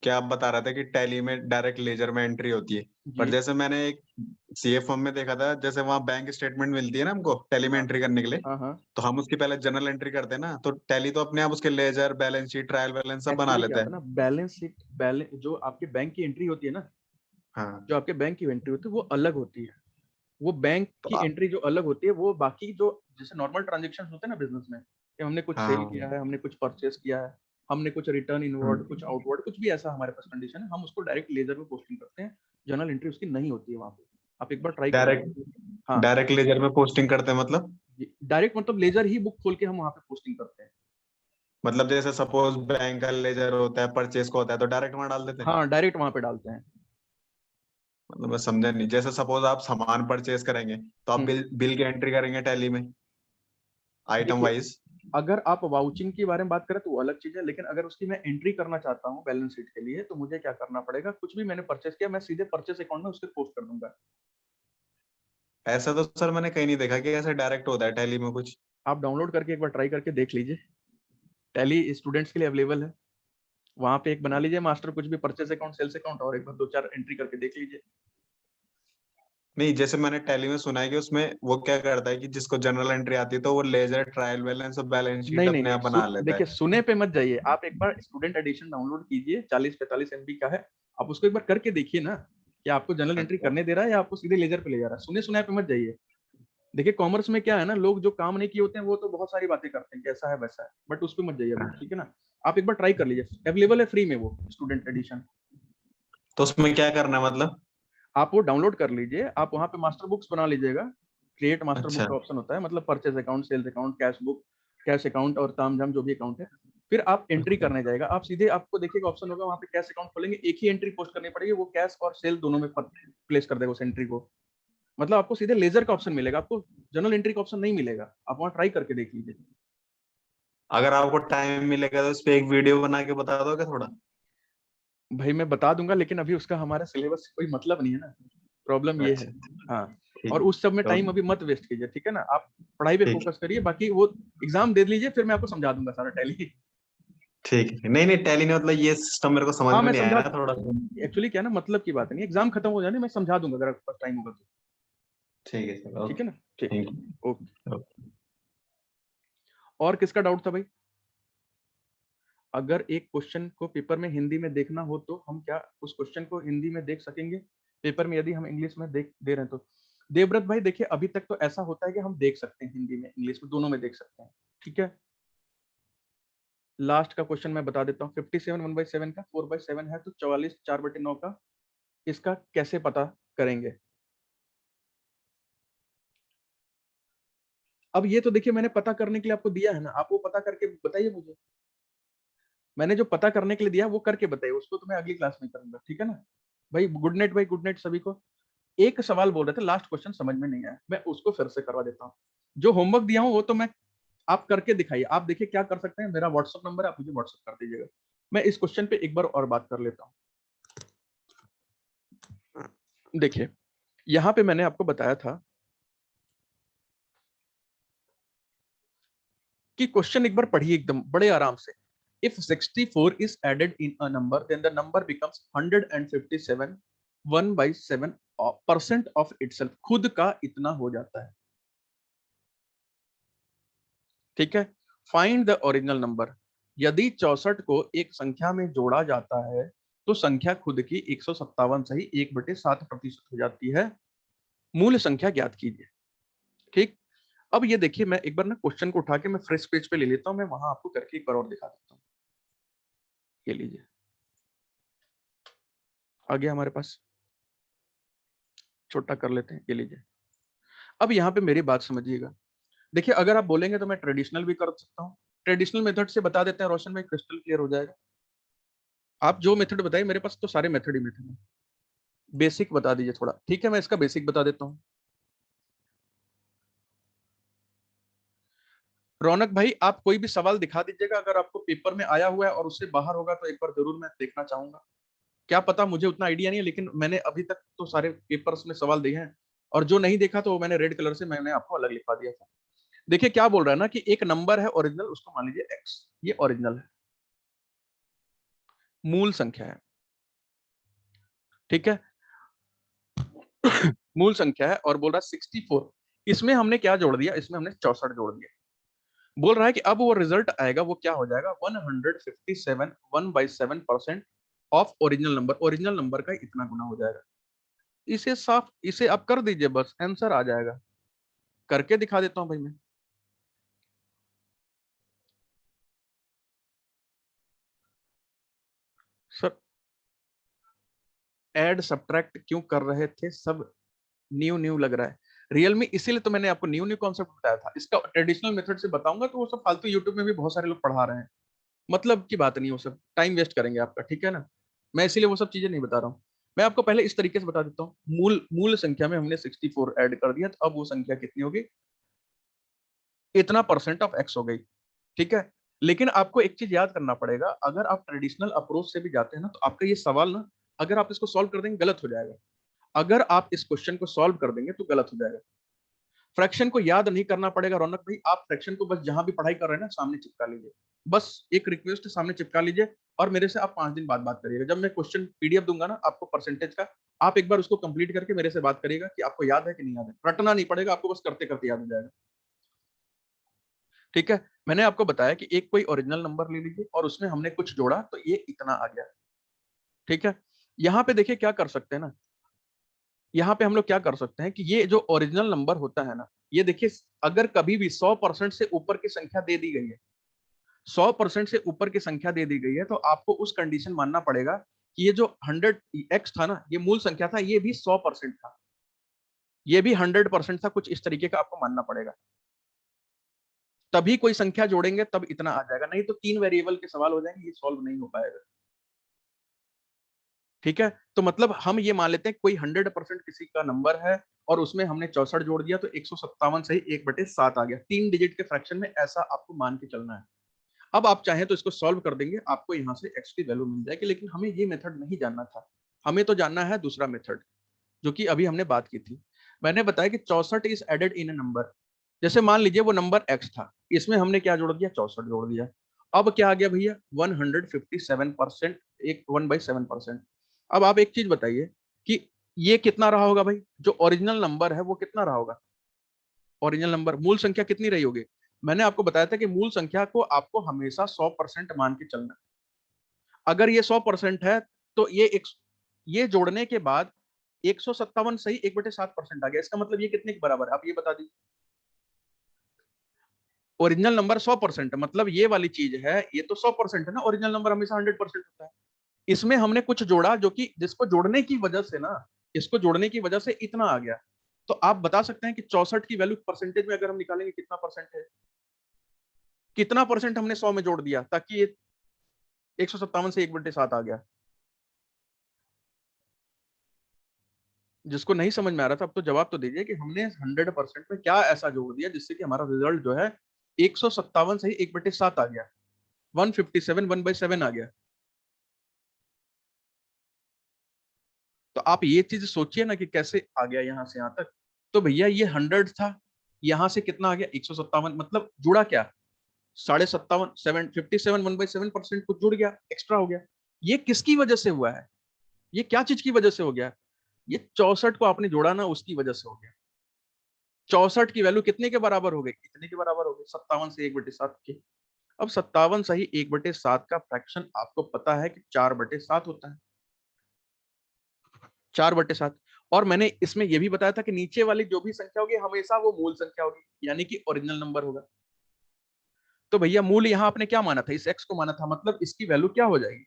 B: क्या आप बता रहे थे कि टैली में डायरेक्ट लेजर में एंट्री होती है, पर
A: जी।
B: जैसे मैंने एक सीए फॉर्म में देखा था, जैसे वहाँ बैंक स्टेटमेंट मिलती है ना हमको टैली में
A: हाँ
B: एंट्री करने के लिए,
A: हाँ हाँ।
B: तो हम उसकी पहले जनरल एंट्री करते हैं ना, तो टैली तो अपने आप उसके ledger balance sheet trial balance सब बना
A: एक्चुअली क्या
B: लेते
A: होता
B: हैं।
A: है ना, बैलेंस शीट, बैलेंस जो आपके बैंक की एंट्री होती है ना,
B: हाँ।
A: जो आपके बैंक की एंट्री होती है वो अलग होती है। वो बैंक
B: तो
A: की एंट्री जो अलग होती है, वो बाकी जो जैसे नॉर्मल ट्रांजेक्शन होते हैं ना बिजनेस में, कि हमने कुछ सेल किया
B: हाँ।
A: है, हमने कुछ परचेस किया है, हमने कुछ रिटर्न इनवर्ड, कुछ
B: हम्म।
A: आउटवर्ड, कुछ भी ऐसा हमारे पास कंडीशन है, हम उसको डायरेक्ट लेजर में पोस्टिंग करते हैं। जर्नल एंट्री उसकी नहीं होती है वहां पे। आप एक बार ट्राई कर
B: डायरेक्ट
A: लीजिए। हाँ,
B: डायरेक्ट लेजर में पोस्टिंग करते हैं मतलब?
A: डायरेक्ट मतलब लेजर ही बुक खोल के हम वहां पे पोस्टिंग करते हैं।
B: मतलब जैसे सपोज बैंक का लेजर होता है, परचेस का होता है, तो डायरेक्ट वहां डाल देते हैं?
A: हाँ, डायरेक्ट वहां पे डालते हैं।
B: मतलब मैं समझा नहीं, जैसे सपोज आप सामान परचेस करेंगे तो आप
A: हम्म।
B: बिल बिल की एंट्री करेंगे टैली में आइटम
A: देखिए,
B: वाइज?
A: अगर आप वाउचिंग के बारे में बात करें तो वो अलग चीज है, लेकिन अगर उसकी मैं एंट्री करना चाहता हूँ बैलेंस शीट के लिए, तो मुझे क्या करना पड़ेगा, कुछ भी मैंने परचेस किया, मैं सीधे परचेस अकाउंट में उसके पोस्ट कर दूंगा।
B: ऐसा तो सर मैंने कहीं नहीं देखा कि ऐसे डायरेक्ट होता है टैली में कुछ।
A: आप डाउनलोड करके एक बार ट्राई करके देख लीजिए, टैली स्टूडेंट्स के लिए अवेलेबल है। वहां पे एक बना लीजिए मास्टर, कुछ भी परचेस अकाउंट, सेल्स अकाउंट, और एक बार 2-4 एंट्री करके देख लीजिए।
B: नहीं, जैसे मैंने टैली में सुना है कि उसमें वो क्या करता है कि जिसको जनरल एंट्री आती है तो वो लेजर ट्रायल बैलेंस और बैलेंस शीट
A: नहीं नहीं
B: अपने
A: नहीं,
B: आप बना लेता
A: देखिए
B: है।
A: सुने पे मत जाइए, आप एक बार स्टूडेंट एडिशन डाउनलोड कीजिए, 40-45 MB का है। आप उसको एक बार करके देखिए ना, कि आपको जनरल एंट्री
B: अच्छा
A: करने दे रहा है या आपको सीधे लेजर पे ले जा रहा है। सुने सुनाए पे मत जाइए। देखिए कॉमर्स में क्या है ना, लोग जो काम नहीं किए होते हैं वो तो बहुत सारी बातें करते हैं कि ऐसा है वैसा है, बट उस पर मत जाइए अभी, ठीक है ना? आप एक बार ट्राई कर लीजिए, अवेलेबल है फ्री में वो स्टूडेंट एडिशन।
B: तो उसमें क्या करना है मतलब?
A: आप वो डाउनलोड कर लीजिए, आप वहां पे मास्टर बुक्स बना लीजिएगा। क्रिएट मास्टर बुक
B: अच्छा।
A: का ऑप्शन होता है, मतलब purchase account, sales account, cash book, cash account और तामझाम जो भी अकाउंट है। फिर आप एंट्री करने जाएगा, आप सीधे आपको देखिएगा ऑप्शन होगा वहां पे कैश अकाउंट खोलेंगे, एक ही एंट्री पोस्ट करनी पड़ेगी, वो कैश और सेल दोनों में प्लेस कर देगा उस एंट्री को। मतलब आपको सीधे लेजर का ऑप्शन मिलेगा, आपको जनरल एंट्री का ऑप्शन नहीं मिलेगा। आप वहां ट्राई करके देख लीजिए।
B: अगर आपको टाइम मिलेगा तो इस पे एक वीडियो बना के बता दोगे थोड़ा?
A: भाई मैं बता दूंगा, लेकिन अभी उसका हमारा सिलेबस से कोई मतलब नहीं है ना, प्रॉब्लम ये है।
B: अच्छा।
A: हाँ,
B: ठीक
A: और उस सब में
B: तो
A: टाइम अभी मत वेस्ट कीजिए, ठीक है ना? आप पढ़ाई पे
B: ठीक
A: फोकस करिए, बाकी वो एग्जाम दे लीजिए, फिर मैं आपको समझा दूंगा सारा टैली।
B: ठीक है। नहीं नहीं, टैली ने मतलब ये सिस्टम मेरे को समझ
A: हाँ
B: में
A: मैं
B: नहीं
A: समझा,
B: आया ना थोड़ा सा।
A: एक्चुअली क्या है ना, मतलब की बात नहीं, एग्जाम खत्म हो जाने मैं समझा दूंगा अगर आपके पास टाइम होगा तो।
B: ठीक है सर,
A: ठीक
B: ओके।
A: है ना? ठीक
B: थैंक
A: ठीक। ओके।
B: यू।
A: और किसका डाउट था भाई? अगर एक क्वेश्चन को पेपर में हिंदी में देखना हो तो हम क्या उस क्वेश्चन को हिंदी में देख सकेंगे पेपर में, यदि हम इंग्लिश में देख दे रहे हैं तो? देवव्रत भाई देखिए, अभी तक तो ऐसा होता है कि हम देख सकते हैं, हिंदी में इंग्लिश में दोनों में देख सकते हैं, ठीक है? लास्ट का क्वेश्चन मैं बता देता हूँ, 57 1/7 का 4/7 है तो 44 4/9 का, इसका कैसे पता करेंगे? अब ये तो देखिए मैंने पता करने के लिए आपको दिया है ना, आप वो पता करके बताइए मुझे। मैंने जो पता करने के लिए दिया वो करके बताइए, उसको तो मैं अगली क्लास में करूंगा, ठीक है ना? भाई गुड नाइट, भाई गुड नाइट सभी को। एक सवाल बोल रहे थे, लास्ट क्वेश्चन समझ में नहीं आया, मैं उसको फिर से करवा देता हूँ। जो होमवर्क दिया हूँ वो तो मैं, आप करके दिखाइए। आप देखिए क्या कर सकते हैं, मेरा व्हाट्सअप नंबर है, आप मुझे व्हाट्सअप कर दीजिएगा। मैं इस क्वेश्चन पे एक बार और बात कर लेता हूँ। देखिए यहाँ पे मैंने आपको बताया था कि क्वेश्चन एक बार पढ़िए एकदम बड़े आराम से। If 64 is added in a number, then the number becomes 157 1/7% of itself, खुद का इतना हो जाता है, ठीक है? Find the original number. यदि 64 को एक संख्या में जोड़ा जाता है तो संख्या खुद की 157 सही 1/7% हो जाती है। मूल संख्या ज्ञात कीजिए, ठीक? अब ये देखिए, मैं एक बार ना क्वेश्चन को उठा के मैं फ्रेश पेज पे ले लेता हूँ, मैं वहां आपको करके एक बार और दिखा देता हूँ। ये लीजिए, आ गया हमारे पास, छोटा कर लेते हैं, ये लीजिए। अब यहाँ पे मेरी बात समझिएगा, देखिए अगर आप बोलेंगे तो मैं ट्रेडिशनल भी कर सकता हूँ, ट्रेडिशनल मेथड से बता देते हैं रोशन भाई, क्रिस्टल क्लियर हो जाएगा। आप जो मेथड बताइए, मेरे पास तो सारे मेथड ही मेथड है। बेसिक बता दीजिए थोड़ा, ठीक है, मैं इसका बेसिक बता देता हूँ। रौनक भाई आप कोई भी सवाल दिखा दीजिएगा, अगर आपको पेपर में आया हुआ है और उससे बाहर होगा तो एक बार जरूर मैं देखना चाहूंगा। क्या पता, मुझे उतना आइडिया नहीं है, लेकिन मैंने अभी तक तो सारे पेपर्स में सवाल दिए हैं, और जो नहीं देखा तो वो मैंने रेड कलर से मैंने आपको अलग लिखवा दिया था। देखिए क्या बोल रहा है ना, कि एक नंबर है ओरिजिनल, उसको मान लीजिए एक्स, ये ओरिजिनल है, मूल संख्या है, ठीक है। मूल संख्या है और बोल रहा है 64, इसमें हमने क्या जोड़ दिया, इसमें हमने 64 जोड़ दिया। बोल रहा है कि अब वो रिजल्ट आएगा, वो क्या हो जाएगा, 157 1/7% of original number, original number का इतना गुना हो जाएगा। इसे साफ, इसे आप कर दीजिए, बस आंसर आ जाएगा। करके दिखा देता हूं भाई मैं। सर ऐड सब्ट्रैक्ट क्यों कर रहे थे, सब न्यू न्यू लग रहा है रियल में, इसीलिए तो मैंने आपको न्यू न्यू कॉन्सेप्ट बताया था। इसका ट्रेडिशनल मेथड से बताऊंगा तो वो सब फालतू यूट्यूब में भी बहुत सारे लोग पढ़ा रहे हैं, मतलब की बात नहीं, वो सब टाइम वेस्ट करेंगे आपका, ठीक है ना। मैं इसीलिए वो सब चीजें नहीं बता रहा हूँ। मैं आपको पहले इस तरीके से बता देता हूँ, मूल मूल संख्या में हमने 64 ऐड कर दिया, तो अब वो संख्या कितनी होगी, इतना परसेंट ऑफ एक्स हो गई, ठीक है। लेकिन आपको एक चीज याद करना पड़ेगा, अगर आप ट्रेडिशनल अप्रोच से भी जाते हैं ना, तो आपका ये सवाल ना, अगर आप इसको सॉल्व कर देंगे गलत हो जाएगा, अगर आप इस क्वेश्चन को सॉल्व कर देंगे तो गलत हो जाएगा। फ्रैक्शन को याद नहीं करना पड़ेगा रौनक भाई, आप फ्रैक्शन को बस जहां भी पढ़ाई कर रहे हैं ना, सामने चिपका लीजिए। बस एक रिक्वेस्ट है, सामने चिपका लीजिए, और मेरे से आप 5 दिन बाद बात करिएगा, जब मैं क्वेश्चन पीडीएफ दूंगा ना आपको परसेंटेज का, आप एक बार उसको कंप्लीट करके मेरे से बात करिएगा कि आपको याद है कि नहीं याद है। रटना नहीं पड़ेगा आपको, बस करते करते याद हो जाएगा, ठीक है। मैंने आपको बताया कि एक कोई ओरिजिनल नंबर ले लीजिए और उसमें हमने कुछ जोड़ा तो ये इतना आ गया, ठीक है। यहाँ पे देखिए क्या कर सकते हैं ना, यहाँ पे हम लोग क्या कर सकते हैं कि ये जो ओरिजिनल नंबर होता है ना, ये देखिए, अगर कभी भी 100% से ऊपर की संख्या दे दी गई है, 100% से ऊपर की संख्या दे दी गई है, तो आपको उस कंडीशन मानना पड़ेगा कि ये जो 100x था ना, ये मूल संख्या था, ये भी 100% था, ये भी 100% था, कुछ इस तरीके का आपको मानना पड़ेगा। तभी कोई संख्या जोड़ेंगे तब इतना आ जाएगा, नहीं तो 3 वेरिएबल के सवाल हो जाएंगे, ये सॉल्व नहीं हो पाएगा, ठीक है। तो मतलब हम ये मान लेते हैं कोई 100% किसी का नंबर है और उसमें हमने 64 जोड़ दिया, तो 157 से ही 1/7 आ गया, 3 डिजिट के फ्रैक्शन में, ऐसा आपको मान के चलना है। अब आप चाहें तो इसको सॉल्व कर देंगे, आपको यहाँ से एक्स की वैल्यू मिल जाएगी, लेकिन हमें ये मेथड नहीं जानना था, हमें तो जानना है दूसरा मेथड, जो कि अभी हमने बात की थी। मैंने बताया कि 64 is added in a number, जैसे मान लीजिए वो नंबर एक्स था, इसमें हमने क्या जोड़ दिया, 64 जोड़ दिया। अब क्या आ गया भैया, 157%, एक 1/7%। अब आप एक चीज बताइए कि ये कितना रहा होगा भाई, जो ओरिजिनल नंबर है वो कितना रहा होगा, ओरिजिनल नंबर मूल संख्या कितनी रही होगी। मैंने आपको बताया था कि मूल संख्या को आपको हमेशा 100% मान के चलना। अगर ये 100% है तो ये जोड़ने के बाद 157 सही 1/7% आ गया, इसका मतलब ये कितने के बराबर है, आप ये बता दीजिए। ओरिजिनल नंबर 100%, मतलब ये वाली चीज है, ये तो 100% है ना, ओरिजिनल नंबर हमेशा 100% होता है। इसमें हमने कुछ जोड़ा जो कि जिसको जोड़ने की वजह से ना, इसको जोड़ने की वजह से इतना आ गया। तो आप बता सकते हैं कि 64 की वैल्यू परसेंटेज में अगर हम निकालेंगे कितना परसेंट है, कितना परसेंट हमने 100 में जोड़ दिया ताकि ये 157 से 1/7 आ गया। जिसको नहीं समझ में आ रहा था, अब तो जवाब तो दीजिए कि हमने 100% में क्या ऐसा जोड़ दिया जिससे कि हमारा रिजल्ट जो है 157 से ही 1/7 आ गया, 157 1/7 आ गया। तो आप ये चीज सोचिए ना कि कैसे आ गया यहाँ से यहाँ तक। तो भैया ये 100 था, यहाँ से कितना आ गया 157, मतलब जुड़ा क्या, 57.5 57 1/7% कुछ जुड़ गया, एक्स्ट्रा हो गया। ये किसकी वजह से हुआ है, ये क्या चीज की वजह से हो गया, ये 64 को आपने जोड़ा ना उसकी वजह से हो गया। 64 की वैल्यू कितने के बराबर हो गई, कितने के बराबर हो गई, 57 से 1/7 के। अब 57 सही 1/7 का फ्रैक्शन आपको पता है कि 4/7 होता है, 4/7। और मैंने इसमें यह भी बताया था कि नीचे वाली जो भी संख्या होगी हमेशा वो मूल संख्या होगी, यानी कि ओरिजिनल नंबर होगा। तो भैया मूल यहां आपने क्या माना था, इस x को माना था, मतलब इसकी वैल्यू क्या हो जाएगी,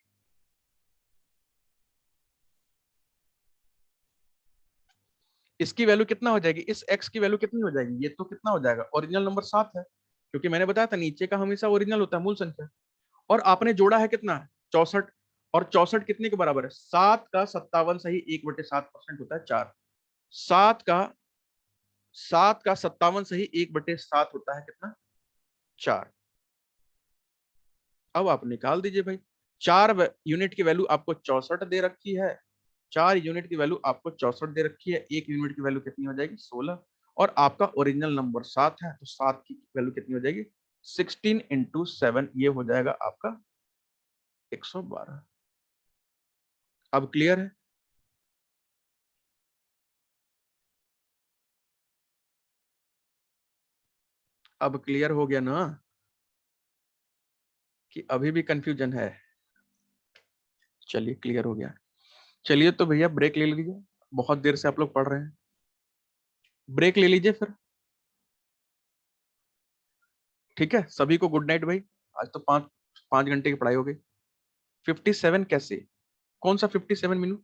A: इसकी वैल्यू कितना हो जाएगी, इस x की वैल्यू कितनी हो जाएगी, ये तो कितना हो जाएगा, ओरिजिनल नंबर 7 है, क्योंकि मैंने बताया था नीचे का हमेशा ओरिजिनल होता है, मूल संख्या। और आपने जोड़ा है कितना, 64, और 64 कितने के बराबर है, 7 का 57 सही 1/7% होता है 4। 7 का 57 सही 1/7 होता है कितना, 4। अब आप निकाल दीजिए भाई, 4 यूनिट की वैल्यू आपको 64 दे रखी है, 4 यूनिट की वैल्यू आपको 64 दे रखी है, 1 यूनिट की वैल्यू कितनी हो जाएगी, 16, और आपका ओरिजिनल नंबर 7 है, तो 7 की वैल्यू कितनी हो जाएगी, 16 इंटू 7, ये हो जाएगा आपका 112। अब क्लियर है, अब क्लियर हो गया ना, कि अभी भी कंफ्यूजन है, चलिए क्लियर हो गया। चलिए तो भैया ब्रेक ले लीजिए, बहुत देर से आप लोग पढ़ रहे हैं, ब्रेक ले लीजिए फिर, ठीक है। सभी को गुड नाइट भाई, आज तो 5 घंटे की पढ़ाई हो गई। 57 कैसे, कौन सा 57 मीनू,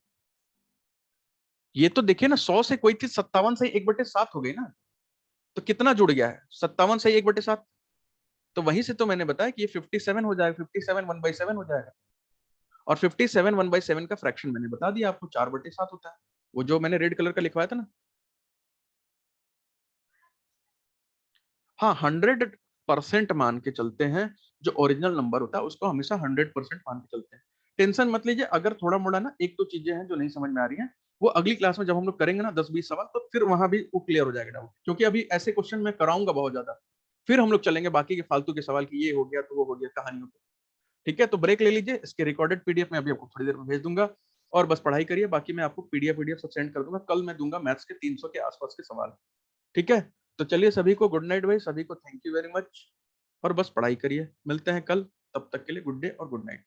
A: ये तो देखिए ना, 100 से कोई चीज 57 से 1/7 हो गई ना, तो कितना जुड़ गया है, 57 से 1/7, तो वहीं से तो मैंने बताया कि ये 57 हो जाएगा, 57 1/7 हो जाएगा। और 57 1/7 का फ्रैक्शन मैंने बता दिया आपको, 4/7 होता है, वो जो मैंने रेड कलर का लिखवाया था ना। हाँ, 100% मान के चलते हैं, जो ओरिजिनल नंबर होता है उसको हमेशा 100% मान के चलते हैं। टेंशन मत लीजिए, अगर थोड़ा मोड़ा ना एक दो चीजें हैं जो नहीं समझ में आ रही हैं, वो अगली क्लास में जब हम लोग करेंगे ना 10-20 सवाल, तो फिर वहां भी वो क्लियर हो जाएगा डाउट, क्योंकि अभी ऐसे क्वेश्चन मैं कराऊंगा बहुत ज्यादा, फिर हम लोग चलेंगे बाकी के फालतू के सवाल की, ये हो गया तो वो हो गया कहानियों पे। ठीक है, तो ब्रेक ले लीजिए, इसके रिकॉर्डेड पीडीएफ मैं अभी आपको थोड़ी देर में भेज दूंगा, और बस पढ़ाई करिए, बाकी मैं आपको पीडीएफ सब सेंड कर दूंगा, कल मैं दूंगा मैथ्स के 300 के आसपास के सवाल। ठीक है, तो चलिए सभी को गुड नाइट भाई, सभी को थैंक यू वेरी मच, और बस पढ़ाई करिए, मिलते हैं कल, तब तक के लिए गुड डे और गुड नाइट।